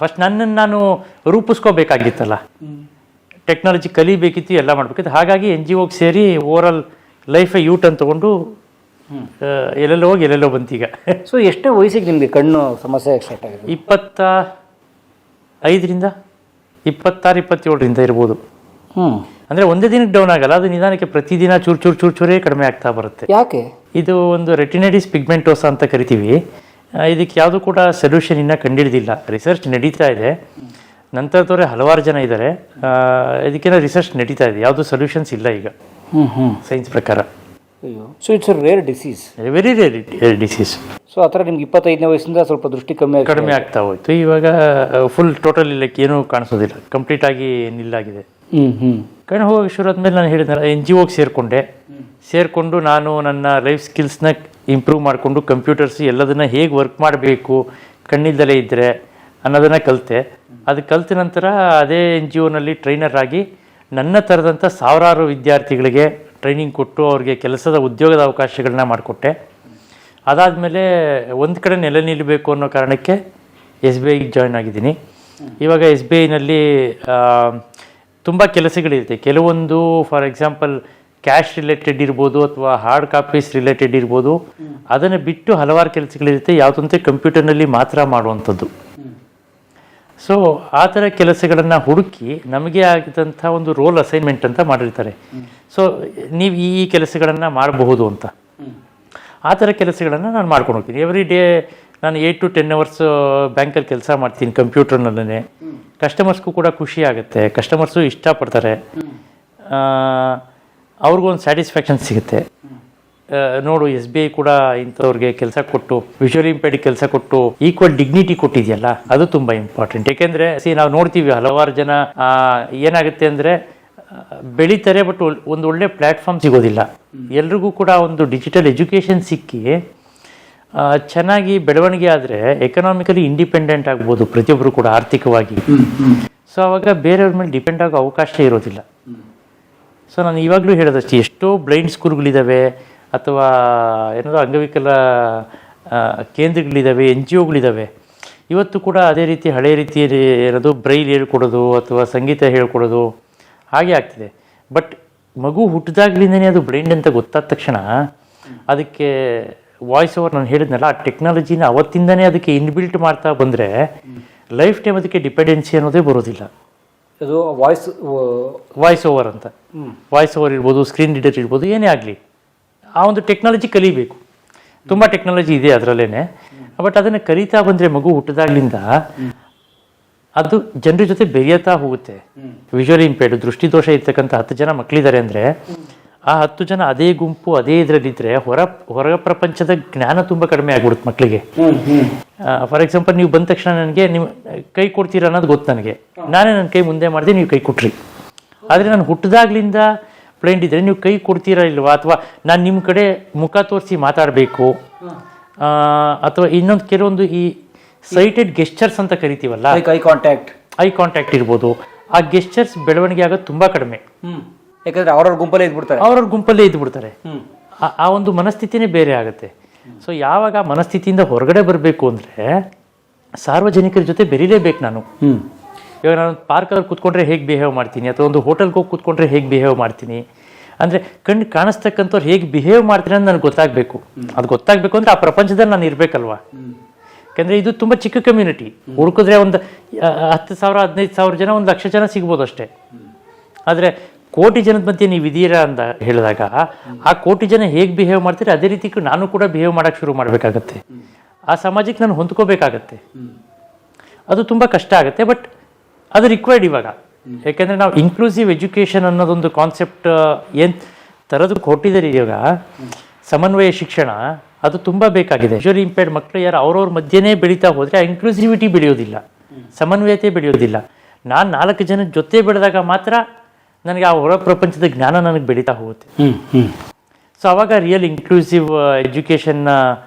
ಫಸ್ಟ್ ನನ್ನನ್ನು ನಾನು ರೂಪಿಸ್ಕೋಬೇಕಾಗಿತ್ತಲ್ಲ, ಟೆಕ್ನಾಲಜಿ ಕಲಿಬೇಕಿತ್ತು, ಎಲ್ಲ ಮಾಡಬೇಕಿತ್ತು. ಹಾಗಾಗಿ NGOಗೆ ಸೇರಿ ಓವರಾಲ್ ಲೈಫೇ ಯೂಟರ್ನ್ ತೊಗೊಂಡು ಎಲ್ಲೆಲ್ಲೋ ಹೋಗಿ ಎಲ್ಲೆಲ್ಲೋ ಬಂತೀಗ. ಸೊ ಎಷ್ಟೇ ವಯಸ್ಸಿಗೆ ನಿಮಗೆ ಕಣ್ಣು ಸಮಸ್ಯೆ ಸ್ಟಾರ್ಟ್ ಆಗಿದೆ? 25ರಿಂದ 26-27ರಿಂದ ಇರ್ಬೋದು. ಅಂದರೆ ಒಂದೇ ದಿನಕ್ಕೆ ಡೌನ್ ಆಗಲ್ಲ, ಅದು ನಿಧಾನಕ್ಕೆ ಪ್ರತಿದಿನ ಚೂರೇ ಕಡಿಮೆ ಆಗ್ತಾ ಬರುತ್ತೆ. ಯಾಕೆ? ಇದು ಒಂದು ರೆಟಿನೈಟಿಸ್ ಪಿಗ್ಮೆಂಟೋಸಾ ಅಂತ ಕರಿತೀವಿ. ಇದಕ್ಕೆ ಯಾವುದು ಕೂಡ ಸೊಲ್ಯೂಷನ್ ಇನ್ನೂ ಕಂಡುಹಿಡಿದಿಲ್ಲ. ರಿಸರ್ಚ್ ನಡೀತಾ ಇದೆ, ನಂತರದವರೇ ಹಲವಾರು ಜನ ಇದ್ದಾರೆ. ಇದಕ್ಕೆಲ್ಲ ರಿಸರ್ಚ್ ನಡೀತಾ ಇದೆ, ಯಾವುದು ಸೊಲ್ಯೂಷನ್ಸ್ ಇಲ್ಲ ಈಗ ಸೈನ್ಸ್ ಪ್ರಕಾರ. So it's a rare disease, very rare disease. So ಆ ಥರ ನಿಮ್ಗೆ 25ನೇ ವಯಸ್ಸಿಂದ ಸ್ವಲ್ಪ ದೃಷ್ಟಿ ಕಡಿಮೆ ಆಗ್ತಾ ಹೋಯ್ತು. ಇವಾಗ ಫುಲ್ ಟೋಟಲ್ ಇಲ್ಲಕ್ಕೆ ಏನೂ ಕಾಣಿಸೋದಿಲ್ಲ, ಕಂಪ್ಲೀಟ್ ಆಗಿ ನಿಲ್ಲಾಗಿದೆ. ಕಣ್ಣು ಹೋಗಿ ಶುರು ಆದ್ಮೇಲೆ ನಾನು ಹೇಳಿದ್ನಲ್ಲ, NGOಗೆ ಸೇರಿಕೊಂಡು ನಾನು ನನ್ನ ಲೈಫ್ ಸ್ಕಿಲ್ಸ್ನ ಇಂಪ್ರೂವ್ ಮಾಡಿಕೊಂಡು ಕಂಪ್ಯೂಟರ್ಸ್ ಎಲ್ಲದನ್ನ ಹೇಗೆ ವರ್ಕ್ ಮಾಡಬೇಕು ಕಣ್ಣಿಲ್ದಲೇ ಇದ್ದರೆ ಅನ್ನೋದನ್ನು ಕಲಿತೆ. ಅದು ಕಲಿತ ನಂತರ ಅದೇ NGOನಲ್ಲಿ ಟ್ರೈನರ್ ಆಗಿ ನನ್ನ ಥರದಂಥ ಸಾವಿರಾರು ವಿದ್ಯಾರ್ಥಿಗಳಿಗೆ ಟ್ರೈನಿಂಗ್ ಕೊಟ್ಟು ಅವ್ರಿಗೆ ಕೆಲಸದ ಉದ್ಯೋಗದ ಅವಕಾಶಗಳನ್ನ ಮಾಡಿಕೊಟ್ಟೆ. ಅದಾದಮೇಲೆ ಒಂದು ಕಡೆ ನೆಲೆ ನಿಲ್ಲಬೇಕು ಅನ್ನೋ ಕಾರಣಕ್ಕೆ SBIಗೆ ಜಾಯ್ನ್ ಆಗಿದ್ದೀನಿ. ಇವಾಗ SBIನಲ್ಲಿ ತುಂಬ ಕೆಲಸಗಳಿರುತ್ತೆ. ಕೆಲವೊಂದು ಫಾರ್ ಎಕ್ಸಾಂಪಲ್ ಕ್ಯಾಶ್ ರಿಲೇಟೆಡ್ ಇರ್ಬೋದು ಅಥವಾ ಹಾರ್ಡ್ ಕಾಪೀಸ್ ರಿಲೇಟೆಡ್ ಇರ್ಬೋದು, ಅದನ್ನು ಬಿಟ್ಟು ಹಲವಾರು ಕೆಲಸಗಳಿರುತ್ತೆ, ಯಾವುದಂತೆ ಕಂಪ್ಯೂಟರ್ನಲ್ಲಿ ಮಾತ್ರ ಮಾಡುವಂಥದ್ದು. ಸೊ ಆ ಥರ ಕೆಲಸಗಳನ್ನು ಹುಡುಕಿ ನಮಗೆ ಆಗಿದಂಥ ಒಂದು ರೋಲ್ ಅಸೈನ್ಮೆಂಟ್ ಅಂತ ಮಾಡಿರ್ತಾರೆ. ಸೊ ನೀವು ಈ ಕೆಲಸಗಳನ್ನು ಮಾಡಬಹುದು ಅಂತ, ಆ ಥರ ಕೆಲಸಗಳನ್ನು ನಾನು ಮಾಡ್ಕೊಂಡು ಹೋಗ್ತೀನಿ. ಎವ್ರಿ ಡೇ ನಾನು 8 to 10 hours ಬ್ಯಾಂಕಲ್ಲಿ ಕೆಲಸ ಮಾಡ್ತೀನಿ ಕಂಪ್ಯೂಟರ್ನಲ್ಲೇ. ಕಸ್ಟಮರ್ಸ್ಗೂ ಕೂಡ ಖುಷಿ ಆಗುತ್ತೆ, ಕಸ್ಟಮರ್ಸು ಇಷ್ಟಪಡ್ತಾರೆ, ಅವ್ರಿಗೂ ಒಂದು ಸ್ಯಾಟಿಸ್ಫ್ಯಾಕ್ಷನ್ ಸಿಗುತ್ತೆ. ನೋಡು SBI ಕೂಡ ಇಂಥವ್ರಿಗೆ ಕೆಲಸ ಕೊಟ್ಟು ವಿಜುವಲಿ ಇಂಪೇರ್ಡ್ ಕೆಲಸ ಕೊಟ್ಟು ಈಕ್ವಲ್ ಡಿಗ್ನಿಟಿ ಕೊಟ್ಟಿದೆಯಲ್ಲ, ಅದು ತುಂಬ ಇಂಪಾರ್ಟೆಂಟ್. ಯಾಕೆಂದರೆ ನಾವು ನೋಡ್ತೀವಿ ಹಲವಾರು ಜನ ಏನಾಗುತ್ತೆ ಅಂದರೆ ಬೆಳೀತಾರೆ, ಬಟ್ ಒಂದು ಒಳ್ಳೆ ಪ್ಲ್ಯಾಟ್ಫಾರ್ಮ್ ಸಿಗೋದಿಲ್ಲ. ಎಲ್ರಿಗೂ ಕೂಡ ಒಂದು ಡಿಜಿಟಲ್ ಎಜುಕೇಷನ್ ಸಿಕ್ಕಿ ಚೆನ್ನಾಗಿ ಬೆಳವಣಿಗೆ ಆದರೆ ಎಕನಾಮಿಕಲಿ ಇಂಡಿಪೆಂಡೆಂಟ್ ಆಗ್ಬೋದು ಪ್ರತಿಯೊಬ್ಬರು ಕೂಡ ಆರ್ಥಿಕವಾಗಿ. ಸೊ ಆವಾಗ ಬೇರೆಯವ್ರ ಮೇಲೆ ಡಿಪೆಂಡ್ ಆಗೋ ಅವಕಾಶ ಇರೋದಿಲ್ಲ. ಸೊ ನಾನು ಇವಾಗಲೂ ಹೇಳೋದಷ್ಟೇ, ಎಷ್ಟೋ ಬ್ಲೈಂಡ್ ಸ್ಕೂಲ್ಗಳಿದ್ದಾವೆ ಅಥವಾ ಏನಾದರೂ ಅಂಗವಿಕಲ ಕೇಂದ್ರಗಳಿದ್ದಾವೆ, NGOಗಳಿದ್ದಾವೆ. ಇವತ್ತು ಕೂಡ ಅದೇ ರೀತಿ ಹಳೆ ರೀತಿಯಲ್ಲಿ ಏನದು ಬ್ರೈಲ್ ಹೇಳ್ಕೊಡೋದು ಅಥವಾ ಸಂಗೀತ ಹೇಳ್ಕೊಡೋದು ಹಾಗೆ ಆಗ್ತಿದೆ. ಬಟ್ ಮಗು ಹುಟ್ಟಿದಾಗ್ಲಿಂದನೇ ಅದು ಬ್ಲೈಂಡ್ ಅಂತ ಗೊತ್ತಾದ ತಕ್ಷಣ ಅದಕ್ಕೆ ವಾಯ್ಸ್ ಓವರ್ ನಾನು ಹೇಳಿದ್ನಲ್ಲ, ಆ ಟೆಕ್ನಾಲಜಿನ ಅವತ್ತಿಂದನೇ ಅದಕ್ಕೆ ಇನ್ಬಿಲ್ಟ್ ಮಾಡ್ತಾ ಬಂದರೆ ಲೈಫ್ ಟೈಮ್ ಅದಕ್ಕೆ ಡಿಪೆಂಡೆನ್ಸಿ ಅನ್ನೋದೇ ಬರೋದಿಲ್ಲ. ಅದು ವಾಯ್ಸ್ ಓವರ್ ಅಂತ, ವಾಯ್ಸ್ ಓವರ್ ಇರ್ಬೋದು, ಸ್ಕ್ರೀನ್ ರೀಡರ್ ಇರ್ಬೋದು, ಏನೇ ಆಗಲಿ ಆ ಒಂದು ಟೆಕ್ನಾಲಜಿ ಕಲಿಬೇಕು. ತುಂಬ ಟೆಕ್ನಾಲಜಿ ಇದೆ ಅದರಲ್ಲೇ. ಬಟ್ ಅದನ್ನು ಕಲಿತಾ ಬಂದರೆ ಮಗು ಹುಟ್ಟಿದಾಗ್ಲಿಂದ ಅದು ಜನರ ಜೊತೆ ಬೆರೆಯುತ್ತಾ ಹೋಗುತ್ತೆ. ವಿಜುವಲಿ ಇಂಪೇರ್ಡ್ ದೃಷ್ಟಿದೋಷ ಇರ್ತಕ್ಕಂಥ 10 ಜನ ಮಕ್ಕಳಿದ್ದಾರೆ ಅಂದರೆ ಆ 10 ಜನ ಅದೇ ಗುಂಪು ಅದೇ ಇದರಲ್ಲಿದ್ದರೆ ಹೊರ ಪ್ರಪಂಚದ ಜ್ಞಾನ ತುಂಬ ಕಡಿಮೆ ಆಗ್ಬಿಡುತ್ತೆ ಮಕ್ಕಳಿಗೆ. ಫಾರ್ ಎಕ್ಸಾಂಪಲ್, ನೀವು ಬಂದ ತಕ್ಷಣ ನನಗೆ ನೀವು ಕೈ ಕೊಡ್ತೀರಾ ಅನ್ನೋದು ಗೊತ್ತು ನನಗೆ. ನಾನೇ ನನ್ನ ಕೈ ಮುಂದೆ ಮಾಡಿದೆ, ನೀವು ಕೈ ಕೊಟ್ರಿ. ಆದರೆ ನಾನು ಹುಟ್ಟಿದಾಗ್ಲಿಂದ ಬ್ಲೈಂಡ್ ಇದ್ದರೆ ನೀವು ಕೈ ಕೊಡ್ತೀರಾ ಇಲ್ವಾ, ಅಥವಾ ನಾನು ನಿಮ್ಮ ಕಡೆ ಮುಖ ತೋರಿಸಿ ಮಾತಾಡಬೇಕು, ಅಥವಾ ಇನ್ನೊಂದು ಕೆಲವೊಂದು ಈ ಸೈಟೆಡ್ ಗೆಸ್ಚರ್ಸ್ ಅಂತ ಕರಿತೀವಲ್ಲ, ಐ ಕಾಂಟ್ಯಾಕ್ಟ್ ಇರ್ಬೋದು, ಆ ಗೆಸ್ಚರ್ಸ್ ಬೆಳವಣಿಗೆ ಆಗೋದು ತುಂಬ ಕಡಿಮೆ. ಯಾಕಂದ್ರೆ ಅವ್ರವ್ರ ಗುಂಪಲ್ಲೇ ಇದ್ಬಿಡ್ತಾರೆ. ಆ ಒಂದು ಮನಸ್ಥಿತಿನೇ ಬೇರೆ ಆಗುತ್ತೆ. ಸೊ ಯಾವಾಗ ಮನಸ್ಥಿತಿಯಿಂದ ಹೊರಗಡೆ ಬರಬೇಕು ಅಂದರೆ ಸಾರ್ವಜನಿಕರ ಜೊತೆ ಬೆರೀಲೇಬೇಕು ನಾನು. ಇವಾಗ ನಾನು ಪಾರ್ಕಲ್ಲಿ ಕೂತ್ಕೊಂಡ್ರೆ ಹೇಗೆ ಬಿಹೇವ್ ಮಾಡ್ತೀನಿ, ಅಥವಾ ಒಂದು ಹೋಟೆಲ್ಗೆ ಹೋಗಿ ಕೂತ್ಕೊಂಡ್ರೆ ಹೇಗೆ ಬಿಹೇವ್ ಮಾಡ್ತೀನಿ ಅಂದರೆ ಕಣ್ಣು ಕಾಣಿಸ್ತಕ್ಕಂಥವ್ರು ಹೇಗೆ ಬಿಹೇವ್ ಮಾಡ್ತೀನಿ ಅಂತ ನನಗೆ ಗೊತ್ತಾಗಬೇಕು. ಅದು ಗೊತ್ತಾಗಬೇಕು ಅಂದರೆ ಆ ಪ್ರಪಂಚದಲ್ಲಿ ನಾನು ಇರಬೇಕಲ್ವಾ. ಯಾಕಂದರೆ ಇದು ತುಂಬ ಚಿಕ್ಕ ಕಮ್ಯುನಿಟಿ. ಹುಡುಕಿದ್ರೆ ಒಂದು 10,000 15,000 ಜನ, 1,00,000 ಜನ ಸಿಗ್ಬೋದು ಅಷ್ಟೇ. ಆದರೆ ಕೋಟಿ ಜನದ ಮಧ್ಯೆ ನೀವು ಇದೀರಾ ಅಂತ ಹೇಳಿದಾಗ ಆ ಕೋಟಿ ಜನ ಹೇಗೆ ಬಿಹೇವ್ ಮಾಡ್ತೀರಿ ಅದೇ ರೀತಿ ನಾನು ಕೂಡ ಬಿಹೇವ್ ಮಾಡೋಕ್ಕೆ ಶುರು ಮಾಡಬೇಕಾಗತ್ತೆ. ಆ ಸಮಾಜಕ್ಕೆ ನಾನು ಹೊಂದ್ಕೋಬೇಕಾಗತ್ತೆ. ಅದು ತುಂಬ ಕಷ್ಟ ಆಗುತ್ತೆ, ಬಟ್ ಅದು ರಿಕ್ವೈರ್ಡ್ ಇವಾಗ. ಯಾಕೆಂದರೆ ನಾವು ಇನ್ಕ್ಲೂಸಿವ್ ಎಜುಕೇಷನ್ ಅನ್ನೋದೊಂದು ಕಾನ್ಸೆಪ್ಟ್ ಏನು ಥರದ್ದು ಕೊಟ್ಟಿದ್ದಾರೆ ಇವಾಗ, ಸಮನ್ವಯ ಶಿಕ್ಷಣ, ಅದು ತುಂಬ ಬೇಕಾಗಿದೆ. ವಿಜುವಲಿ ಇಂಪೇರ್ಡ್ ಮಕ್ಕಳು ಯಾರು ಅವ್ರವ್ರ ಮಧ್ಯೆನೇ ಬೆಳೀತಾ ಹೋದರೆ ಆ ಇನ್ಕ್ಲೂಸಿವಿಟಿ ಬೆಳೆಯೋದಿಲ್ಲ, ಸಮನ್ವಯತೆ ಬೆಳೆಯೋದಿಲ್ಲ. ನಾನು 4 ಜನದ ಜೊತೆ ಬೆಳೆದಾಗ ಮಾತ್ರ ನನಗೆ ಆ ಹೊರ ಪ್ರಪಂಚದ ಜ್ಞಾನ ನನಗೆ ಬೆಳೀತಾ ಹೋಗುತ್ತೆ. ಸೊ ಆವಾಗ ರಿಯಲ್ ಇನ್ಕ್ಲೂಸಿವ್ ಎಜುಕೇಷನ್ನ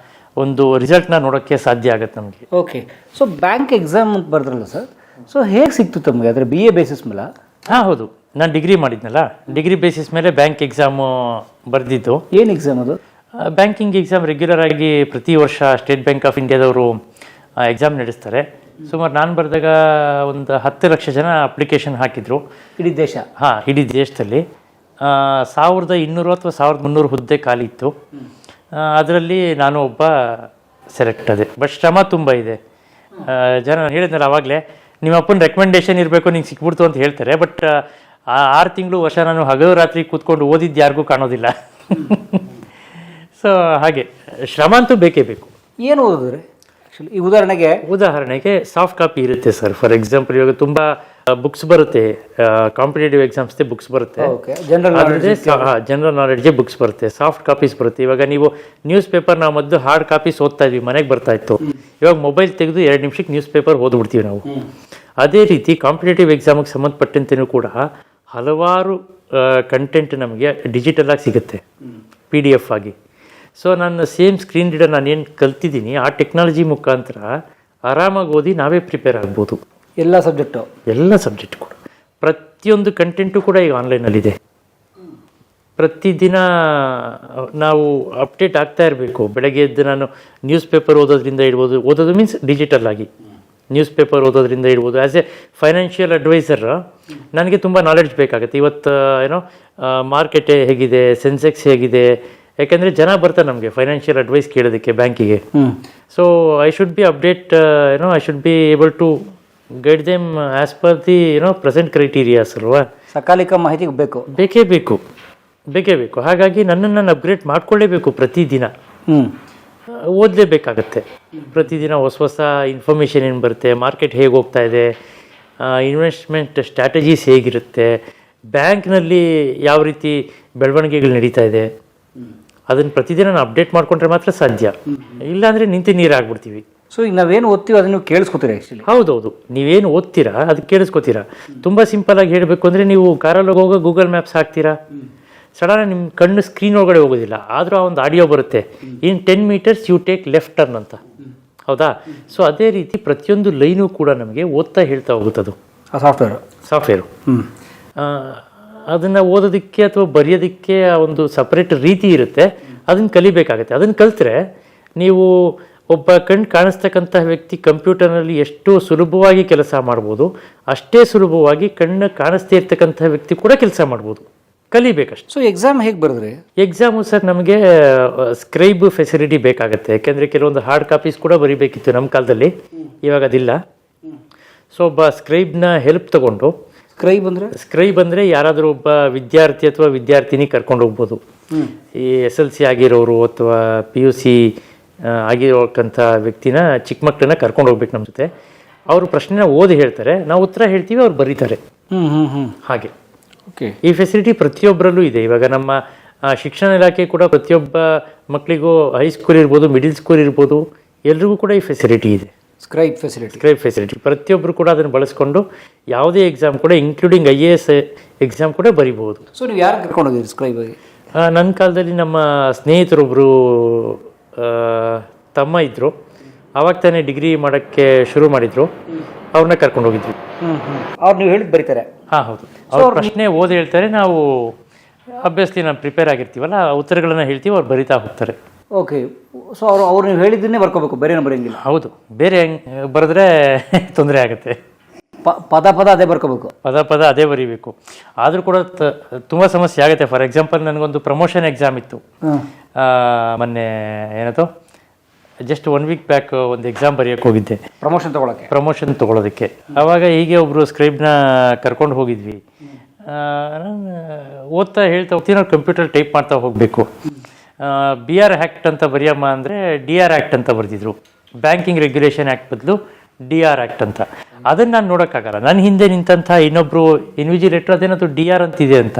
ಒಂದು ರಿಸಲ್ಟ್ನ ನೋಡೋಕ್ಕೆ ಸಾಧ್ಯ ಆಗುತ್ತೆ ನಮಗೆ. ಓಕೆ. ಸೊ ಬ್ಯಾಂಕ್ ಎಕ್ಸಾಮ್ ಅಂತ ಬರೆದ್ರಲ್ಲ ಸರ್, ಸೊ ಹೇಗೆ ಸಿಕ್ತು ತಮಗೆ? ಅಂದರೆ BA ಬೇಸಿಸ್ ಮೇಲೆ? ಹಾಂ ಹೌದು, ನಾನು ಡಿಗ್ರಿ ಮಾಡಿದ್ನಲ್ಲ, ಡಿಗ್ರಿ ಬೇಸಿಸ್ ಮೇಲೆ ಬ್ಯಾಂಕ್ ಎಕ್ಸಾಮು ಬರೆದಿದ್ದು. ಏನು ಎಕ್ಸಾಮ್ ಅದು? ಬ್ಯಾಂಕಿಂಗ್ ಎಕ್ಸಾಮ್ ರೆಗ್ಯುಲರ್ ಆಗಿ ಪ್ರತಿ ವರ್ಷ ಸ್ಟೇಟ್ ಬ್ಯಾಂಕ್ ಆಫ್ ಇಂಡಿಯಾದವರು ಎಕ್ಸಾಮ್ ನಡೆಸ್ತಾರೆ. ಸುಮಾರು ನಾನು ಬರೆದಾಗ ಒಂದು 10 ಲಕ್ಷ ಜನ ಅಪ್ಲಿಕೇಶನ್ ಹಾಕಿದರು ಇಡೀ ದೇಶ. ಹಾಂ, ಇಡೀ ದೇಶದಲ್ಲಿ 1200 ಅಥವಾ 1300 ಹುದ್ದೆ ಖಾಲಿ ಇತ್ತು. ಅದರಲ್ಲಿ ನಾನು ಒಬ್ಬ ಸೆಲೆಕ್ಟ್ ಆದೆ. ಬಟ್ ಶ್ರಮ ತುಂಬ ಇದೆ. ಜನ ಹೇಳಿದ್ನಲ್ಲ ಆವಾಗಲೇ, ನಿಮ್ಮ ಅಪ್ಪನ ರೆಕಮೆಂಡೇಶನ್ ಇರಬೇಕು, ನಿಂಗೆ ಸಿಕ್ಬಿಡ್ತು ಅಂತ ಹೇಳ್ತಾರೆ. ಬಟ್ 6 ತಿಂಗಳು ವರ್ಷ ನಾನು ಹಗಲು ರಾತ್ರಿ ಕೂತ್ಕೊಂಡು ಓದಿದ್ದು ಯಾರಿಗೂ ಕಾಣೋದಿಲ್ಲ. ಸೊ ಹಾಗೆ ಶ್ರಮ ಅಂತೂ ಬೇಕೇ ಬೇಕು. ಏನು ಓದಿದ್ರೆ ಆ್ಯಕ್ಚುಲಿ? ಈ ಉದಾಹರಣೆಗೆ ಸಾಫ್ಟ್ ಕಾಪಿ ಇರುತ್ತೆ ಸರ್. ಫಾರ್ ಎಕ್ಸಾಂಪಲ್, ಇವಾಗ ತುಂಬ ಬುಕ್ಸ್ ಬರುತ್ತೆ, ಕಾಂಪಿಟೇಟಿವ್ ಎಕ್ಸಾಮ್ಸ್ದೇ ಬುಕ್ಸ್ ಬರುತ್ತೆ, ಜನರಲ್ ನಾಲೆಡ್ಜೇ ಬುಕ್ಸ್ ಬರುತ್ತೆ, ಸಾಫ್ಟ್ ಕಾಪೀಸ್ ಬರುತ್ತೆ. ಇವಾಗ ನೀವು ನ್ಯೂಸ್ ಪೇಪರ್ ನಾವು ಮೊದಲು ಹಾರ್ಡ್ ಕಾಪೀಸ್ ಓದ್ತಾ ಇದ್ವಿ, ಮನೆಗೆ ಬರ್ತಾ ಇತ್ತು. ಇವಾಗ ಮೊಬೈಲ್ ತೆಗೆದು 2 ನಿಮಿಷಕ್ಕೆ ನ್ಯೂಸ್ ಪೇಪರ್ ಓದ್ಬಿಡ್ತೀವಿ ನಾವು. ಅದೇ ರೀತಿ ಕಾಂಪಿಟೇಟಿವ್ ಎಕ್ಸಾಮಿಗೆ ಸಂಬಂಧಪಟ್ಟಂತೆಯೂ ಕೂಡ ಹಲವಾರು ಕಂಟೆಂಟ್ ನಮಗೆ ಡಿಜಿಟಲ್ ಆಗಿ ಸಿಗುತ್ತೆ, PDF ಆಗಿ. ಸೊ ನನ್ನ ಸೇಮ್ ಸ್ಕ್ರೀನ್ ರೀಡರ್ ನಾನೇನು ಕಲ್ತಿದ್ದೀನಿ ಆ ಟೆಕ್ನಾಲಜಿ ಮುಖಾಂತರ ಆರಾಮಾಗಿ ಓದಿ ನಾವೇ ಪ್ರಿಪೇರ್ ಆಗ್ಬೋದು. ಎಲ್ಲ ಸಬ್ಜೆಕ್ಟ್ ಕೂಡ ಪ್ರತಿಯೊಂದು ಕಂಟೆಂಟು ಕೂಡ ಈಗ ಆನ್ಲೈನಲ್ಲಿದೆ. ಪ್ರತಿದಿನ ನಾವು ಅಪ್ಡೇಟ್ ಆಗ್ತಾ ಇರಬೇಕು. ಬೆಳಗ್ಗೆ ಎದ್ದು ನಾನು ನ್ಯೂಸ್ ಪೇಪರ್ ಓದೋದ್ರಿಂದ ಇಡ್ಬೋದು, ಓದೋದು ಮೀನ್ಸ್ ಡಿಜಿಟಲ್ ಆಗಿ ನ್ಯೂಸ್ ಪೇಪರ್ ಓದೋದ್ರಿಂದ ಇಡ್ಬೋದು. ಆ್ಯಸ್ ಎ ಫೈನಾನ್ಷಿಯಲ್ ಅಡ್ವೈಸರ್ ನನಗೆ ತುಂಬ ನಾಲೆಡ್ಜ್ ಬೇಕಾಗುತ್ತೆ. ಇವತ್ತು ಮಾರ್ಕೆಟ್ ಹೇಗಿದೆ, ಸೆನ್ಸೆಕ್ಸ್ ಹೇಗಿದೆ, ಯಾಕೆಂದರೆ ಜನ ಬರ್ತಾರೆ ನಮಗೆ ಫೈನಾನ್ಷಿಯಲ್ ಅಡ್ವೈಸ್ ಕೇಳೋದಕ್ಕೆ ಬ್ಯಾಂಕಿಗೆ. So I should be update, I should be able to guide them as per the present criterias ಅಲ್ವಾ. ಸಕಾಲಿಕ ಮಾಹಿತಿ ಬೇಕೇ ಬೇಕು. ಹಾಗಾಗಿ ನನ್ನನ್ನು ನಾನು ಅಪ್ಗ್ರೇಡ್ ಮಾಡ್ಕೊಳ್ಳೇಬೇಕು. ಪ್ರತಿದಿನ ಓದಲೇಬೇಕಾಗತ್ತೆ. ಪ್ರತಿದಿನ ಹೊಸ ಇನ್ಫಾರ್ಮೇಷನ್ ಏನು ಬರುತ್ತೆ, ಮಾರ್ಕೆಟ್ ಹೇಗೆ ಹೋಗ್ತಾ ಇದೆ, ಇನ್ವೆಸ್ಟ್ಮೆಂಟ್ ಸ್ಟ್ರಾಟಜೀಸ್ ಹೇಗಿರುತ್ತೆ, ಬ್ಯಾಂಕ್ನಲ್ಲಿ ಯಾವ ರೀತಿ ಬೆಳವಣಿಗೆಗಳು ನಡೀತಾ ಇದೆ, ಅದನ್ನು ಪ್ರತಿದಿನ ನಾವು ಅಪ್ಡೇಟ್ ಮಾಡ್ಕೊಂಡ್ರೆ ಮಾತ್ರ ಸಾಧ್ಯ, ಇಲ್ಲಾಂದರೆ ನಿಂತು ನೀರಾಗ್ಬಿಡ್ತೀವಿ. ಸೊ ಈಗ ನಾವೇನು ಓದ್ತೀವಿ ಅದನ್ನು ನೀವು ಕೇಳಿಸ್ಕೊತೀರಿ ಆ್ಯಕ್ಚುಲಿ. ಹೌದೌದು, ನೀವೇನು ಓದ್ತೀರಾ ಅದು ಕೇಳಿಸ್ಕೊತೀರಾ. ತುಂಬ ಸಿಂಪಲಾಗಿ ಹೇಳಬೇಕು ಅಂದರೆ, ನೀವು ಕಾರಲ್ಲಿ ಹೋಗೋ ಗೂಗಲ್ ಮ್ಯಾಪ್ಸ್ ಹಾಕ್ತೀರಾ, ಸಡನ್ ನಿಮ್ಮ ಕಣ್ಣು ಸ್ಕ್ರೀನ್ ಒಳಗಡೆ ಹೋಗೋದಿಲ್ಲ, ಆದರೂ ಆ ಒಂದು ಆಡಿಯೋ ಬರುತ್ತೆ, in 10 meters you take left turn ಅಂತ. ಹೌದಾ? ಸೊ ಅದೇ ರೀತಿ ಪ್ರತಿಯೊಂದು ಲೈನು ಕೂಡ ನಮಗೆ ಓದ್ತಾ ಹೇಳ್ತಾ ಹೋಗುತ್ತದು ಸಾಫ್ಟ್ವೇರು. ಅದನ್ನು ಓದೋದಕ್ಕೆ ಅಥವಾ ಬರೆಯೋದಕ್ಕೆ ಒಂದು ಸಪ್ರೇಟ್ ರೀತಿ ಇರುತ್ತೆ, ಅದನ್ನು ಕಲಿಬೇಕಾಗತ್ತೆ. ಅದನ್ನು ಕಲಿತ್ರೆ ನೀವು ಒಬ್ಬ ಕಣ್ಣು ಕಾಣಿಸ್ತಕ್ಕಂಥ ವ್ಯಕ್ತಿ ಕಂಪ್ಯೂಟರ್ನಲ್ಲಿ ಎಷ್ಟು ಸುಲಭವಾಗಿ ಕೆಲಸ ಮಾಡ್ಬೋದು, ಅಷ್ಟೇ ಸುಲಭವಾಗಿ ಕಣ್ಣು ಕಾಣಿಸ್ತೇ ಇರ್ತಕ್ಕಂಥ ವ್ಯಕ್ತಿ ಕೂಡ ಕೆಲಸ ಮಾಡ್ಬೋದು. ಕಲಿಬೇಕಷ್ಟೆ. ಸೊ ಎಕ್ಸಾಮ್ ಹೇಗೆ ಬರೆದ್ರಿ? ಎಕ್ಸಾಮು ಸರ್ ನಮಗೆ ಸ್ಕ್ರೈಬ್ ಫೆಸಿಲಿಟಿ ಬೇಕಾಗುತ್ತೆ, ಯಾಕೆಂದರೆ ಕೆಲವೊಂದು ಹಾರ್ಡ್ ಕಾಪೀಸ್ ಕೂಡ ಬರೀಬೇಕಿತ್ತು ನಮ್ಮ ಕಾಲದಲ್ಲಿ, ಇವಾಗ ಅದಿಲ್ಲ. ಸೊ ಒಬ್ಬ ಸ್ಕ್ರೈಬ್ನ ಹೆಲ್ಪ್ ತಗೊಂಡು, ಸ್ಕ್ರೈಬ್ ಅಂದರೆ ಯಾರಾದರೂ ಒಬ್ಬ ವಿದ್ಯಾರ್ಥಿ ಅಥವಾ ವಿದ್ಯಾರ್ಥಿನಿ ಕರ್ಕೊಂಡು ಹೋಗ್ಬೋದು. ಈ SLC ಆಗಿರೋರು ಅಥವಾ PUC ಆಗಿರೋಕ್ಕಂಥ ವ್ಯಕ್ತಿನ, ಚಿಕ್ಕ ಮಕ್ಕಳನ್ನ ಕರ್ಕೊಂಡು ಹೋಗ್ಬೇಕು ನಮ್ಮ ಜೊತೆ. ಅವರು ಪ್ರಶ್ನೆನ ಓದಿ ಹೇಳ್ತಾರೆ, ನಾವು ಉತ್ತರ ಹೇಳ್ತೀವಿ, ಅವ್ರು ಬರೀತಾರೆ. ಹಾಗೆ ಈ ಫೆಸಿಲಿಟಿ ಪ್ರತಿಯೊಬ್ಬರಲ್ಲೂ ಇದೆ. ಇವಾಗ ನಮ್ಮ ಶಿಕ್ಷಣ ಇಲಾಖೆ ಕೂಡ ಪ್ರತಿಯೊಬ್ಬ ಮಕ್ಕಳಿಗೂ, ಹೈಸ್ಕೂಲ್ ಇರ್ಬೋದು, ಮಿಡಿಲ್ ಸ್ಕೂಲ್ ಇರ್ಬೋದು, ಎಲ್ರಿಗೂ ಕೂಡ ಈ ಫೆಸಿಲಿಟಿ ಇದೆ. ಸ್ಕ್ರೈಬ್ ಫೆಸಿಲಿಟಿ ಪ್ರತಿಯೊಬ್ಬರು ಕೂಡ ಅದನ್ನು ಬಳಸ್ಕೊಂಡು ಯಾವುದೇ ಎಕ್ಸಾಮ್ ಕೂಡ, ಇನ್ಕ್ಲೂಡಿಂಗ್ IAS ಎಕ್ಸಾಮ್ ಕೂಡ ಬರೀಬಹುದು. ಸೊ ನೀವು ಯಾರು ಕರ್ಕೊಂಡು ಹೋಗಿರಿ ಸ್ಕ್ರೈಬ್ ಆಗಿ? ನನ್ನ ಕಾಲದಲ್ಲಿ ನಮ್ಮ ಸ್ನೇಹಿತರೊಬ್ಬರು ತಮ್ಮ ಇದ್ದರು, ಆವಾಗ ತಾನೇ ಡಿಗ್ರಿ ಮಾಡೋಕ್ಕೆ ಶುರು ಮಾಡಿದರು, ಅವ್ರನ್ನ ಕರ್ಕೊಂಡು ಹೋಗಿದ್ವಿ. ಅವ್ರು ನೀವು ಹೇಳಿದ್ ಬರೀತಾರೆ? ಹಾಂ ಹೌದು, ಅವ್ರ ಪ್ರಶ್ನೆ ಓದಿ ಹೇಳ್ತಾರೆ, ನಾವು ಅಭ್ಯಾಸಲಿ ನಾವು ಪ್ರಿಪೇರ್ ಆಗಿರ್ತೀವಲ್ಲ, ಉತ್ತರಗಳನ್ನು ಹೇಳ್ತೀವಿ, ಅವ್ರು ಬರಿತಾ ಹೋಗ್ತಾರೆ. ಓಕೆ. ಸೊ ಅವ್ರು ನೀವು ಹೇಳಿದ್ದನ್ನೇ ಬರ್ಕೋಬೇಕು, ಬೇರೆನೂ ಬರೆಯಂಗಿಲ್ಲ? ಹೌದು, ಬೇರೆ ಬರೆದ್ರೆ ತೊಂದರೆ ಆಗುತ್ತೆ. ಪದ ಅದೇ ಬರ್ಕೋಬೇಕು, ಪದ ಅದೇ ಬರೀಬೇಕು. ಆದರೂ ಕೂಡ ತುಂಬ ಸಮಸ್ಯೆ ಆಗುತ್ತೆ. ಫಾರ್ ಎಕ್ಸಾಂಪಲ್, ನನಗೊಂದು ಪ್ರಮೋಷನ್ ಎಕ್ಸಾಮ್ ಇತ್ತು ಮೊನ್ನೆ, ಏನದು ಜಸ್ಟ್ 1 week ಬ್ಯಾಕ್ ಒಂದು ಎಕ್ಸಾಮ್ ಬರೆಯೋಕ್ಕೆ ಹೋಗಿದ್ದೆ, ಪ್ರಮೋಷನ್ ತೊಗೊಳೋದಕ್ಕೆ. ಆವಾಗ ಹೀಗೆ ಒಬ್ಬರು ಸ್ಕ್ರೈಬ್ನ ಕರ್ಕೊಂಡು ಹೋಗಿದ್ವಿ. ಓದ್ತಾ ಹೇಳ್ತಾ ಹೋಗ್ತೀನಿ, ನಾವು ಕಂಪ್ಯೂಟರ್ ಟೈಪ್ ಮಾಡ್ತಾ ಹೋಗಬೇಕು. BR ಆ್ಯಕ್ಟ್ ಅಂತ ಬರೆಯಮ್ಮ ಅಂದರೆ DR ಆ್ಯಕ್ಟ್ ಅಂತ ಬರೆದಿದ್ರು. ಬ್ಯಾಂಕಿಂಗ್ ರೆಗ್ಯುಲೇಷನ್ ಆ್ಯಕ್ಟ್ ಬದಲು DR ಆ್ಯಕ್ಟ್ ಅಂತ. ಅದನ್ನು ನಾನು ನೋಡೋಕ್ಕಾಗಲ್ಲ. ನನ್ನ ಹಿಂದೆ ನಿಂತಹ ಇನ್ನೊಬ್ಬರು ಇನ್ವಿಜಿಲೇಟರ್ ಅದೇನದು DR ಅಂತಿದೆ ಅಂತ,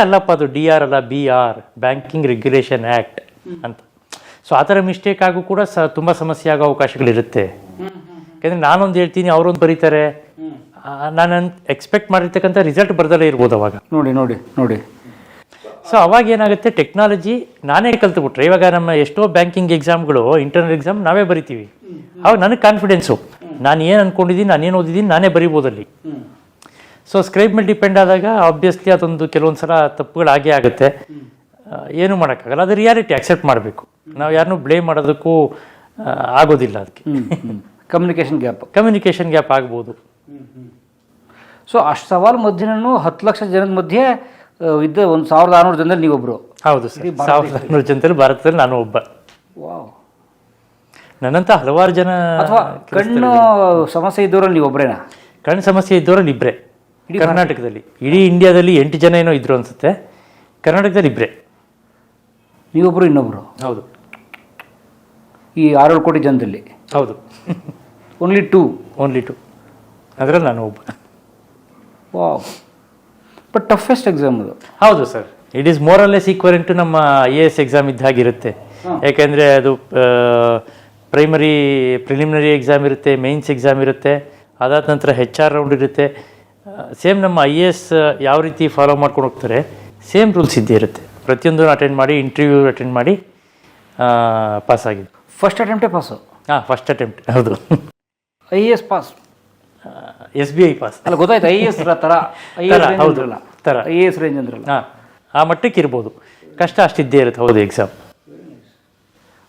ಅಲ್ಲಪ್ಪ ಅದು DR ಅಲ್ಲ, BR ಬ್ಯಾಂಕಿಂಗ್ ರೆಗ್ಯುಲೇಷನ್ ಆ್ಯಕ್ಟ್ ಅಂತ. ಸೊ ಆ ಥರ ಮಿಸ್ಟೇಕ್ ಆಗು ಕೂಡ ತುಂಬ ಸಮಸ್ಯೆ ಆಗೋ ಅವಕಾಶಗಳಿರುತ್ತೆ. ಯಾಕೆಂದರೆ ನಾನೊಂದು ಹೇಳ್ತೀನಿ, ಅವರೊಂದು ಬರೀತಾರೆ, ನಾನು ಎಕ್ಸ್ಪೆಕ್ಟ್ ಮಾಡಿರ್ತಕ್ಕಂಥ ರಿಸಲ್ಟ್ ಬರ್ದಲ್ಲೇ ಇರ್ಬೋದು ಅವಾಗ. ನೋಡಿ ಸೊ ಅವಾಗ ಏನಾಗುತ್ತೆ, ಟೆಕ್ನಾಲಜಿ ನಾನೇ ಕಲ್ತ್ಬಿಟ್ರೆ. ಇವಾಗ ನಮ್ಮ ಎಷ್ಟೋ ಬ್ಯಾಂಕಿಂಗ್ ಎಕ್ಸಾಮ್ಗಳು, ಇಂಟರ್ನಲ್ ಎಕ್ಸಾಮ್ ನಾವೇ ಬರಿತೀವಿ. ಅವಾಗ ನನಗೆ ಕಾನ್ಫಿಡೆನ್ಸು, ನಾನು ಏನು ಅಂದ್ಕೊಂಡಿದ್ದೀನಿ, ನಾನೇನು ಓದಿದ್ದೀನಿ, ನಾನೇ ಬರಿಬೋದಲ್ಲಿ. ಸೊ ಸ್ಕ್ರೈಬ್ ಮೇಲೆ ಡಿಪೆಂಡ್ ಆದಾಗ ಆಬ್ವಿಯಸ್ಲಿ ಅದೊಂದು ಕೆಲವೊಂದು ಸಲ ತಪ್ಪುಗಳಾಗೇ ಆಗುತ್ತೆ, ಏನೂ ಮಾಡೋಕ್ಕಾಗಲ್ಲ. ಅದು ರಿಯಾಲಿಟಿ ಅಕ್ಸೆಪ್ಟ್ ಮಾಡಬೇಕು. ನಾವು ಯಾರನ್ನೂ ಬ್ಲೇಮ್ ಮಾಡೋದಕ್ಕೂ ಆಗೋದಿಲ್ಲ. ಅದಕ್ಕೆ ಕಮ್ಯುನಿಕೇಷನ್ ಗ್ಯಾಪ್ ಆಗ್ಬೋದು. ಸೊ ಅಷ್ಟು ಸವಾಲು ಮಧ್ಯನೂ 10 ಲಕ್ಷ ಜನದ ಮಧ್ಯೆ ಇದ್ದ 1600 ಜನದಲ್ಲಿ ನೀವೊಬ್ಬರು? ಹೌದು ಸರ್, 1600 ಜನದಲ್ಲಿ ಭಾರತದಲ್ಲಿ ನಾನು ಒಬ್ಬ. ನನ್ನಂತ ಹಲವಾರು ಜನ. ಅಥವಾ ಕಣ್ಣು ಸಮಸ್ಯೆ ಇದ್ದವರಲ್ಲಿ ನೀವು ಒಬ್ಬರೇನಾ? ಕಣ್ಣು ಸಮಸ್ಯೆ ಇದ್ದವರಲ್ಲಿ ಇಬ್ಬರೇ ಕರ್ನಾಟಕದಲ್ಲಿ. ಇಡೀ ಇಂಡಿಯಾದಲ್ಲಿ 8 ಜನ ಏನೋ ಇದ್ರು ಅನ್ಸುತ್ತೆ, ಕರ್ನಾಟಕದಲ್ಲಿ ಇಬ್ಬರೇ. ನೀವೊಬ್ಬರು, ಇನ್ನೊಬ್ಬರು? ಹೌದು. ಈ 6-7 ಕೋಟಿ ಜನದಲ್ಲಿ? ಹೌದು. ಓನ್ಲಿ ಟೂ ಅದರಲ್ಲಿ ನಾನು ಒಬ್ಬ. ವಾವ್. ಬಟ್ ಟಫೆಸ್ಟ್ ಎಕ್ಸಾಮ್ ಅದು. ಹೌದು sir, it is more or less equivalent to ನಮ್ಮ IAS ಎಕ್ಸಾಮ್ ಇದ್ದ ಹಾಗಿರುತ್ತೆ. ಯಾಕೆಂದರೆ ಅದು ಪ್ರೈಮರಿ ಪ್ರಿಲಿಮಿನರಿ ಎಕ್ಸಾಮ್ ಇರುತ್ತೆ, ಮೇನ್ಸ್ ಎಕ್ಸಾಮ್ ಇರುತ್ತೆ, ಅದಾದ ನಂತರ HR ರೌಂಡ್ ಇರುತ್ತೆ. ಸೇಮ್ ನಮ್ಮ IAS ಯಾವ ರೀತಿ ಫಾಲೋ ಮಾಡ್ಕೊಂಡು ಹೋಗ್ತಾರೆ, ಸೇಮ್ ರೂಲ್ಸ್ ಇದ್ದೇ ಇರುತ್ತೆ. ಪ್ರತಿಯೊಂದು ಅಟೆಂಡ್ ಮಾಡಿ, ಇಂಟರ್ವ್ಯೂ ಅಟೆಂಡ್ ಮಾಡಿ ಪಾಸ್ ಆಗಿದ್ದು. ಫಸ್ಟ್ ಅಟೆಂಪ್ಟೇ ಪಾಸು? ಹಾಂ, ಫಸ್ಟ್ ಅಟೆಂಪ್ಟ್. ಹೌದು. IAS pass? SBI ಪಾಸ್ ಅಲ್ಲ, ಗೊತ್ತಾಯ್ತು. IAS ಥರ IAS ರೇಂಜ್ ಅಂದ್ರಲ್ಲ, ಹಾಂ, ಆ ಮಟ್ಟಕ್ಕೆ ಇರ್ಬೋದು. ಕಷ್ಟ ಅಷ್ಟಿದ್ದೇ ಇರುತ್ತೆ. ಹೌದು, exam.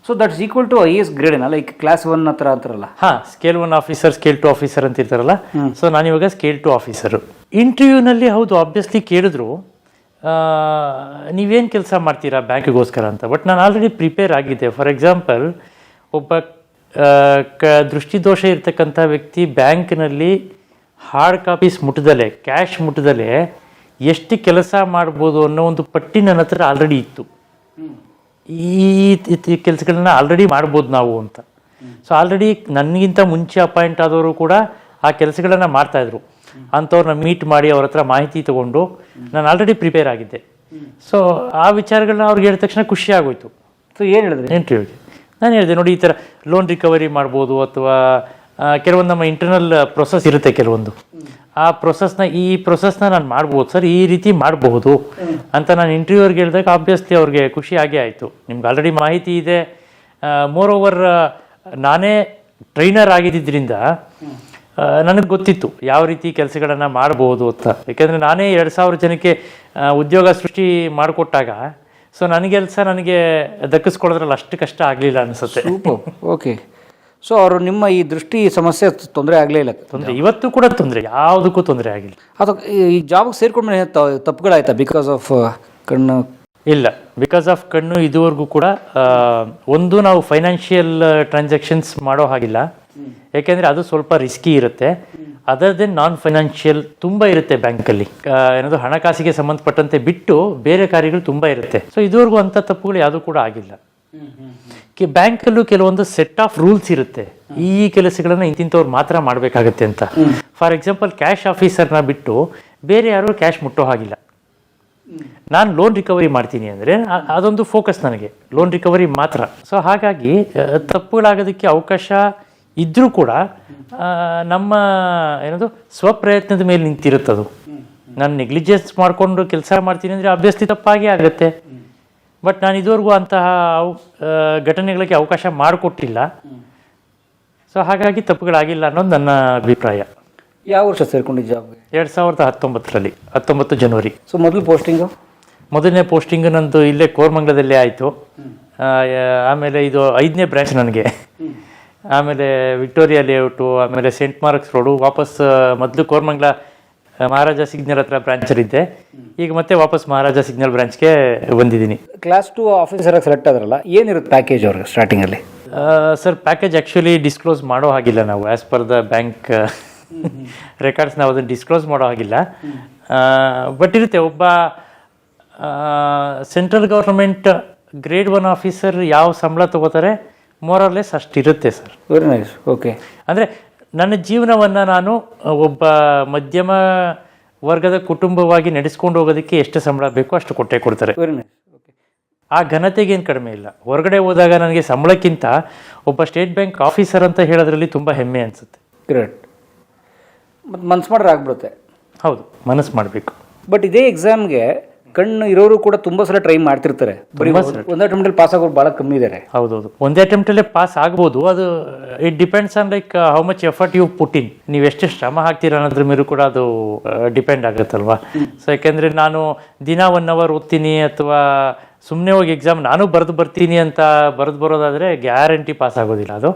So that's equal to IAS grade ಏನಲ್ಲ, ಲೈಕ್ ಕ್ಲಾಸ್ 1 ಆ ಥರ ಅಂತಾರಲ್ಲ? ಹಾಂ, ಸ್ಕೇಲ್ 1 ಆಫೀಸರ್, ಸ್ಕೇಲ್ 2 ಆಫೀಸರ್ ಅಂತ ಇರ್ತಾರಲ್ಲ. ಸೊ ನಾನಿವಾಗ ಸ್ಕೇಲ್ 2 ಆಫೀಸರು. ಇಂಟರ್ವ್ಯೂನಲ್ಲಿ ಹೌದು ಆಬ್ವಿಯಸ್ಲಿ ಕೇಳಿದ್ರು, ನೀವೇನು ಕೆಲಸ ಮಾಡ್ತೀರಾ ಬ್ಯಾಂಕಿಗೋಸ್ಕರ ಅಂತ. ಬಟ್ ನಾನು ಆಲ್ರೆಡಿ ಪ್ರಿಪೇರ್ ಆಗಿದ್ದೆ. ಫಾರ್ ಎಕ್ಸಾಂಪಲ್, ಒಬ್ಬ ದೃಷ್ಟಿದೋಷ ಇರ್ತಕ್ಕಂಥ ವ್ಯಕ್ತಿ ಬ್ಯಾಂಕ್ನಲ್ಲಿ ಹಾರ್ಡ್ ಕಾಪೀಸ್ ಮುಟ್ಟದಲೆ, ಕ್ಯಾಶ್ ಮುಟ್ಟದಲೆ ಎಷ್ಟು ಕೆಲಸ ಮಾಡ್ಬೋದು ಅನ್ನೋ ಒಂದು ಪಟ್ಟಿ ನನ್ನ ಹತ್ರ ಆಲ್ರೆಡಿ ಇತ್ತು. ಈ ಕೆಲಸಗಳನ್ನ ಆಲ್ರೆಡಿ ಮಾಡ್ಬೋದು ನಾವು ಅಂತ. ಸೊ ಆಲ್ರೆಡಿ ನನಗಿಂತ ಮುಂಚೆ ಅಪಾಯಿಂಟ್ ಆದವರು ಕೂಡ ಆ ಕೆಲಸಗಳನ್ನು ಮಾಡ್ತಾಯಿದ್ರು. ಅಂಥವ್ರನ್ನ ಮೀಟ್ ಮಾಡಿ ಅವ್ರ ಹತ್ರ ಮಾಹಿತಿ ತೊಗೊಂಡು ನಾನು ಆಲ್ರೆಡಿ ಪ್ರಿಪೇರ್ ಆಗಿದ್ದೆ. ಸೊ ಆ ವಿಚಾರಗಳನ್ನ ಅವ್ರಿಗೆ ಹೇಳಿದ ತಕ್ಷಣ ಖುಷಿ ಆಗೋಯ್ತು. ಸೊ ಏನು ಹೇಳಿದ್ರಿ ಇಂಟರ್ವ್ಯೂಗೆ ನಾನು ಹೇಳಿದೆ, ನೋಡಿ ಈ ಥರ ಲೋನ್ ರಿಕವರಿ ಮಾಡ್ಬೋದು, ಅಥವಾ ಕೆಲವೊಂದು ನಮ್ಮ ಇಂಟರ್ನಲ್ ಪ್ರೊಸೆಸ್ ಇರುತ್ತೆ ಕೆಲವೊಂದು, ಆ ಈ ಪ್ರೊಸೆಸ್ನ ನಾನು ಮಾಡ್ಬೋದು ಸರ್, ಈ ರೀತಿ ಮಾಡಬಹುದು ಅಂತ ನಾನು ಇಂಟರ್ವ್ಯೂವರ್ಗೆ ಹೇಳಿದಾಗ ಆಬ್ವಿಯಸ್ಲಿ ಅವ್ರಿಗೆ ಖುಷಿ ಆಗೇ ಆಯಿತು. ನಿಮ್ಗೆ ಆಲ್ರೆಡಿ ಮಾಹಿತಿ ಇದೆ, ಮೋರ್ ಓವರ್ ನಾನೇ ಟ್ರೈನರ್ ಆಗಿದ್ದರಿಂದ ನನಗೆ ಗೊತ್ತಿತ್ತು ಯಾವ ರೀತಿ ಕೆಲಸಗಳನ್ನು ಮಾಡ್ಬೋದು ಅಂತ. ಯಾಕೆಂದರೆ ನಾನೇ 2000 ಜನಕ್ಕೆ ಉದ್ಯೋಗ ಸೃಷ್ಟಿ ಮಾಡಿಕೊಟ್ಟಾಗ ಸೊ ನನಗೆ ದಕ್ಕಿಸ್ಕೊಳ್ಳೋದ್ರಲ್ಲಿ ಅಷ್ಟು ಕಷ್ಟ ಆಗಲಿಲ್ಲ ಅನಿಸುತ್ತೆ. ಓಕೆ. ಸೊ ಅವರು ನಿಮ್ಮ ಈ ದೃಷ್ಟಿ ಸಮಸ್ಯೆ ತೊಂದರೆ ಆಗಲೇ ಇಲ್ಲ? ತೊಂದರೆ ಇವತ್ತು ಕೂಡ ತೊಂದರೆ, ಯಾವುದಕ್ಕೂ ತೊಂದರೆ ಆಗಿಲ್ಲ. ಅಥವಾ ಈ ಜಾಬ್ಗೆ ಸೇರ್ಕೊಂಡ್ಮೇಲೆ ತಪ್ಪುಗಳಾಯ್ತಾ ಬಿಕಾಸ್ ಆಫ್ ಕಣ್ಣು? ಇಲ್ಲ, ಬಿಕಾಸ್ ಆಫ್ ಕಣ್ಣು ಇದುವರೆಗೂ ಕೂಡ ಒಂದು ನಾವು ಫೈನಾನ್ಷಿಯಲ್ ಟ್ರಾನ್ಸಾಕ್ಷನ್ಸ್ ಮಾಡೋ ಹಾಗಿಲ್ಲ, ಯಾಕೆಂದರೆ ಅದು ಸ್ವಲ್ಪ ರಿಸ್ಕಿ ಇರುತ್ತೆ. ಅದರ್ ದೆನ್ ನಾನ್ ಫೈನಾನ್ಷಿಯಲ್ ತುಂಬ ಇರುತ್ತೆ ಬ್ಯಾಂಕಲ್ಲಿ, ಏನದು ಹಣಕಾಸಿಗೆ ಸಂಬಂಧಪಟ್ಟಂತೆ ಬಿಟ್ಟು ಬೇರೆ ಕಾರ್ಯಗಳು ತುಂಬ ಇರುತ್ತೆ. ಸೊ ಇದುವರೆಗೂ ಅಂಥ ತಪ್ಪುಗಳು ಯಾವುದೂ ಕೂಡ ಆಗಿಲ್ಲ. ಬ್ಯಾಂಕಲ್ಲೂ ಕೆಲವೊಂದು ಸೆಟ್ ಆಫ್ ರೂಲ್ಸ್ ಇರುತ್ತೆ, ಈ ಕೆಲಸಗಳನ್ನ ಇಂತಿಂಥವ್ರು ಮಾತ್ರ ಮಾಡಬೇಕಾಗತ್ತೆ ಅಂತ. ಫಾರ್ ಎಕ್ಸಾಂಪಲ್ ಕ್ಯಾಶ್ ಆಫೀಸರ್ನ ಬಿಟ್ಟು ಬೇರೆ ಯಾರು ಕ್ಯಾಶ್ ಮುಟ್ಟೋ ಹಾಗಿಲ್ಲ. ನಾನು ಲೋನ್ ರಿಕವರಿ ಮಾಡ್ತೀನಿ ಅಂದರೆ ಅದೊಂದು ಫೋಕಸ್ ನನಗೆ, ಲೋನ್ ರಿಕವರಿ ಮಾತ್ರ. ಸೊ ಹಾಗಾಗಿ ತಪ್ಪುಗಳಾಗೋದಕ್ಕೆ ಅವಕಾಶ ಇದ್ದರೂ ಕೂಡ ನಮ್ಮ ಏನದು ಸ್ವಪ್ರಯತ್ನದ ಮೇಲೆ ನಿಂತಿರುತ್ತದು. ನಾನು ನೆಗ್ಲಿಜೆನ್ಸ್ ಮಾಡಿಕೊಂಡು ಕೆಲಸ ಮಾಡ್ತೀನಿ ಅಂದರೆ ಅಭ್ಯಸ್ತಿ ತಪ್ಪಾಗೇ ಆಗುತ್ತೆ. ಬಟ್ ನಾನು ಇದುವರೆಗೂ ಅಂತಹ ಘಟನೆಗಳಿಗೆ ಅವಕಾಶ ಮಾಡಿಕೊಟ್ಟಿಲ್ಲ. ಸೊ ಹಾಗಾಗಿ ತಪ್ಪುಗಳಾಗಿಲ್ಲ ಅನ್ನೋದು ನನ್ನ ಅಭಿಪ್ರಾಯ. ಯಾವ ವರ್ಷ ಸೇರ್ಕೊಂಡಿದ್ದ ಜಾಬ್ಗೆ? 2019ರಲ್ಲಿ 19 ಜನವರಿ. ಸೊ ಮೊದಲು ಪೋಸ್ಟಿಂಗು? ಮೊದಲನೇ ಪೋಸ್ಟಿಂಗ್ ನಂದು ಇಲ್ಲೇ ಕೋರಮಂಗಲದಲ್ಲೇ ಆಯಿತು. ಆಮೇಲೆ ಇದು 5ನೇ ಬ್ರ್ಯಾಂಚ್ ನನಗೆ. ಆಮೇಲೆ ವಿಕ್ಟೋರಿಯಾ ಲೇಔಟು, ಆಮೇಲೆ ಸೆಂಟ್ ಮಾರ್ಕ್ಸ್ ರೋಡು, ವಾಪಸ್ ಮೊದಲು ಕೋರಮಂಗಲ ಮಹಾರಾಜ ಸಿಗ್ನಲ್ ಹತ್ರ ಬ್ರಾಂಚಲ್ಲಿದ್ದೆ, ಈಗ ಮತ್ತೆ ವಾಪಸ್ ಮಹಾರಾಜ ಸಿಗ್ನಲ್ ಬ್ರಾಂಚ್ಗೆ ಬಂದಿದ್ದೀನಿ. ಕ್ಲಾಸ್ 2 ಆಫೀಸರಾಗಿ ಸೆಲೆಕ್ಟ್ ಆದ್ರಲ್ಲ, ಏನಿರುತ್ತೆ ಪ್ಯಾಕೇಜ್ ಅವ್ರಿಗೆ ಸ್ಟಾರ್ಟಿಂಗಲ್ಲಿ? ಸರ್ ಪ್ಯಾಕೇಜ್ ಆ್ಯಕ್ಚುಲಿ ಡಿಸ್ಕ್ಲೋಸ್ ಮಾಡೋ ಹಾಗಿಲ್ಲ ನಾವು, as per the bank records ನಾವು ಅದನ್ನು ಡಿಸ್ಕ್ಲೋಸ್ ಮಾಡೋ ಹಾಗಿಲ್ಲ. ಬಟ್ ಇರುತ್ತೆ, ಒಬ್ಬ ಸೆಂಟ್ರಲ್ ಗೌರ್ಮೆಂಟ್ ಗ್ರೇಡ್ 1 ಆಫೀಸರ್ ಯಾವ ಸಂಬಳ ತಗೋತಾರೆ ಮೋರಲ್ಲೆಸ್ ಅಷ್ಟಿರುತ್ತೆ ಸರ್. Very nice. ಓಕೆ. ಅಂದರೆ ನನ್ನ ಜೀವನವನ್ನು ನಾನು ಒಬ್ಬ ಮಧ್ಯಮ ವರ್ಗದ ಕುಟುಂಬವಾಗಿ ನಡೆಸ್ಕೊಂಡು ಹೋಗೋದಕ್ಕೆ ಎಷ್ಟು ಸಂಬಳ ಬೇಕೋ ಅಷ್ಟು ಕೊಟ್ಟೇ ಕೊಡ್ತಾರೆ. Very nice. ಓಕೆ. ಆ ಘನತೆಗೇನು ಕಡಿಮೆ ಇಲ್ಲ. ಹೊರಗಡೆ ಹೋದಾಗ ನನಗೆ ಸಂಬಳಕ್ಕಿಂತ ಒಬ್ಬ ಸ್ಟೇಟ್ ಬ್ಯಾಂಕ್ ಆಫೀಸರ್ ಅಂತ ಹೇಳೋದ್ರಲ್ಲಿ ತುಂಬ ಹೆಮ್ಮೆ ಅನಿಸುತ್ತೆ. ಗ್ರೇಟ್. ಮತ್ತು ಮನ್ಸು ಮಾಡ್ರೆ ಆಗ್ಬಿಡುತ್ತೆ. ಹೌದು, ಮನಸ್ಸು ಮಾಡಬೇಕು. ಬಟ್ ಇದೇ ಎಕ್ಸಾಮ್ಗೆ ಕಣ್ಣು ಇರೋರು ಕೂಡ ತುಂಬ ಸಲ ಟ್ರೈ ಮಾಡ್ತಿರ್ತಾರೆ. ಒಂದೇ ಅಟೆಂಪ್ಟಲ್ಲಿ ಪಾಸ್ ಆಗೋರು ಭಾಳ ಕಮ್ಮಿ ಇದ್ದಾರೆ. ಹೌದೌದು, ಒಂದೇ ಅಟೆಂಪ್ಟಲ್ಲೇ ಪಾಸ್ ಆಗ್ಬೋದು. ಅದು it depends on like how much effort you put in. ನೀವು ಎಷ್ಟು ಶ್ರಮ ಹಾಕ್ತೀರ ಅನ್ನೋದ್ರ ಮೇಲೂ ಕೂಡ ಅದು ಡಿಪೆಂಡ್ ಆಗುತ್ತಲ್ವಾ. ಸೊ ಯಾಕೆಂದರೆ ನಾನು ದಿನ 1 ಅವರ್ ಓದ್ತೀನಿ ಅಥವಾ ಸುಮ್ಮನೆ ಹೋಗಿ ಎಕ್ಸಾಮ್ ನಾನು ಬರ್ತೀನಿ ಅಂತ ಬರೋದಾದರೆ ಗ್ಯಾರಂಟಿ ಪಾಸ್ ಆಗೋದಿಲ್ಲ.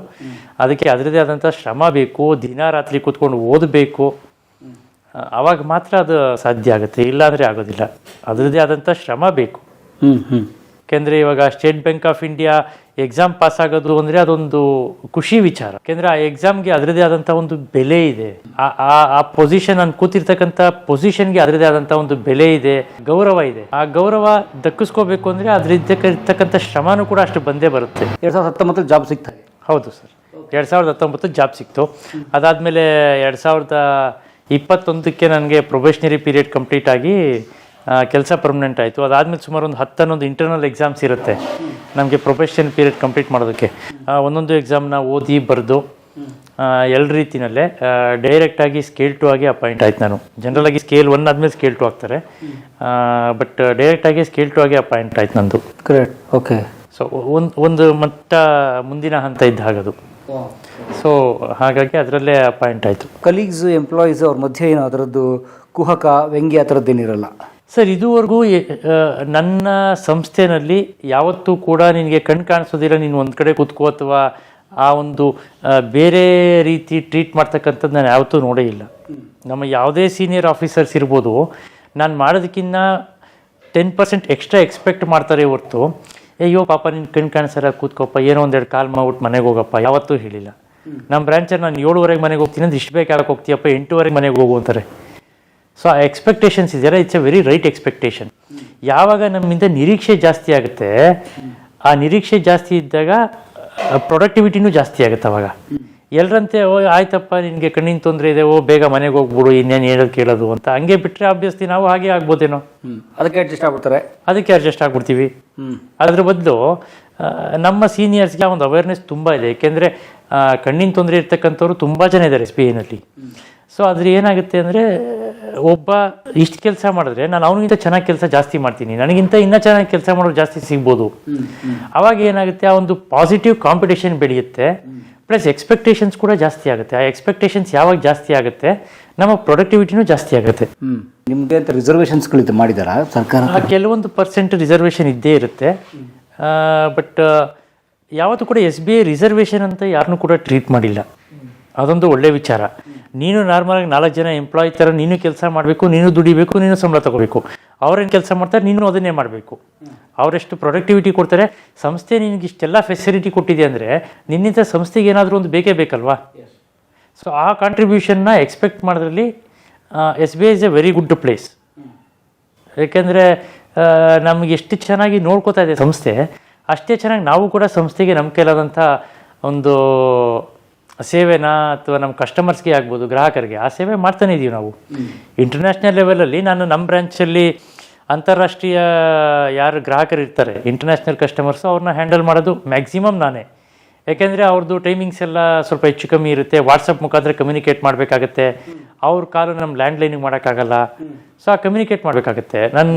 ಅದಕ್ಕೆ ಅದರದ್ದೇ ಆದಂಥ ಶ್ರಮ ಬೇಕು, ದಿನ ರಾತ್ರಿ ಕೂತ್ಕೊಂಡು ಓದಬೇಕು, ಆವಾಗ ಮಾತ್ರ ಅದು ಸಾಧ್ಯ ಆಗುತ್ತೆ, ಇಲ್ಲಾಂದರೆ ಆಗೋದಿಲ್ಲ. ಅದರದ್ದೇ ಆದಂಥ ಶ್ರಮ ಬೇಕು. ಯಾಕೆಂದರೆ ಇವಾಗ state bank of India exam pass ಆಗೋದು ಅಂದರೆ ಅದೊಂದು ಖುಷಿ ವಿಚಾರ. ಯಾಕೆಂದರೆ ಆ ಎಕ್ಸಾಮ್ಗೆ ಅದರದ್ದೇ ಆದಂಥ ಒಂದು ಬೆಲೆ ಇದೆ. ಆ ಪೊಸಿಷನ್ ನಾನು ಕೂತಿರ್ತಕ್ಕಂಥ ಪೊಸಿಷನ್ಗೆ ಅದರದ್ದೇ ಆದಂಥ ಒಂದು ಬೆಲೆ ಇದೆ, ಗೌರವ ಇದೆ. ಆ ಗೌರವ ದಕ್ಕಿಸ್ಕೋಬೇಕು ಅಂದರೆ ಅದ್ರಿರ್ತಕ್ಕಂಥ ಶ್ರಮನೂ ಕೂಡ ಅಷ್ಟು ಬಂದೇ ಬರುತ್ತೆ. 2019 ಜಾಬ್ ಸಿಗ್ತದೆ? ಹೌದು ಸರ್, 2019 ಜಾಬ್ ಸಿಕ್ತು. ಅದಾದಮೇಲೆ 2021ಕ್ಕೆ ನನಗೆ ಪ್ರೊಬೇಷನರಿ ಪೀರಿಯಡ್ ಕಂಪ್ಲೀಟ್ ಆಗಿ ಕೆಲಸ ಪರ್ಮನೆಂಟ್ ಆಯಿತು. ಅದಾದಮೇಲೆ ಸುಮಾರು ಒಂದು 10 ಇಂಟರ್ನಲ್ ಎಕ್ಸಾಮ್ಸ್ ಇರುತ್ತೆ ನಮಗೆ ಪ್ರೊಬೇಷನ್ ಪೀರಿಯಡ್ ಕಂಪ್ಲೀಟ್ ಮಾಡೋದಕ್ಕೆ. ಒಂದೊಂದು ಎಕ್ಸಾಮ್ನ ಓದಿ ಬರೆದು ಎಲ್ಲ ರೀತಿಯಲ್ಲೇ ಡೈರೆಕ್ಟಾಗಿ ಸ್ಕೇಲ್ 2 ಆಗಿ ಅಪಾಯಿಂಟ್ ಆಯ್ತು. ನಾನು ಜನರಲಾಗಿ ಸ್ಕೇಲ್ 1 ಆದಮೇಲೆ ಸ್ಕೇಲ್ 2 ಆಗ್ತಾರೆ, ಬಟ್ ಡೈರೆಕ್ಟಾಗಿ ಸ್ಕೇಲ್ 2 ಆಗಿ ಅಪಾಯಿಂಟ್ ಆಯ್ತು ನಂದು. ಗ್ರೇಟ್. ಓಕೆ. ಸೊ ಒಂದು ಮಟ್ಟ ಮುಂದಿನ ಹಂತ ಇದ್ದ ಹಾಗದು. ಸೊ ಹಾಗಾಗಿ ಅದರಲ್ಲೇ ಅಪಾಯಿಂಟ್ ಆಯಿತು. ಕಲೀಗ್ಸ್, ಎಂಪ್ಲಾಯೀಸ್ ಅವ್ರ ಮಧ್ಯೆ ಏನು ಅದರದ್ದು ಕುಹಕ ವ್ಯಂಗ್ಯ ಆ ಥರದ್ದೇನಿರಲ್ಲ ಸರ್? ಇದುವರೆಗೂ ನನ್ನ ಸಂಸ್ಥೆನಲ್ಲಿ ಯಾವತ್ತೂ ಕೂಡ ನಿನಗೆ ಕಣ್ಣು ಕಾಣಿಸೋದಿಲ್ಲ, ನೀನು ಒಂದು ಕಡೆ ಕೂತ್ಕೋ ಅಥವಾ ಆ ಒಂದು ಬೇರೆ ರೀತಿ ಟ್ರೀಟ್ ಮಾಡ್ತಕ್ಕಂಥದ್ದು ನಾನು ಯಾವತ್ತೂ ನೋಡೇ ಇಲ್ಲ. ನಮ್ಮ ಯಾವುದೇ ಸೀನಿಯರ್ ಆಫೀಸರ್ಸ್ ಇರ್ಬೋದು, ನಾನು ಮಾಡೋದಕ್ಕಿಂತ 10% ಎಕ್ಸ್ಟ್ರಾ ಎಕ್ಸ್ಪೆಕ್ಟ್ ಮಾಡ್ತಾರೆ ಹೊರತು ಅಯ್ಯೋ ಪಾಪ ನಿನ್ನ ಕಣ್ಣು ಕಾಣಿಸಲ್ಲ ಕೂತ್ಕೋಪ್ಪ, ಏನೋ 1-2 ಕಾಲ್ ಮಾಡ್ಬಿಟ್ಟು ಮನೆಗೆ ಹೋಗಪ್ಪ ಯಾವತ್ತೂ ಹೇಳಿಲ್ಲ. ನಮ್ಮ ಬ್ರಾಂಚಲ್ಲಿ ನಾನು 7:30 ಮನೆಗೆ ಹೋಗ್ತೀನಿ ಅಂದ್ರೆ ಇಷ್ಟು ಬೇಕಾಗಕ್ಕೆ ಹೋಗ್ತೀಯಪ್ಪ 8:30 ಮನೆಗೆ ಹೋಗು ಅಂತಾರೆ. ಸೊ ಆ ಎಕ್ಸ್ಪೆಕ್ಟೇಷನ್ಸ್ ಇದೆಯಲ್ಲ, it's A very right expectation. ಯಾವಾಗ ನಮ್ಮಿಂದ ನಿರೀಕ್ಷೆ ಜಾಸ್ತಿ ಆಗುತ್ತೆ, ಆ ನಿರೀಕ್ಷೆ ಜಾಸ್ತಿ ಇದ್ದಾಗ ಪ್ರೊಡಕ್ಟಿವಿಟಿನೂ ಜಾಸ್ತಿ ಆಗುತ್ತೆ. ಅವಾಗ ಎಲ್ಲರಂತೆ ಓ ಆಯ್ತಪ್ಪ ನಿನಗೆ ಕಣ್ಣಿನ ತೊಂದರೆ ಇದೆ, ಓ ಬೇಗ ಮನೆಗೆ ಹೋಗ್ಬಿಡು, ಇನ್ನೇನು ಹೇಳೋದು ಕೇಳೋದು ಅಂತ ಹಂಗೆ ಬಿಟ್ಟರೆ ಆಬ್ವಿಯಸ್ಲಿ ನಾವು ಹಾಗೆ ಆಗ್ಬೋದೇನೋ. ಅದಕ್ಕೆ ಅಡ್ಜಸ್ಟ್ ಆಗ್ಬಿಡ್ತಾರೆ. ಅದಕ್ಕೆ ಅಡ್ಜಸ್ಟ್ ಆಗ್ಬಿಡ್ತೀವಿ. ಅದ್ರ ಬದಲು ನಮ್ಮ ಸೀನಿಯರ್ಸ್ಗೆ ಒಂದು ಅವೇರ್ನೆಸ್ ತುಂಬ ಇದೆ. ಏಕೆಂದರೆ ಕಣ್ಣಿನ ತೊಂದರೆ ಇರ್ತಕ್ಕಂಥವ್ರು ತುಂಬ ಜನ ಇದ್ದಾರೆ SBIನಲ್ಲಿ. ಸೊ ಅದ್ರ ಏನಾಗುತ್ತೆ ಅಂದರೆ ಒಬ್ಬ ಇಷ್ಟು ಕೆಲಸ ಮಾಡಿದ್ರೆ ನಾನು ಅವನಿಗಿಂತ ಚೆನ್ನಾಗಿ ಕೆಲಸ ಜಾಸ್ತಿ ಮಾಡ್ತೀನಿ, ನನಗಿಂತ ಇನ್ನೂ ಚೆನ್ನಾಗಿ ಕೆಲಸ ಮಾಡೋರು ಜಾಸ್ತಿ ಸಿಗ್ಬೋದು. ಆವಾಗ ಏನಾಗುತ್ತೆ, ಆ ಒಂದು ಪಾಸಿಟಿವ್ ಕಾಂಪಿಟೇಷನ್ ಬೆಳೆಯುತ್ತೆ. ಪ್ಲಸ್ ಎಕ್ಸ್ಪೆಕ್ಟೇಷನ್ಸ್ ಕೂಡ ಜಾಸ್ತಿ ಆಗುತ್ತೆ. ಆ ಎಕ್ಸ್ಪೆಕ್ಟೇಷನ್ಸ್ ಯಾವಾಗ ಜಾಸ್ತಿ ಆಗುತ್ತೆ ನಮ್ಮ ಪ್ರೊಡಕ್ಟಿವಿಟಿನೂ ಜಾಸ್ತಿ ಆಗುತ್ತೆ. ನಿಮಗೆ ಅಂತ ರಿಸರ್ವೇಷನ್ಸ್ಗಳಿದ್ದು ಮಾಡಿದಾರಾ ಸರ್ಕಾರ? ಕೆಲವೊಂದು % ರಿಸರ್ವೇಷನ್ ಇದ್ದೇ ಇರುತ್ತೆ. ಬಟ್ ಯಾವತ್ತೂ ಕೂಡ SBI ರಿಸರ್ವೇಷನ್ ಅಂತ ಯಾರನ್ನೂ ಕೂಡ ಟ್ರೀಟ್ ಮಾಡಿಲ್ಲ. ಅದೊಂದು ಒಳ್ಳೆ ವಿಚಾರ. ನೀನು ನಾರ್ಮಲಾಗಿ 4 ಜನ ಎಂಪ್ಲಾಯ್ ಥರ ನೀನು ಕೆಲಸ ಮಾಡಬೇಕು, ನೀನು ದುಡಿಬೇಕು, ನೀನು ಸಂಬಳ ತಗೋಬೇಕು. ಅವ್ರೇನು ಕೆಲಸ ಮಾಡ್ತಾರೆ ನೀನು ಅದನ್ನೇ ಮಾಡಬೇಕು. ಅವರೆಷ್ಟು ಪ್ರೊಡಕ್ಟಿವಿಟಿ ಕೊಡ್ತಾರೆ, ಸಂಸ್ಥೆ ನಿನಗೆ ಇಷ್ಟೆಲ್ಲ ಫೆಸಿಲಿಟಿ ಕೊಟ್ಟಿದೆ ಅಂದರೆ ನಿನ್ನಿಂದ ಸಂಸ್ಥೆಗೆ ಏನಾದರೂ ಒಂದು ಬೇಕೇ ಬೇಕಲ್ವಾ. ಸೊ ಆ ಕಾಂಟ್ರಿಬ್ಯೂಷನ್ನ ಎಕ್ಸ್ಪೆಕ್ಟ್ ಮಾಡೋದ್ರಲ್ಲಿ SBI is A very good place. ಏಕೆಂದರೆ ನಮಗೆ ಎಷ್ಟು ಚೆನ್ನಾಗಿ ನೋಡ್ಕೋತಾ ಇದೆ ಸಂಸ್ಥೆ, ಅಷ್ಟೇ ಚೆನ್ನಾಗಿ ನಾವು ಕೂಡ ಸಂಸ್ಥೆಗೆ ನಮ್ಮ ಕೈಲಾದಂಥ ಒಂದು ಸೇವೆನ ಅಥವಾ ನಮ್ಮ ಕಸ್ಟಮರ್ಸ್ಗೆ ಆಗ್ಬೋದು, ಗ್ರಾಹಕರಿಗೆ ಆ ಸೇವೆ ಮಾಡ್ತಾನೆ ಇದ್ದೀವಿ ನಾವು. ಇಂಟರ್ನ್ಯಾಷನಲ್ ಲೆವೆಲಲ್ಲಿ ನಾನು ನಮ್ಮ ಬ್ರ್ಯಾಂಚಲ್ಲಿ ಅಂತಾರಾಷ್ಟ್ರೀಯ ಯಾರು ಗ್ರಾಹಕರು ಇರ್ತಾರೆ, ಇಂಟರ್ನ್ಯಾಷನಲ್ ಕಸ್ಟಮರ್ಸು, ಅವ್ರನ್ನ ಹ್ಯಾಂಡಲ್ ಮಾಡೋದು ಮ್ಯಾಕ್ಸಿಮಮ್ ನಾನೇ. ಯಾಕೆಂದರೆ ಅವ್ರದ್ದು ಟೈಮಿಂಗ್ಸ್ ಎಲ್ಲ ಸ್ವಲ್ಪ ಹೆಚ್ಚು ಕಮ್ಮಿ ಇರುತ್ತೆ. ವಾಟ್ಸಪ್ ಮುಖಾಂತರ ಕಮ್ಯುನಿಕೇಟ್ ಮಾಡಬೇಕಾಗತ್ತೆ. ಅವ್ರ ಕಾಲು ನಮ್ಮ ಲ್ಯಾಂಡ್ಲೈನಿಗೆ ಮಾಡೋಕ್ಕಾಗಲ್ಲ. ಸೊ ಆ ಕಮ್ಯುನಿಕೇಟ್ ಮಾಡಬೇಕಾಗತ್ತೆ. ನಾನು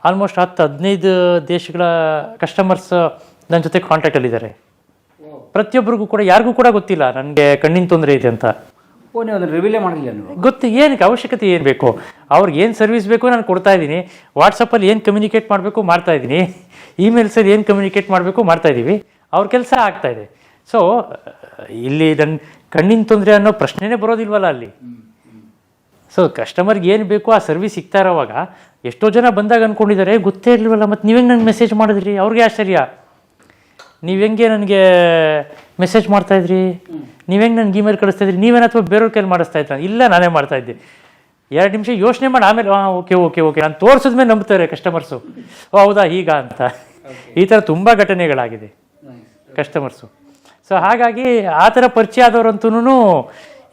ಆಲ್ಮೋಸ್ಟ್ 10-15 ದೇಶಗಳ ಕಸ್ಟಮರ್ಸ್ ನನ್ನ ಜೊತೆ ಕಾಂಟ್ಯಾಕ್ಟಲ್ಲಿದ್ದಾರೆ. ಪ್ರತಿಯೊಬ್ಬರಿಗೂ ಕೂಡ, ಯಾರಿಗೂ ಕೂಡ ಗೊತ್ತಿಲ್ಲ ನನಗೆ ಕಣ್ಣಿನ ತೊಂದರೆ ಇದೆ ಅಂತ. ನೀವು ಅದನ್ನು ರಿವೀಲೇ ಮಾಡಲಿಲ್ಲ? ನೀವು ಗೊತ್ತು, ಏನಕ್ಕೆ ಅವಶ್ಯಕತೆ ಏನು ಬೇಕು, ಅವ್ರಿಗೆ ಏನು ಸರ್ವಿಸ್ ಬೇಕು ನಾನು ಕೊಡ್ತಾ ಇದ್ದೀನಿ. ವಾಟ್ಸಪ್ಪಲ್ಲಿ ಏನು ಕಮ್ಯುನಿಕೇಟ್ ಮಾಡಬೇಕು ಮಾಡ್ತಾ ಇದ್ದೀನಿ, ಇಮೇಲ್ಸಲ್ಲಿ ಏನು ಕಮ್ಯುನಿಕೇಟ್ ಮಾಡಬೇಕು ಮಾಡ್ತಾ ಇದ್ದೀವಿ. ಅವ್ರ ಕೆಲಸ ಆಗ್ತಾಯಿದೆ. ಸೊ ಇಲ್ಲಿ ನನ್ನ ಕಣ್ಣಿನ ತೊಂದರೆ ಅನ್ನೋ ಪ್ರಶ್ನೆನೇ ಬರೋದಿಲ್ವಲ್ಲ ಅಲ್ಲಿ. ಸೊ ಕಸ್ಟಮರ್ಗೆ ಏನು ಬೇಕು ಆ ಸರ್ವಿಸ್ ಸಿಗ್ತಾ ಇರೋವಾಗ ಎಷ್ಟೋ ಜನ ಬಂದಾಗ ಅಂದ್ಕೊಂಡಿದ್ದಾರೆ ಗೊತ್ತೇ ಇರಲಿಲ್ವಲ್ಲ, ಮತ್ತು ನೀವೆಂಗೆ ನನಗೆ ಮೆಸೇಜ್ ಮಾಡಿದ್ರಿ, ಅವ್ರಿಗೆ ಆಶ್ಚರ್ಯ. ನೀವು ಹೆಂಗೆ ನನಗೆ ಮೆಸೇಜ್ ಮಾಡ್ತಾಯಿದ್ರಿ, ನೀವೆಂಗೆ ನನಗೆ ಇಮೇಲ್ ಕಳಿಸ್ತಾಯಿದ್ರಿ, ನೀವೇನು ಅಥವಾ ಬೇರೆಯವ್ರ ಕೈಲಿ ಮಾಡಿಸ್ತಾ ಇದ್ರ? ಇಲ್ಲ, ನಾನೇ ಮಾಡ್ತಾಯಿದ್ದೆ. 2 ನಿಮಿಷ ಯೋಚನೆ ಮಾಡಿ ಆಮೇಲೆ ಓಕೆ ನಾನು ತೋರಿಸಿದ್ಮೇಲೆ ನಂಬ್ತಾರೆ ಕಸ್ಟಮರ್ಸು. ಹೌದಾ ಈಗ ಅಂತ. ಈ ಥರ ತುಂಬ ಘಟನೆಗಳಾಗಿದೆ ಕಸ್ಟಮರ್ಸು. ಸೊ ಹಾಗಾಗಿ ಆ ಥರ ಪರಿಚಯ ಆದವ್ರಂತೂ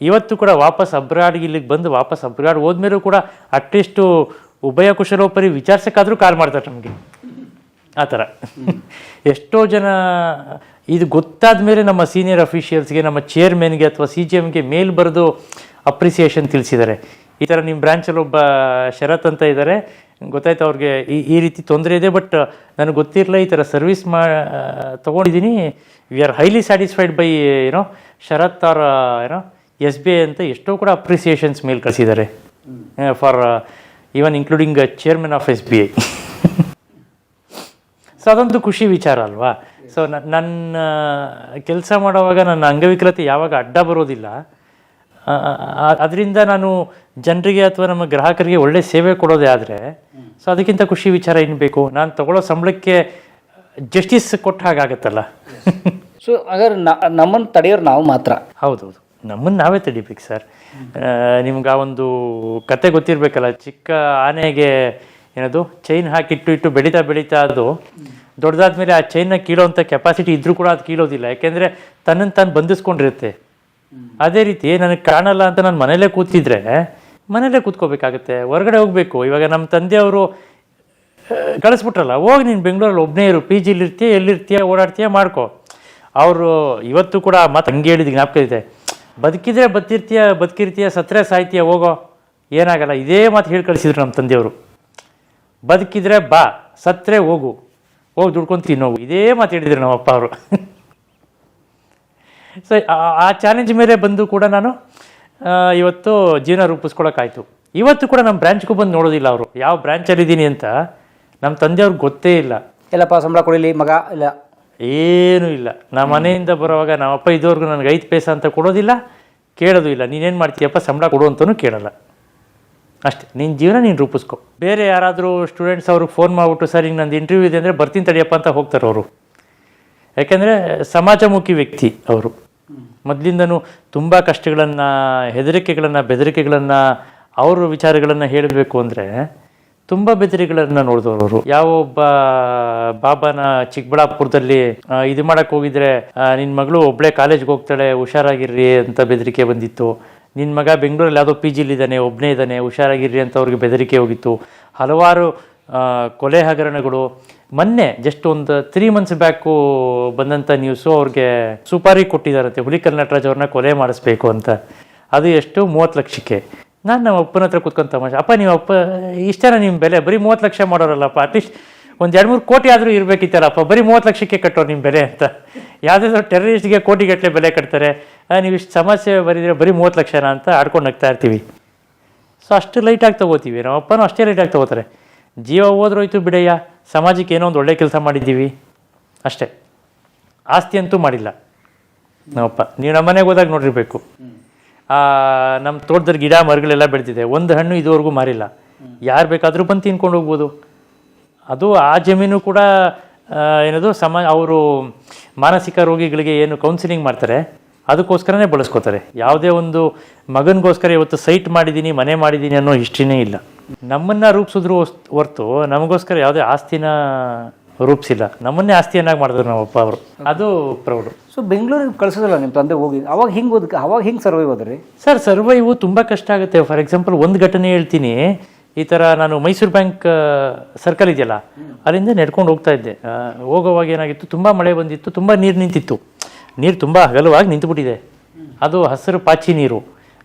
ಇವತ್ತು ಕೂಡ ವಾಪಸ್ ಅಬ್ರಾಡ್ಗೆ ಇಲ್ಲಿಗೆ ಬಂದು ವಾಪಸ್ ಅಬ್ರಾಡ್ ಹೋದ್ಮೇಲೂ ಕೂಡ ಅಟ್ಲೀಸ್ಟು ಉಭಯ ಕುಶಲೋಪರಿ ವಿಚಾರಿಸೋಕ್ಕಾದರೂ ಕಾಲ್ ಮಾಡ್ತಾರೆ ನಮಗೆ. ಆ ಥರ ಎಷ್ಟೋ ಜನ ಇದು ಗೊತ್ತಾದ ಮೇಲೆ ನಮ್ಮ ಸೀನಿಯರ್ ಅಫಿಷಿಯಲ್ಸ್ಗೆ, ನಮ್ಮ ಚೇರ್ಮನ್ಗೆ ಅಥವಾ CGMಗೆ ಮೇಲ್ ಬರೆದು ಅಪ್ರಿಸಿಯೇಷನ್ ತಿಳಿಸಿದ್ದಾರೆ. ಈ ಥರ ನಿಮ್ಮ ಬ್ರ್ಯಾಂಚಲ್ಲಿ ಒಬ್ಬ ಶರತ್ ಅಂತ ಇದ್ದಾರೆ, ಗೊತ್ತಾಯ್ತು ಅವ್ರಿಗೆ ಈ ರೀತಿ ತೊಂದರೆ ಇದೆ, ಬಟ್ ನನಗೆ ಗೊತ್ತಿರಲಿಲ್ಲ, ಈ ಥರ ಸರ್ವಿಸ್ ತೊಗೊಂಡಿದ್ದೀನಿ, we are highly satisfied by Sharath R SBI ಅಂತ ಎಷ್ಟೋ ಕೂಡ ಅಪ್ರಿಸಿಯೇಷನ್ಸ್ ಮೇಲ್ ಕಳಿಸಿದ್ದಾರೆ for even including chairman of SBI. So ಅದೊಂದು ಖುಷಿ ವಿಚಾರ ಅಲ್ವಾ. ಸೊ ನನ್ನ ಕೆಲಸ ಮಾಡುವಾಗ ನನ್ನ ಅಂಗವಿಕಲತೆ ಯಾವಾಗ ಅಡ್ಡ ಬರೋದಿಲ್ಲ, ಅದರಿಂದ ನಾನು ಜನರಿಗೆ ಅಥವಾ ನಮ್ಮ ಗ್ರಾಹಕರಿಗೆ ಒಳ್ಳೆ ಸೇವೆ ಕೊಡೋದೇ ಆದರೆ ಸೊ ಅದಕ್ಕಿಂತ ಖುಷಿ ವಿಚಾರ ಏನು ಬೇಕು. ನಾನು ತಗೊಳ್ಳೋ ಸಂಬಳಕ್ಕೆ ಜಸ್ಟಿಸ್ ಕೊಟ್ಟ ಹಾಗಾಗತ್ತಲ್ಲ. ಸೊ ಹಾಗಾದ್ರೆ ನಮ್ಮನ್ನು ತಡೆಯೋರು ನಾವು ಮಾತ್ರ? ಹೌದೌದು, ನಮ್ಮನ್ನು ನಾವೇ ತಡಿಬೇಕು ಸರ್. ನಿಮ್ಗೆ ಆ ಒಂದು ಕತೆ ಗೊತ್ತಿರಬೇಕಲ್ಲ, ಚಿಕ್ಕ ಆನೆಗೆ ಏನದು ಚೈನ್ ಹಾಕಿಟ್ಟು ಬೆಳೀತಾ ಅದು ದೊಡ್ಡದಾದ್ಮೇಲೆ ಆ ಚೈನ್ನ ಕೀಳೋಂಥ ಕೆಪಾಸಿಟಿ ಇದ್ರೂ ಕೂಡ ಅದು ಕೀಳೋದಿಲ್ಲ, ಯಾಕೆಂದರೆ ತನ್ನನ್ನು ತಾನು ಬಂಧಿಸ್ಕೊಂಡಿರುತ್ತೆ. ಅದೇ ರೀತಿ ನನಗೆ ಕಾಣಲ್ಲ ಅಂತ ನಾನು ಮನೇಲೇ ಕೂತಿದ್ರೆ ಮನೇಲೇ ಕೂತ್ಕೋಬೇಕಾಗತ್ತೆ, ಹೊರಗಡೆ ಹೋಗಬೇಕು. ಇವಾಗ ನಮ್ಮ ತಂದೆಯವರು ಕಳಿಸ್ಬಿಟ್ರಲ್ಲ, ಹೋಗಿ ನೀನು ಬೆಂಗಳೂರಲ್ಲಿ ಒಬ್ಬನೇ ಇರು, PG ಇರ್ತೀಯ, ಎಲ್ಲಿರ್ತೀಯ, ಓಡಾಡ್ತೀಯ, ಮಾಡ್ಕೊ. ಅವರು ಇವತ್ತು ಕೂಡ ಆ ಮಾತು ಹಂಗೆ ಹೇಳಿದ ಜ್ಞಾಪಕ ಇದೆ. ಬದುಕಿದ್ರೆ ಬದುಕಿರ್ತೀಯ, ಸತ್ತರೆ ಸಾಯ್ತೀಯ, ಹೋಗೋ, ಏನಾಗಲ್ಲ, ಇದೇ ಮಾತು ಹೇಳಿ ಕಳಿಸಿದ್ರು ನಮ್ಮ ತಂದೆಯವರು. ಬದುಕಿದ್ರೆ ಬಾ, ಸತ್ತರೆ ಹೋಗು, ಹೋಗಿ ದುಡ್ಕೊಂಡು ತಿನ್ನೋಗು, ಇದೇ ಮಾತು ಹೇಳಿದ್ರು ನಮ್ಮ ಅಪ್ಪ ಅವರು. ಸೊ ಆ ಚಾಲೆಂಜ್ ಮೇಲೆ ಬಂದು ಕೂಡ ನಾನು ಇವತ್ತು ಜೀವನ ರೂಪಿಸ್ಕೊಳಕ್ಕಾಯ್ತು. ಇವತ್ತು ಕೂಡ ನಮ್ಮ ಬ್ರ್ಯಾಂಚ್ಗೂ ಬಂದು ನೋಡೋದಿಲ್ಲ ಅವರು, ಯಾವ ಬ್ರ್ಯಾಂಚಲ್ಲಿದ್ದೀನಿ ಅಂತ ನಮ್ಮ ತಂದೆಯವ್ರಿಗೆ ಗೊತ್ತೇ ಇಲ್ಲ. ಎಲ್ಲಪ್ಪ ಸಂಬಳ ಕೊಡಲಿ ಮಗ, ಇಲ್ಲ ಏನೂ ಇಲ್ಲ. ನಮ್ಮ ಮನೆಯಿಂದ ಬರೋವಾಗ ನಮ್ಮಪ್ಪ ಇದ್ದವ್ರಿಗೂ ನನಗೆ 5 ಪೈಸೆ ಅಂತ ಕೊಡೋದಿಲ್ಲ, ಕೇಳೋದು ಇಲ್ಲ. ನೀನೇನು ಮಾಡ್ತೀಯಪ್ಪ ಸಂಬಳ ಕೊಡು ಅಂತಲೂ ಕೇಳಲ್ಲ. ಅಷ್ಟೇ, ನಿನ್ನ ಜೀವನ ನೀನು ರೂಪಿಸ್ಕೊ. ಬೇರೆ ಯಾರಾದರೂ ಸ್ಟೂಡೆಂಟ್ಸ್ ಅವ್ರಿಗೆ ಫೋನ್ ಮಾಡಿಬಿಟ್ಟು ಸರ್ ಹಿಂಗೆ ನಂದು ಇಂಟರ್ವ್ಯೂ ಇದೆ ಅಂದರೆ ಬರ್ತೀನಿ ತಡಿಯಪ್ಪ ಅಂತ ಹೋಗ್ತಾರೆ ಅವರು. ಯಾಕೆಂದರೆ ಸಮಾಜಮುಖಿ ವ್ಯಕ್ತಿ ಅವರು. ಮೊದಲಿಂದನೂ ತುಂಬ ಕಷ್ಟಗಳನ್ನು, ಹೆದರಿಕೆಗಳನ್ನು, ಬೆದರಿಕೆಗಳನ್ನು, ಅವ್ರ ವಿಚಾರಗಳನ್ನು ಹೇಳಬೇಕು ಅಂದರೆ ತುಂಬ ಬೆದರಿಗಳನ್ನ ನೋಡಿದವರು. ಯಾವ ಒಬ್ಬ ಬಾಬಾನ ಚಿಕ್ಕಬಳ್ಳಾಪುರದಲ್ಲಿ ಇದು ಮಾಡಕ್ ಹೋಗಿದ್ರೆ ನಿನ್ನ ಮಗಳು ಒಬ್ಳೆ ಕಾಲೇಜ್ಗೆ ಹೋಗ್ತಾಳೆ ಹುಷಾರಾಗಿರ್ರಿ ಅಂತ ಬೆದರಿಕೆ ಬಂದಿತ್ತು. ನಿನ್ನ ಮಗ ಬೆಂಗಳೂರಲ್ಲಿ ಯಾವುದೋ ಪಿ ಜಿಲಿದ್ದಾನೆ ಒಬ್ಬನೇ ಇದ್ದಾನೆ ಹುಷಾರಾಗಿರ್ರಿ ಅಂತ ಅವ್ರಿಗೆ ಬೆದರಿಕೆ ಹೋಗಿತ್ತು. ಹಲವಾರು ಕೊಲೆ ಹಗರಣಗಳು. ಮೊನ್ನೆ ಜಸ್ಟ್ ಒಂದು 3 months ಬ್ಯಾಕು ಬಂದಂಥ ನ್ಯೂಸು, ಅವ್ರಿಗೆ ಸುಪಾರಿ ಕೊಟ್ಟಿದ್ದಾರಂತೆ ಹುಲಿಕಲ್ ನಟರಾಜ್ ಅವ್ರನ್ನ ಕೊಲೆ ಮಾಡಿಸ್ಬೇಕು ಅಂತ. ಅದು ಎಷ್ಟು 30 ಲಕ್ಷಕ್ಕೆ. ನಾನು ನಮ್ಮ ಅಪ್ಪನ ಹತ್ರ ಕೂತ್ಕೊಂಡು ತಮಾಷೆ, ಅಪ್ಪ ನೀವು ಅಪ್ಪ ಇಷ್ಟೇನ ನಿಮ್ಮ ಬೆಲೆ, ಬರೀ 30 ಲಕ್ಷ ಮಾಡೋರಲ್ಲಪ್ಪ, ಅಟ್ಲೀಸ್ಟ್ ಒಂದು 2-3 ಕೋಟಿ ಆದರೂ ಇರಬೇಕಿತ್ತಲ್ಲಪ್ಪ, ಬರೀ 30 ಲಕ್ಷಕ್ಕೆ ಕಟ್ಟೋರು ನಿಮ್ಮ ಬೆಲೆ ಅಂತ. ಯಾವುದಾದ್ರು ಟೆರರಿಸ್ಟ್ಗೆ ಕೋಟಿಗಟ್ಟಲೆ ಬೆಲೆ ಕಟ್ತಾರೆ, ನೀವು ಇಷ್ಟು ಸಮಸ್ಯೆ ಬರೀದ್ರೆ ಬರೀ 30 ಲಕ್ಷನ ಅಂತ ಆಡ್ಕೊಂಡು ನಗ್ತಾ ಇರ್ತೀವಿ. ಸೊ ಅಷ್ಟು ಲೈಟಾಗಿ ತೊಗೋತೀವಿ. ನಮ್ಮ ಅಪ್ಪನೂ ಅಷ್ಟೇ ಲೈಟಾಗಿ ತೊಗೋತಾರೆ. ಜೀವ ಹೋದ್ರೋಯ್ತು ಬಿಡಯ್ಯ, ಸಮಾಜಕ್ಕೆ ಏನೋ ಒಂದು ಒಳ್ಳೆ ಕೆಲಸ ಮಾಡಿದ್ದೀವಿ ಅಷ್ಟೇ. ಆಸ್ತಿ ಅಂತೂ ಮಾಡಿಲ್ಲ ನಮ್ಮಪ್ಪ. ನೀವು ನಮ್ಮ ಮನೆಗೆ ಹೋದಾಗ ನೋಡಿರ್ಬೇಕು, ನಮ್ಮ ತೋಟದಲ್ಲಿ ಗಿಡ ಮರಗಳೆಲ್ಲ ಬೆಳೆದಿದೆ, ಒಂದು ಹಣ್ಣು ಇದುವರೆಗೂ ಮಾರಿಲ್ಲ. ಯಾರು ಬೇಕಾದರೂ ಬಂದು ತಿನ್ಕೊಂಡು ಹೋಗ್ಬೋದು. ಅದು ಆ ಜಮೀನು ಕೂಡ ಏನದು ಅವರು ಮಾನಸಿಕ ರೋಗಿಗಳಿಗೆ ಏನು ಕೌನ್ಸಿಲಿಂಗ್ ಮಾಡ್ತಾರೆ ಅದಕ್ಕೋಸ್ಕರನೇ ಬಳಸ್ಕೋತಾರೆ. ಯಾವುದೇ ಒಂದು ಮಗನಿಗೋಸ್ಕರ ಇವತ್ತು ಸೈಟ್ ಮಾಡಿದ್ದೀನಿ ಮನೆ ಮಾಡಿದ್ದೀನಿ ಅನ್ನೋ ಹಿಸ್ಟ್ರಿನೇ ಇಲ್ಲ. ನಮ್ಮನ್ನು ರೂಪಿಸಿದ್ರು ಹೊರ್ತು ನಮಗೋಸ್ಕರ ಯಾವುದೇ ಆಸ್ತಿನ ರೂಪಿಸಿಲ್ಲ. ನಮ್ಮನ್ನೇ ಆಸ್ತಿಯನ್ನಾಗಿ ಮಾಡಿದ್ರು ನಮ್ಮಪ್ಪ ಅವರು. ಅದು ಪ್ರೌಡು. ಸೊ ಬೆಂಗಳೂರಿಗೆ ಕಳಿಸೋದಲ್ಲ ನಿಮ್ಮ ತಂದೆ ಹೋಗಿ, ಅವಾಗ ಹಿಂಗೆ ಸರ್ವೈವ್ ಹೋದ್ರಿ ಸರ್? ಸರ್ವೈವು ತುಂಬ ಕಷ್ಟ ಆಗುತ್ತೆ. ಫಾರ್ ಎಕ್ಸಾಂಪಲ್ ಒಂದು ಘಟನೆ ಹೇಳ್ತೀನಿ. ಈ ಥರ ನಾನು ಮೈಸೂರು ಬ್ಯಾಂಕ್ ಸರ್ಕಲ್ ಇದೆಯಲ್ಲ, ಅಲ್ಲಿಂದ ನಡ್ಕೊಂಡು ಹೋಗ್ತಾ ಇದ್ದೆ. ಹೋಗೋವಾಗ ಏನಾಗಿತ್ತು, ತುಂಬ ಮಳೆ ಬಂದಿತ್ತು, ತುಂಬ ನೀರು ನಿಂತಿತ್ತು. ನೀರು ತುಂಬ ಅಗಲವಾಗಿ ನಿಂತುಬಿಟ್ಟಿದೆ. ಅದು ಹಸಿರು ಪಾಚಿ ನೀರು.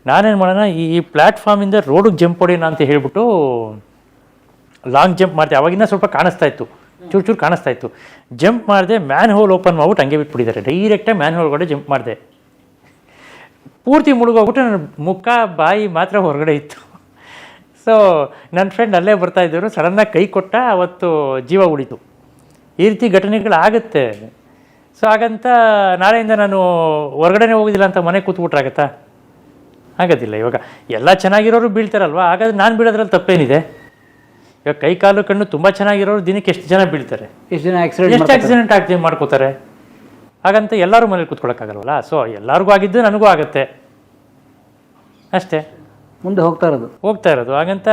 ನಾನೇನು ಮಾಡೋಣ, ಈ ಪ್ಲ್ಯಾಟ್ಫಾರ್ಮಿಂದ ರೋಡಿಗೆ ಜಂಪ್ ಹೊಡೋಣ ಅಂತ ಹೇಳ್ಬಿಟ್ಟು ಲಾಂಗ್ ಜಂಪ್ ಮಾಡಿದೆ. ಅವಾಗಿನ್ನ ಸ್ವಲ್ಪ ಕಾಣಿಸ್ತಾ ಇತ್ತು, ಚೂರು ಕಾಣಿಸ್ತಾ ಇತ್ತು. ಜಂಪ್ ಮಾಡಿದೆ, ಮ್ಯಾನ್ ಹೋಲ್ ಓಪನ್ ಮಾಡ್ಬಿಟ್ಟು ಹಂಗೆ ಬಿಟ್ಬಿಟ್ಟಿದ್ದಾರೆ. ಡೈರೆಕ್ಟಾಗಿ ಮ್ಯಾನ್ ಹೋಲ್ಗಡೆ ಜಂಪ್ ಮಾಡಿದೆ. ಪೂರ್ತಿ ಮುಳುಗೋಗ್ಬಿಟ್ಟು ನನ್ನ ಮುಖ ಬಾಯಿ ಮಾತ್ರ ಹೊರಗಡೆ ಇತ್ತು. ಸೊ ನನ್ನ ಫ್ರೆಂಡ್ ಅಲ್ಲೇ ಬರ್ತಾಯಿದ್ದರು, ಸಡನ್ನಾಗಿ ಕೈ ಕೊಟ್ಟ, ಅವತ್ತು ಜೀವ ಉಳಿತು. ಈ ರೀತಿ ಘಟನೆಗಳಾಗುತ್ತೆ. ಸೊ ಹಾಗಂತ ನಾಳೆಯಿಂದ ನಾನು ಹೊರಗಡೆನೇ ಹೋಗೋದಿಲ್ಲ ಅಂತ ಮನೆ ಕೂತ್ಬಿಟ್ರಾಗತ್ತಾ? ಆಗೋದಿಲ್ಲ. ಇವಾಗ ಎಲ್ಲ ಚೆನ್ನಾಗಿರೋರು ಬೀಳ್ತಾರಲ್ವ, ಹಾಗಾದ್ರೆ ನಾನು ಬೀಳೋದ್ರಲ್ಲಿ ತಪ್ಪೇನಿದೆ? ಇವಾಗ ಕೈ ಕಾಲು ಕಣ್ಣು ತುಂಬ ಚೆನ್ನಾಗಿರೋರು ದಿನಕ್ಕೆ ಎಷ್ಟು ಜನ ಬೀಳ್ತಾರೆ, ಎಷ್ಟು ಆಕ್ಸಿಡೆಂಟ್ ಆಗ್ತದೆ ಮಾಡ್ಕೋತಾರೆ. ಹಾಗಂತ ಎಲ್ಲರೂ ಮನೇಲಿ ಕೂತ್ಕೊಳ್ಳೋಕ್ಕಾಗಲ್ವಲ್ಲ. ಸೊ ಎಲ್ಲರಿಗೂ ಆಗಿದ್ದು ನನಗೂ ಆಗುತ್ತೆ ಅಷ್ಟೇ. ಮುಂದೆ ಹೋಗ್ತಾ ಇರೋದು. ಹಾಗಂತ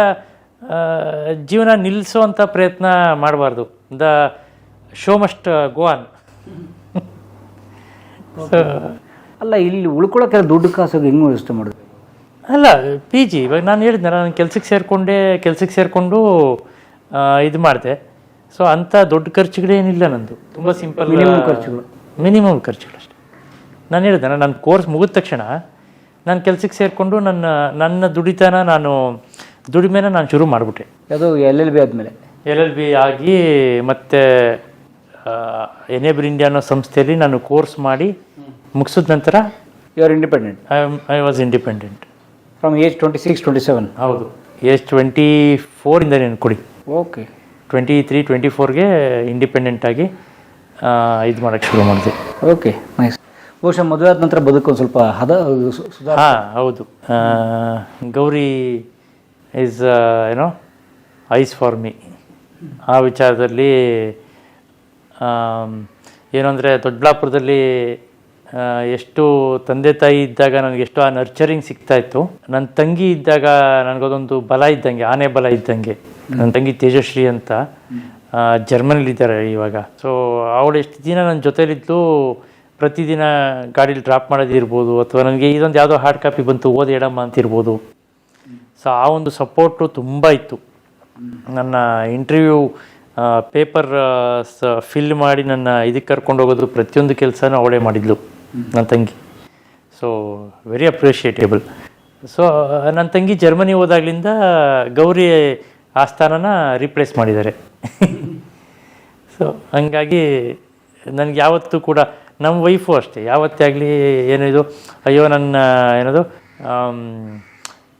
ಜೀವನ ನಿಲ್ಲಿಸೋವಂಥ ಪ್ರಯತ್ನ ಮಾಡಬಾರ್ದು. The show must go on. ಅಲ್ಲ, ಇಲ್ಲಿ ಉಳ್ಕೊಳ್ಳೋಕೆ ದುಡ್ಡು ಕಾಸು ಹೆಂಗೆ ವ್ಯವಸ್ಥೆ ಮಾಡೋದು? ಅಲ್ಲ, ಪಿ ಜಿ ಇವಾಗ ನಾನು ಹೇಳಿದ್ದೆ, ನಾನು ಕೆಲ್ಸಕ್ಕೆ ಸೇರಿಕೊಂಡು ಇದು ಮಾಡಿದೆ. ಸೊ ಅಂಥ ದೊಡ್ಡ ಖರ್ಚುಗಳೇನಿಲ್ಲ ನಂದು. ತುಂಬ ಸಿಂಪಲ್ ಮಿನಿಮಮ್ ಖರ್ಚುಗಳು ಅಷ್ಟೇ. ನಾನು ಹೇಳಿದ್ದೆ, ನನ್ನ ಕೋರ್ಸ್ ಮುಗಿದ ತಕ್ಷಣ ನಾನು ಕೆಲ್ಸಕ್ಕೆ ಸೇರಿಕೊಂಡು ನನ್ನ ದುಡಿಮೆನ ನಾನು ಶುರು ಮಾಡಿಬಿಟ್ಟೆ. ಅದು LLB ಆದಮೇಲೆ LLB ಆಗಿ ಮತ್ತೆ ಎನೇಬಲ್ ಇಂಡಿಯಾ ಅನ್ನೋ ಸಂಸ್ಥೆಯಲ್ಲಿ ನಾನು ಕೋರ್ಸ್ ಮಾಡಿ ಮುಗಿಸಿದ ನಂತರ you are independent. I was independent from age 26-27. ಹೌದು, ಏಜ್ 24 ಇಂದ నేను ಕೊಡಿ. ಓಕೆ, 23-24ಗೆ ಇಂಡಿಪೆಂಡೆಂಟ್ ಆಗಿ ಇದು ಮಾಡೋಕ್ಕೆ ಶುರು ಮಾಡಿದೆ. Okay, nice. ಬಹುಶಃ ಮದುವೆ ಆದ ನಂತರ ಬದುಕು ಒಂದು ಸ್ವಲ್ಪ ಹೌದು. Gauri is ice for me. ಆ ವಿಚಾರದಲ್ಲಿ ಏನು ಅಂದರೆ, ದೊಡ್ಡಬಳ್ಳಾಪುರದಲ್ಲಿ ಎಷ್ಟು ತಂದೆ ತಾಯಿ ಇದ್ದಾಗ ನನಗೆ ಎಷ್ಟು ಆ ನರ್ಚರಿಂಗ್ ಸಿಗ್ತಾಯಿತ್ತು. ನನ್ನ ತಂಗಿ ಇದ್ದಾಗ ನನಗದೊಂದು ಬಲ ಇದ್ದಂಗೆ, ಆನೆ ಬಲ ಇದ್ದಂಗೆ. ನನ್ನ ತಂಗಿ ತೇಜಶ್ರೀ ಅಂತ ಜರ್ಮನಿಲಿದ್ದಾರೆ ಇವಾಗ. ಸೊ ಅವಳು ಎಷ್ಟು ದಿನ ನನ್ನ ಜೊತೆಲಿದ್ದು ಪ್ರತಿದಿನ ಗಾಡೀಲಿ ಡ್ರಾಪ್ ಮಾಡೋದಿರ್ಬೋದು, ಅಥವಾ ನನಗೆ ಇದೊಂದು ಯಾವುದೋ ಹಾರ್ಡ್ ಕಾಪಿ ಬಂತು ಓದಿ ಹೇಳಮ್ಮ ಅಂತಿರ್ಬೋದು. ಸೊ ಆ ಒಂದು ಸಪೋರ್ಟು ತುಂಬ ಇತ್ತು. ನನ್ನ ಇಂಟರ್ವ್ಯೂ ಪೇಪರ್ ಫಿಲ್ ಮಾಡಿ ನನ್ನ ಇದಕ್ಕೆ ಕರ್ಕೊಂಡು ಹೋಗೋದು ಪ್ರತಿಯೊಂದು ಕೆಲಸನೂ ಅವಳೇ ಮಾಡಿದ್ಲು, ನನ್ನ ತಂಗಿ. So very ಅಪ್ರಿಷಿಯೇಟೇಬಲ್. ಸೊ ನನ್ನ ತಂಗಿ ಜರ್ಮನಿ ಹೋದಾಗ್ಲಿಂದ ಗೌರಿ ಆ ಸ್ಥಾನನ ರೀಪ್ಲೇಸ್ ಮಾಡಿದ್ದಾರೆ. ಸೊ ಹಂಗಾಗಿ ನನಗೆ ಯಾವತ್ತೂ ಕೂಡ, ನಮ್ಮ ವೈಫು ಅಷ್ಟೇ, ಯಾವತ್ತೇ ಆಗಲಿ ಏನಿದು ಅಯ್ಯೋ ನನ್ನ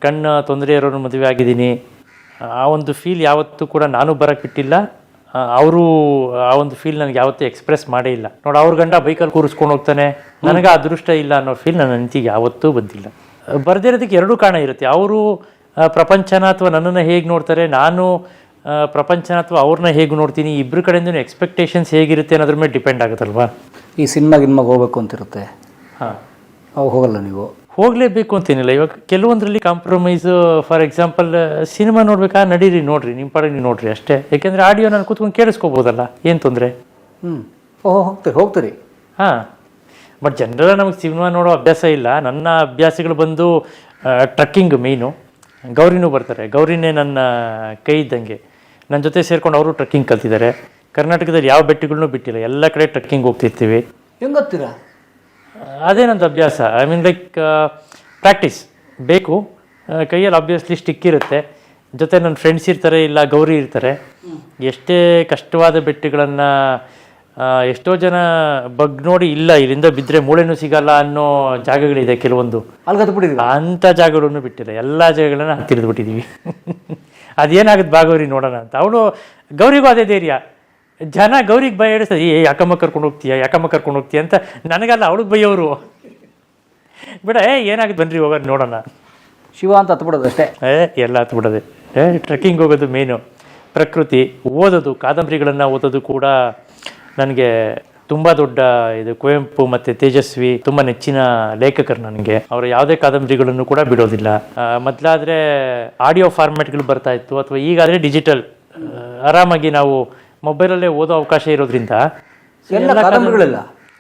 ಕಣ್ಣು ತೊಂದರೆ ಇರೋರು ಮದುವೆ ಆಗಿದ್ದೀನಿ ಆ ಒಂದು ಫೀಲ್ ಯಾವತ್ತೂ ಕೂಡ ನಾನು ಬರೋಕ್ಕೆ ಬಿಟ್ಟಿಲ್ಲ. ಅವರು ಆ ಒಂದು ಫೀಲ್ ನನಗೆ ಯಾವತ್ತೂ ಎಕ್ಸ್ಪ್ರೆಸ್ ಮಾಡೇ ಇಲ್ಲ. ನೋಡಿ, ಅವ್ರ ಗಂಡ ಬೈಕಲ್ಲಿ ಕೂರಿಸ್ಕೊಂಡು ಹೋಗ್ತಾನೆ, ನನಗೆ ಅದೃಷ್ಟ ಇಲ್ಲ ಅನ್ನೋ ಫೀಲ್ ನನ್ನ ಹೆಂಡತಿಗೆ ಯಾವತ್ತೂ ಬಂದಿಲ್ಲ. ಬರ್ದಿರೋದಕ್ಕೆ ಎರಡೂ ಕಾರಣ ಇರುತ್ತೆ. ಅವರು ಪ್ರಪಂಚನ ಅಥವಾ ನನ್ನನ್ನು ಹೇಗೆ ನೋಡ್ತಾರೆ, ನಾನು ಪ್ರಪಂಚನ ಅಥವಾ ಅವ್ರನ್ನ ಹೇಗೆ ನೋಡ್ತೀನಿ, ಇಬ್ಬರು ಕಡೆಯಿಂದ ಎಕ್ಸ್ಪೆಕ್ಟೇಷನ್ಸ್ ಹೇಗಿರುತ್ತೆ ಅನ್ನೋದ್ರ ಮೇಲೆ ಡಿಪೆಂಡ್ ಆಗುತ್ತಲ್ವಾ. ಈ ಸಿನಿಮಾಗೆ ಹೋಗ್ಬೇಕು ಅಂತಿರುತ್ತೆ, ಹಾಂ, ಅವಾಗ ಹೋಗಲ್ಲ ನೀವು? ಹೋಗಲೇಬೇಕು ಅಂತೇನಿಲ್ಲ. ಇವಾಗ ಕೆಲವೊಂದರಲ್ಲಿ ಕಾಂಪ್ರಮೈಸು, ಫಾರ್ ಎಕ್ಸಾಂಪಲ್ ಸಿನಿಮಾ ನೋಡ್ಬೇಕಾ, ನಡೀರಿ ನೋಡ್ರಿ, ನಿಮ್ಮ ಪಾಡಿಗೆ ನೀವು ನೋಡ್ರಿ ಅಷ್ಟೇ. ಯಾಕೆಂದರೆ ಆಡಿಯೋ ನಾನು ಕೂತ್ಕೊಂಡು ಕೇಳಿಸ್ಕೋಬೋದಲ್ಲ, ಏನು ತೊಂದರೆ. ಹೋಗ್ತೀರಿ. ಹಾಂ, ಬಟ್ ಜನರಲ್ಲ ನಮಗೆ ಸಿನಿಮಾ ನೋಡೋ ಅಭ್ಯಾಸ ಇಲ್ಲ. ನನ್ನ ಅಭ್ಯಾಸಗಳು ಬಂದು ಟ್ರಕ್ಕಿಂಗ್ ಮೇಯ್ನು. ಗೌರಿನೂ ಬರ್ತಾರೆ, ಗೌರಿನೇ ನನ್ನ ಕೈ ಇದ್ದಂಗೆ. ನನ್ನ ಜೊತೆ ಸೇರ್ಕೊಂಡು ಅವರು ಟ್ರಕ್ಕಿಂಗ್ ಕಲ್ತಿದ್ದಾರೆ. ಕರ್ನಾಟಕದಲ್ಲಿ ಯಾವ ಬೆಟ್ಟಗಳನ್ನೂ ಬಿಟ್ಟಿಲ್ಲ, ಎಲ್ಲ ಕಡೆ ಟ್ರಕ್ಕಿಂಗ್ ಹೋಗ್ತಿರ್ತೀವಿ. ಹೆಂಗೆ ಹೋಗ್ತೀರಾ? ಅದೇ ನಂದು ಅಭ್ಯಾಸ. ಐ ಮೀನ್ ಲೈಕ್ ಪ್ರಾಕ್ಟೀಸ್ ಬೇಕು. ಕೈಯಲ್ಲಿ ಆಬ್ವಿಯಸ್ಲಿ ಸ್ಟಿಕ್ ಇರುತ್ತೆ, ಜೊತೆ ನನ್ನ ಫ್ರೆಂಡ್ಸ್ ಇರ್ತಾರೆ, ಇಲ್ಲ ಗೌರಿ ಇರ್ತಾರೆ. ಎಷ್ಟೇ ಕಷ್ಟವಾದ ಬೆಟ್ಟಗಳನ್ನು ಎಷ್ಟೋ ಜನ ಬಗ್ ನೋಡಿ ಇಲ್ಲ ಇಲ್ಲಿಂದ ಬಿದ್ದರೆ ಮೂಳೆನೂ ಸಿಗಲ್ಲ ಅನ್ನೋ ಜಾಗಗಳಿದೆ ಕೆಲವೊಂದು. ಅಂಥ ಜಾಗಗಳನ್ನು ಬಿಟ್ಟಿಲ್ಲ, ಎಲ್ಲ ಜಾಗಗಳನ್ನ ಹತ್ತಿರಿದು ಬಿಟ್ಟಿದ್ದೀವಿ. ಅದೇನಾಗುತ್ತೆ ಬಾ ಗೌರಿ ನೋಡೋಣ ಅಂತ. ಅವಳು ಗೌರಿಗೂ ಅದೇ ಧೈರ್ಯ. ಜನ ಗೌರಿಗೆ ಭಯ ಹಿಡಿಸ್ತದೆ, ಯಾಕಮ್ಮ ಕರ್ಕೊಂಡು ಹೋಗ್ತೀಯ ಅಂತ. ನನಗಲ್ಲ, ಅವಳಿಗೆ ಬೈಯೋರು. ಬಿಡ ಏನಾಗುತ್ತೆ ಬನ್ರಿ ಹೋಗೋದು ನೋಡೋಣ, ಶಿವ ಅಂತ ಹತ್ಬಿಡೋದು ಅಷ್ಟೇ. ಎಲ್ಲ ಹತ್ಬಿಡೋದೆ. ಟ್ರೆಕ್ಕಿಂಗ್ ಹೋಗೋದು ಮೇನು. ಪ್ರಕೃತಿ ಓದೋದು, ಕಾದಂಬರಿಗಳನ್ನು ಓದೋದು ಕೂಡ ನನಗೆ ತುಂಬ ದೊಡ್ಡ ಇದು. ಕುವೆಂಪು ಮತ್ತು ತೇಜಸ್ವಿ ತುಂಬ ನೆಚ್ಚಿನ ಲೇಖಕರು ನನಗೆ. ಅವರ ಯಾವುದೇ ಕಾದಂಬರಿಗಳನ್ನು ಕೂಡ ಬಿಡೋದಿಲ್ಲ. ಮೊದಲಾದರೆ ಆಡಿಯೋ ಫಾರ್ಮ್ಯಾಟ್ಗಳು ಬರ್ತಾ ಇತ್ತು, ಅಥವಾ ಈಗಾದರೆ ಡಿಜಿಟಲ್. ಆರಾಮಾಗಿ ನಾವು ಮೊಬೈಲಲ್ಲೇ ಓದೋ ಅವಕಾಶ ಇರೋದ್ರಿಂದ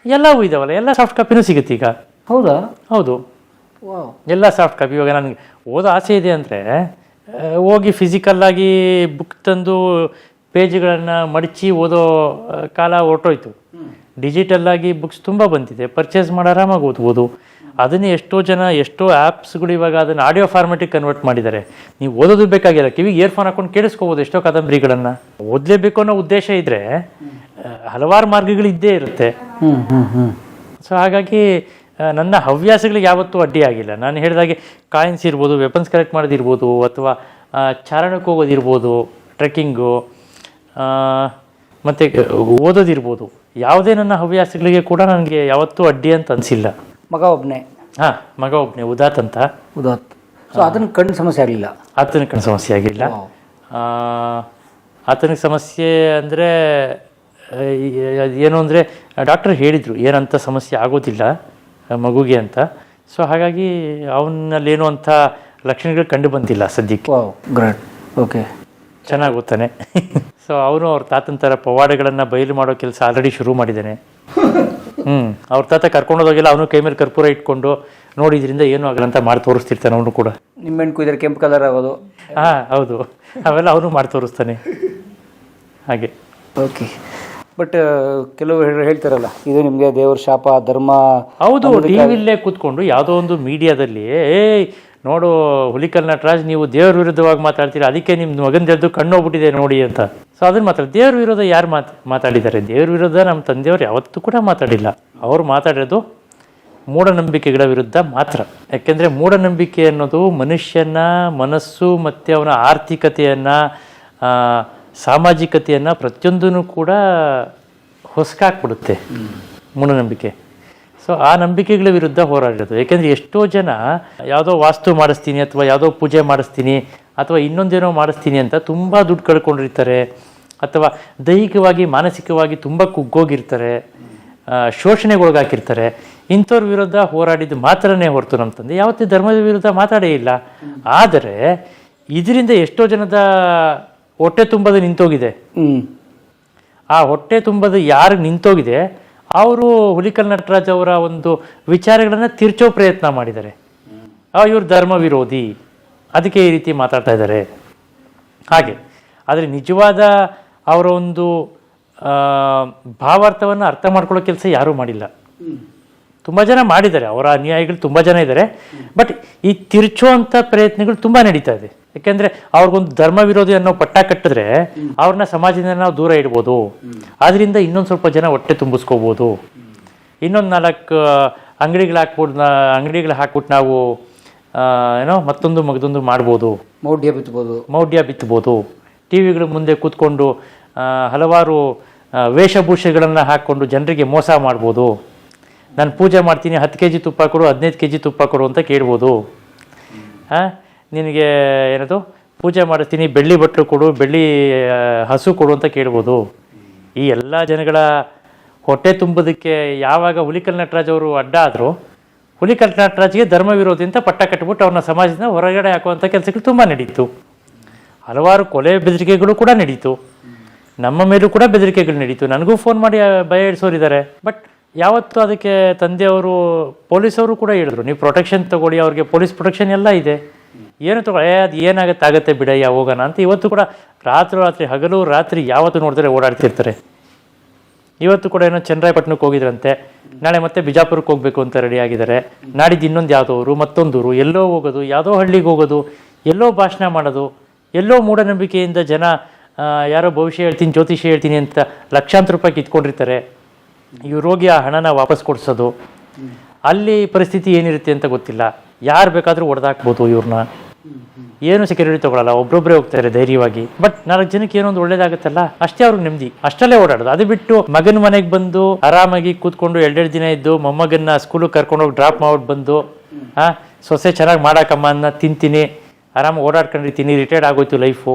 ಎಲ್ಲವೂ ಇದಾವಲ್ಲ, ಎಲ್ಲ ಸಾಫ್ಟ್ ಕಾಪಿನೂ ಸಿಗುತ್ತೆ ಈಗ. ಹೌದಾ? ಹೌದು, ಎಲ್ಲ ಸಾಫ್ಟ್ ಕಾಪಿ. ಇವಾಗ ನನಗೆ ಓದೋ ಆಸೆ ಇದೆ ಅಂದರೆ ಹೋಗಿ ಫಿಸಿಕಲ್ಲಾಗಿ ಬುಕ್ ತಂದು ಪೇಜ್ಗಳನ್ನು ಮಡಚಿ ಓದೋ ಕಾಲ ಹೊರಟೋಯ್ತು. ಡಿಜಿಟಲ್ಲಾಗಿ ಬುಕ್ಸ್ ತುಂಬ ಬಂದಿದೆ, ಪರ್ಚೇಸ್ ಮಾಡಿ ಆರಾಮಾಗಿ ಓದ್ಬೋದು. ಅದನ್ನೇ ಎಷ್ಟೋ ಆ್ಯಪ್ಸ್ಗಳು ಇವಾಗ ಅದನ್ನು ಆಡಿಯೋ ಫಾರ್ಮೆಟಿಗೆ ಕನ್ವರ್ಟ್ ಮಾಡಿದ್ದಾರೆ. ನೀವು ಓದೋದು ಬೇಕಾಗಿಲ್ಲ, ಕಿವಿಗೆ ಇಯರ್ಫೋನ್ ಹಾಕೊಂಡು ಕೇಳಿಸ್ಕೋಬೋದು ಎಷ್ಟೋ ಕಾದಂಬರಿಗಳನ್ನು. ಓದಲೇಬೇಕು ಅನ್ನೋ ಉದ್ದೇಶ ಇದ್ದರೆ ಹಲವಾರು ಮಾರ್ಗಗಳು ಇದ್ದೇ ಇರುತ್ತೆ. ಸೊ ಹಾಗಾಗಿ ನನ್ನ ಹವ್ಯಾಸಗಳಿಗೆ ಯಾವತ್ತೂ ಅಡ್ಡಿ ಆಗಿಲ್ಲ. ನಾನು ಹೇಳಿದಾಗೆ ಕಾಯಿನ್ಸ್ ಇರ್ಬೋದು, ವೆಪನ್ಸ್ ಕಲೆಕ್ಟ್ ಮಾಡೋದಿರ್ಬೋದು, ಅಥವಾ ಚಾರಣಕ್ಕೆ ಹೋಗೋದಿರ್ಬೋದು, ಟ್ರೆಕ್ಕಿಂಗು ಮತ್ತು ಓದೋದಿರ್ಬೋದು. ಯಾವುದೇ ನನ್ನ ಹವ್ಯಾಸಗಳಿಗೆ ಕೂಡ ನನಗೆ ಯಾವತ್ತೂ ಅಡ್ಡಿ ಅಂತ ಅನಿಸಿಲ್ಲ. ಮಗ ಒಬ್ಬನೇ? ಹಾಂ, ಮಗ ಒಬ್ಬನೇ, ಉದಾತ್ ಅಂತ. ಸೊ ಅದನ್ನು ಕಣ್ಣು ಸಮಸ್ಯೆ ಆಗಲಿಲ್ಲ? ಆತನಿಗೆ ಕಣ್ಣು ಸಮಸ್ಯೆ ಆಗಿಲ್ಲ. ಆತನಿಗೆ ಸಮಸ್ಯೆ ಅಂದರೆ ಏನು ಅಂದರೆ ಡಾಕ್ಟರ್ ಹೇಳಿದರು ಏನಂತ ಸಮಸ್ಯೆ ಆಗೋದಿಲ್ಲ ಮಗುಗೆ ಅಂತ. ಸೊ ಹಾಗಾಗಿ ಅವನಲ್ಲೇನೋ ಅಂಥ ಲಕ್ಷಣಗಳು ಕಂಡು ಬಂದಿಲ್ಲ ಸದ್ಯಕ್ಕೆ. ಗ್ರೇಟ್, ಓಕೆ, ಚೆನ್ನಾಗಿ ಓದ್ತಾನೆ. ಸೊ ಅವನು ಅವ್ರ ತಾತನ ಥರ ಪವಾಡಗಳನ್ನು ಬಯಲು ಮಾಡೋ ಕೆಲಸ ಆಲ್ರೆಡಿ ಶುರು ಮಾಡಿದ್ದಾನೆ. ಅವ್ರ ತಾತ ಕರ್ಕೊಂಡೋದಾಗೆಲ್ಲ ಅವನು ಕೈ ಮೇಲೆ ಕರ್ಪೂರ ಇಟ್ಕೊಂಡು ನೋಡಿದ್ರಿಂದ ಏನೂ ಆಗಲ್ಲ ಅಂತ ಮಾಡಿ ತೋರಿಸ್ತಿರ್ತಾನೆ. ಅವನು ಕೂಡ ನಿಮ್ಮೆಣ್ಣು ಕುಯ್ದರೆ ಕೆಂಪು ಕಲರ್ ಆಗೋದು. ಹಾಂ, ಹೌದು, ಅವೆಲ್ಲ ಅವನು ಮಾಡಿ ತೋರಿಸ್ತಾನೆ ಹಾಗೆ. ಓಕೆ, ಬಟ್ ಕೆಲವು ಹೇಳ್ತಾರಲ್ಲ ಇದು ನಿಮಗೆ ದೇವ್ರ ಶಾಪ, ಧರ್ಮ. ಹೌದು, ಟಿವಿಲ್ಲೇ ಕೂತ್ಕೊಂಡು ಯಾವುದೋ ಒಂದು ಮೀಡಿಯಾದಲ್ಲಿ ನೋಡು ಹುಲಿಕಲ್ ನಟರಾಜ್ ನೀವು ದೇವ್ರ ವಿರುದ್ಧವಾಗಿ ಮಾತಾಡ್ತೀರಾ, ಅದಕ್ಕೆ ನಿಮ್ಮ ಮಗನದ್ದು ಕಣ್ಣು ಹೋಗ್ಬಿಟ್ಟಿದೆ ನೋಡಿ ಅಂತ. ಸೊ ಅದನ್ನು ದೇವ್ರ ವಿರೋಧ ಯಾರು ಮಾತಾಡಿದ್ದಾರೆ? ದೇವ್ರ ವಿರುದ್ಧ ನಮ್ಮ ತಂದೆಯವರು ಯಾವತ್ತೂ ಕೂಡ ಮಾತಾಡಿಲ್ಲ. ಅವರು ಮಾತಾಡೋದು ಮೂಢನಂಬಿಕೆಗಳ ವಿರುದ್ಧ ಮಾತ್ರ. ಯಾಕೆಂದರೆ ಮೂಢನಂಬಿಕೆ ಅನ್ನೋದು ಮನುಷ್ಯನ ಮನಸ್ಸು ಮತ್ತು ಅವನ ಆರ್ಥಿಕತೆಯನ್ನು, ಸಾಮಾಜಿಕತೆಯನ್ನು ಪ್ರತಿಯೊಂದೂ ಕೂಡ ಹೊಸಕಾಕ್ಬಿಡುತ್ತೆ ಮೂಢನಂಬಿಕೆ. ಸೊ ಆ ನಂಬಿಕೆಗಳ ವಿರುದ್ಧ ಹೋರಾಡೋದು. ಯಾಕೆಂದರೆ ಎಷ್ಟೋ ಜನ ಯಾವುದೋ ವಾಸ್ತು ಮಾಡಿಸ್ತೀನಿ, ಅಥವಾ ಯಾವುದೋ ಪೂಜೆ ಮಾಡಿಸ್ತೀನಿ, ಅಥವಾ ಇನ್ನೊಂದೇನೋ ಮಾಡಿಸ್ತೀನಿ ಅಂತ ತುಂಬ ದುಡ್ಡು ಕಳ್ಕೊಂಡಿರ್ತಾರೆ, ಅಥವಾ ದೈಹಿಕವಾಗಿ ಮಾನಸಿಕವಾಗಿ ತುಂಬ ಕುಗ್ಗೋಗಿರ್ತಾರೆ, ಶೋಷಣೆಗೊಳಗಾಕಿರ್ತಾರೆ. ಇಂಥವ್ರ ವಿರುದ್ಧ ಹೋರಾಡಿದ್ದು ಮಾತ್ರನೇ ಹೊರತು ನಮ್ಮ ತಂದೆ ಯಾವತ್ತೂ ಧರ್ಮದ ವಿರುದ್ಧ ಮಾತಾಡೇ ಇಲ್ಲ. ಆದರೆ ಇದರಿಂದ ಎಷ್ಟೋ ಜನದ ಹೊಟ್ಟೆ ತುಂಬದು ನಿಂತೋಗಿದೆ. ಆ ಹೊಟ್ಟೆ ತುಂಬದು ಯಾರಿಗೆ ನಿಂತೋಗಿದೆ ಅವರು ಹುಲಿಕಲ್ ನಟರಾಜ್ ಅವರ ಒಂದು ವಿಚಾರಗಳನ್ನು ತಿರ್ಚೋ ಪ್ರಯತ್ನ ಮಾಡಿದ್ದಾರೆ. ಇವರು ಧರ್ಮ ವಿರೋಧಿ, ಅದಕ್ಕೆ ಈ ರೀತಿ ಮಾತಾಡ್ತಾ ಇದ್ದಾರೆ ಹಾಗೆ. ಆದರೆ ನಿಜವಾದ ಅವರ ಒಂದು ಭಾವಾರ್ಥವನ್ನು ಅರ್ಥ ಮಾಡ್ಕೊಳ್ಳೋ ಕೆಲಸ ಯಾರೂ ಮಾಡಿಲ್ಲ. ತುಂಬ ಜನ ಮಾಡಿದ್ದಾರೆ, ಅವರ ಅನುಯಾಯಿಗಳು ತುಂಬ ಜನ ಇದ್ದಾರೆ. ಬಟ್ ಈ ತಿರ್ಚುವಂಥ ಪ್ರಯತ್ನಗಳು ತುಂಬ ನಡೀತಾ ಇದೆ. ಯಾಕೆಂದರೆ ಅವ್ರಿಗೊಂದು ಧರ್ಮ ವಿರೋಧಿ ಅನ್ನೋ ಪಟ್ಟ ಕಟ್ಟಿದ್ರೆ ಅವ್ರನ್ನ ಸಮಾಜದಿಂದ ನಾವು ದೂರ ಇಡ್ಬೋದು. ಆದ್ದರಿಂದ ಇನ್ನೊಂದು ಸ್ವಲ್ಪ ಜನ ಹೊಟ್ಟೆ ತುಂಬಿಸ್ಕೋಬೋದು. ಇನ್ನೊಂದು 4 ಅಂಗಡಿಗಳು ಹಾಕ್ಬಿಟ್ಟು ನಾವು ಮತ್ತೊಂದು ಮಗದೊಂದು ಮಾಡ್ಬೋದು, ಮೌಢ್ಯ ಬಿತ್ತಬೋದು. ಟಿ ವಿಗಳ ಮುಂದೆ ಕೂತ್ಕೊಂಡು ಹಲವಾರು ವೇಷಭೂಷೆಗಳನ್ನು ಹಾಕ್ಕೊಂಡು ಜನರಿಗೆ ಮೋಸ ಮಾಡ್ಬೋದು. ನಾನು ಪೂಜೆ ಮಾಡ್ತೀನಿ, 10 kg ತುಪ್ಪ ಕೊಡು, 15 kg ತುಪ್ಪ ಕೊಡು ಅಂತ ಕೇಳ್ಬೋದು. ನಿನಗೆ ಪೂಜೆ ಮಾಡಿಸ್ತೀನಿ, ಬೆಳ್ಳಿ ಬಟ್ಟಲು ಕೊಡು, ಬೆಳ್ಳಿ ಹಸು ಕೊಡು ಅಂತ ಕೇಳ್ಬೋದು. ಈ ಎಲ್ಲ ಜನಗಳ ಹೊಟ್ಟೆ ತುಂಬೋದಕ್ಕೆ ಯಾವಾಗ ಹುಲಿಕಲ್ ನಟರಾಜ್ ಅವರು ಅಡ್ಡ ಆದರೂ ಹುಲಿಕಲ್ ನಟರಾಜ್ಗೆ ಧರ್ಮ ವಿರೋಧಿ ಅಂತ ಪಟ್ಟ ಕಟ್ಟಿಬಿಟ್ಟು ಅವ್ರನ್ನ ಸಮಾಜದಿಂದ ಹೊರಗಡೆ ಹಾಕುವಂಥ ಕೆಲಸಗಳು ತುಂಬ ನಡೀತು. ಹಲವಾರು ಕೊಲೆ ಬೆದರಿಕೆಗಳು ಕೂಡ ನಡೀತು. ನಮ್ಮ ಮೇಲೂ ಕೂಡ ಬೆದರಿಕೆಗಳು ನಡೀತು. ನನಗೂ ಫೋನ್ ಮಾಡಿ ಭಯ ಇಡಿಸೋರಿದ್ದಾರೆ. ಬಟ್ ಯಾವತ್ತೂ ಅದಕ್ಕೆ ತಂದೆಯವರು, ಪೊಲೀಸವರು ಕೂಡ ಹೇಳಿದ್ರು, ನೀವು ಪ್ರೊಟೆಕ್ಷನ್ ತೊಗೊಳ್ಳಿ, ಅವ್ರಿಗೆ ಪೊಲೀಸ್ ಪ್ರೊಟೆಕ್ಷನ್ ಎಲ್ಲ ಇದೆ, ಏನು ತೊಗೊಳ್ಳಿ, ಅದು ಏನಾಗುತ್ತೆ ಬಿಡಯ್ಯ ಹೋಗೋಣ ಅಂತ. ಇವತ್ತು ಕೂಡ ರಾತ್ರಿ ಹಗಲು ರಾತ್ರಿ ಯಾವತ್ತು ನೋಡಿದ್ರೆ ಓಡಾಡ್ತಿರ್ತಾರೆ. ಇವತ್ತು ಕೂಡ ಏನೋ ಚನ್ನರಾಯಪಟ್ಟಣಕ್ಕೆ ಹೋಗಿದ್ರಂತೆ, ನಾಳೆ ಮತ್ತೆ ಬಿಜಾಪುರಕ್ಕೆ ಹೋಗಬೇಕು ಅಂತ ರೆಡಿ ಆಗಿದ್ದಾರೆ. ನಾಡಿದ್ದು ಇನ್ನೊಂದು ಯಾವುದೋ ಊರು, ಮತ್ತೊಂದೂರು, ಎಲ್ಲೋ ಹೋಗೋದು, ಯಾವುದೋ ಹಳ್ಳಿಗೆ ಹೋಗೋದು, ಎಲ್ಲೋ ಭಾಷಣ ಮಾಡೋದು, ಎಲ್ಲೋ ಮೂಢನಂಬಿಕೆಯಿಂದ ಜನ ಯಾರೋ ಭವಿಷ್ಯ ಹೇಳ್ತೀನಿ, ಜ್ಯೋತಿಷ್ಯ ಹೇಳ್ತೀನಿ ಅಂತ ಲಕ್ಷಾಂತರ ರೂಪಾಯಿ ಕಿತ್ಕೊಂಡಿರ್ತಾರೆ. ಇವ್ರು ಹೋಗಿ ಆ ಹಣನ ವಾಪಸ್ ಕೊಡಿಸೋದು. ಅಲ್ಲಿ ಪರಿಸ್ಥಿತಿ ಏನಿರುತ್ತೆ ಅಂತ ಗೊತ್ತಿಲ್ಲ. ಯಾರು ಬೇಕಾದರೂ ಹೊಡೆದಾಕ್ಬೋದು ಇವ್ರನ್ನ. ಏನು ಸೆಕ್ಯೂರಿಟಿ ತೊಗೊಳಲ್ಲ, ಒಬ್ಬೊಬ್ಬರೇ ಹೋಗ್ತಾರೆ ಧೈರ್ಯವಾಗಿ. ಬಟ್ 4 ಜನಕ್ಕೆ ಏನೋ ಒಂದು ಒಳ್ಳೇದಾಗುತ್ತಲ್ಲ, ಅಷ್ಟೇ ಅವ್ರಿಗೆ ನೆಮ್ಮದಿ, ಅಷ್ಟಲ್ಲೇ ಓಡಾಡೋದು. ಅದು ಬಿಟ್ಟು ಮಗನ ಮನೆಗೆ ಬಂದು ಆರಾಮಾಗಿ ಕೂತ್ಕೊಂಡು 2 ದಿನ ಇದ್ದು ಮೊಮ್ಮಗನ್ನ ಸ್ಕೂಲಿಗೆ ಕರ್ಕೊಂಡೋಗಿ ಡ್ರಾಪ್ ಮಾಡ್ಬಿಟ್ಟು ಬಂದು, ಸೊಸೆ ಚೆನ್ನಾಗಿ ಮಾಡಾಕಮ್ಮ ಅನ್ನ ತಿಂತೀನಿ, ಆರಾಮಾಗಿ ಓಡಾಡ್ಕೊಂಡಿರ್ತೀನಿ, ರಿಟೈರ್ಡ್ ಆಗೋಯ್ತು ಲೈಫು,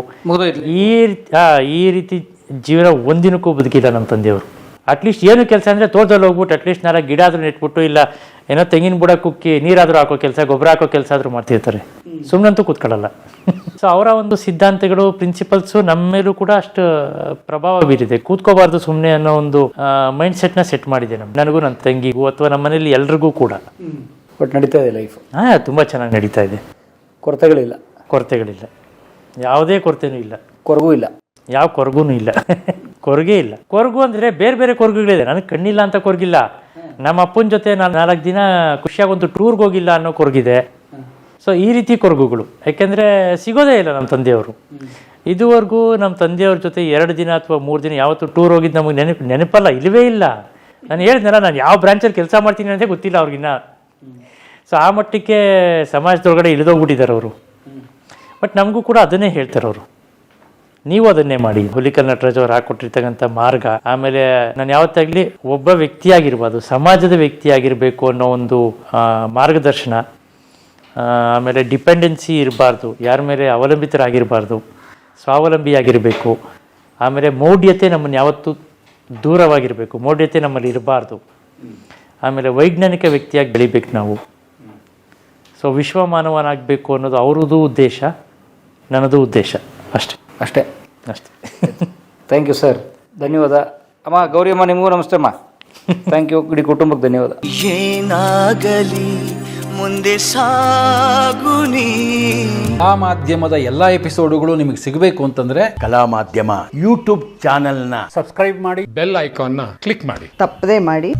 ಈ ರೀತಿ ಜೀವನ ಒಂದಿನಕ್ಕೂ ಬದುಕಿಲ್ಲ ನಮ್ಮ ತಂದೆಯವರು. ಅಟ್ಲೀಸ್ಟ್ ಏನು ಕೆಲಸ ಅಂದರೆ ತೋಟದಲ್ಲಿ ಹೋಗ್ಬಿಟ್ಟು ಅಟ್ಲೀಸ್ಟ್ 4 ಗಿಡ ಆದರೂ ನೆಟ್ಬಿಟ್ಟು, ಇಲ್ಲ ಏನೋ ತೆಂಗಿನ ಬುಡ ಕುಕ್ಕಿ ನೀರಾದರೂ ಹಾಕೋ ಕೆಲಸ, ಗೊಬ್ಬರ ಹಾಕೋ ಕೆಲಸ ಆದರೂ ಮಾಡ್ತಿರ್ತಾರೆ. ಸುಮ್ಮನಂತೂ ಕೂತ್ಕೊಳ್ಳಲ್ಲ. ಸೊ ಅವರ ಒಂದು ಸಿದ್ಧಾಂತಗಳು, ಪ್ರಿನ್ಸಿಪಲ್ಸು ನಮ್ಮ ಮೇಲೂ ಕೂಡ ಅಷ್ಟು ಪ್ರಭಾವ ಬೀರಿದೆ. ಕೂತ್ಕೋಬಾರ್ದು ಸುಮ್ಮನೆ ಅನ್ನೋ ಒಂದು ಮೈಂಡ್ ಸೆಟ್ನ ಸೆಟ್ ಮಾಡಿದೆ ನನಗೂ, ನನ್ನ ತಂಗಿಗೂ, ಅಥವಾ ನಮ್ಮ ಮನೇಲಿ ಎಲ್ರಿಗೂ ಕೂಡ. ಬಟ್ ನಡೀತಾ ಇದೆ ಲೈಫ್. ತುಂಬ ಚೆನ್ನಾಗಿ ನಡೀತಾ ಇದೆ. ಕೊರತೆಗಳಿಲ್ಲ, ಯಾವುದೇ ಕೊರತೆನೂ ಇಲ್ಲ. ಕೊರಗೂ ಇಲ್ಲ, ಯಾವ ಕೊರಗೂ ಇಲ್ಲ. ಕೊರಗೇ ಇಲ್ಲ. ಕೊರಗು ಅಂದರೆ ಬೇರೆ ಬೇರೆ ಕೊರಗುಗಳಿದೆ. ನನಗೆ ಕಣ್ಣಿಲ್ಲ ಅಂತ ಕೊರಗಿಲ್ಲ. ನಮ್ಮ ಅಪ್ಪನ ಜೊತೆ ನಾನು 4 ದಿನ ಖುಷಿಯಾಗಿ ಒಂದು ಟೂರ್ಗೆ ಹೋಗಿಲ್ಲ ಅನ್ನೋ ಕೊರಗಿದೆ. ಸೊ ಈ ರೀತಿ ಕೊರಗುಗಳು ಯಾಕೆಂದರೆ ಸಿಗೋದೇ ಇಲ್ಲ ನಮ್ಮ ತಂದೆಯವರು. ಇದುವರೆಗೂ ನಮ್ಮ ತಂದೆಯವ್ರ ಜೊತೆ 2 ದಿನ ಅಥವಾ 3 ದಿನ ಯಾವತ್ತು ಟೂರ್ ಹೋಗಿದ್ದು ನಮಗೆ ನೆನಪಲ್ಲ, ಇಲ್ಲವೇ ಇಲ್ಲ. ನಾನು ಹೇಳಿದ್ನಲ್ಲ, ನಾನು ಯಾವ ಬ್ರಾಂಚಲ್ಲಿ ಕೆಲಸ ಮಾಡ್ತೀನಿ ಅಂತ ಗೊತ್ತಿಲ್ಲ ಅವ್ರಿಗಿನ್ನ. ಸೊ ಆ ಮಟ್ಟಕ್ಕೆ ಸಮಾಜದೊಳಗಡೆ ಇಳಿದೋಗ್ಬಿಟ್ಟಿದ್ದಾರೆ ಅವರು. ಬಟ್ ನಮಗೂ ಕೂಡ ಅದನ್ನೇ ಹೇಳ್ತಾರೆ ಅವರು, ನೀವು ಅದನ್ನೇ ಮಾಡಿ. ಹುಲಿಕಲ್ ನಟರಾಜ್ ಅವ್ರು ಹಾಕೊಟ್ಟಿರ್ತಕ್ಕಂಥ ಮಾರ್ಗ, ಆಮೇಲೆ ನಾನು ಯಾವತ್ತಾಗಲಿ ಒಬ್ಬ ವ್ಯಕ್ತಿಯಾಗಿರ್ಬಾರ್ದು, ಸಮಾಜದ ವ್ಯಕ್ತಿಯಾಗಿರಬೇಕು ಅನ್ನೋ ಒಂದು ಮಾರ್ಗದರ್ಶನ, ಆಮೇಲೆ ಡಿಪೆಂಡೆನ್ಸಿ ಇರಬಾರ್ದು, ಯಾರ ಮೇಲೆ ಅವಲಂಬಿತರಾಗಿರಬಾರ್ದು, ಸ್ವಾವಲಂಬಿಯಾಗಿರಬೇಕು. ಆಮೇಲೆ ಮೌಢ್ಯತೆ ನಮ್ಮನ್ನು ಯಾವತ್ತೂ ದೂರವಾಗಿರಬೇಕು, ಮೌಢ್ಯತೆ ನಮ್ಮಲ್ಲಿ ಇರಬಾರ್ದು. ಆಮೇಲೆ ವೈಜ್ಞಾನಿಕ ವ್ಯಕ್ತಿಯಾಗಿ ಬೆಳಿಬೇಕು ನಾವು. ಸೊ ವಿಶ್ವಮಾನವನಾಗಬೇಕು ಅನ್ನೋದು ಅವ್ರದ್ದು ಉದ್ದೇಶ, ನನ್ನದು ಉದ್ದೇಶ. ಅಷ್ಟೇ. ಥ್ಯಾಂಕ್ ಯು ಸರ್, ಧನ್ಯವಾದ. ಅಮ್ಮ ಗೌರಿ ಅಮ್ಮ, ನಿಮಗೂ ನಮಸ್ತೆ ಅಮ್ಮ. Thank you. ಇಡೀ ಕುಟುಂಬಕ್ಕೆ ಧನ್ಯವಾದ. ಏನಾಗಲಿ ಮುಂದೆ ಸಾಗುನಿ. ಕಲಾ ಮಾಧ್ಯಮದ ಎಲ್ಲಾ ಎಪಿಸೋಡುಗಳು ನಿಮಗೆ ಸಿಗಬೇಕು ಅಂತಂದ್ರೆ ಕಲಾ ಮಾಧ್ಯಮ ಯೂಟ್ಯೂಬ್ ಚಾನೆಲ್ನ ಸಬ್ಸ್ಕ್ರೈಬ್ ಮಾಡಿ, ಬೆಲ್ ಐಕಾನ್ನ ಕ್ಲಿಕ್ ಮಾಡಿ. ತಪ್ಪದೇ ಮಾಡಿ.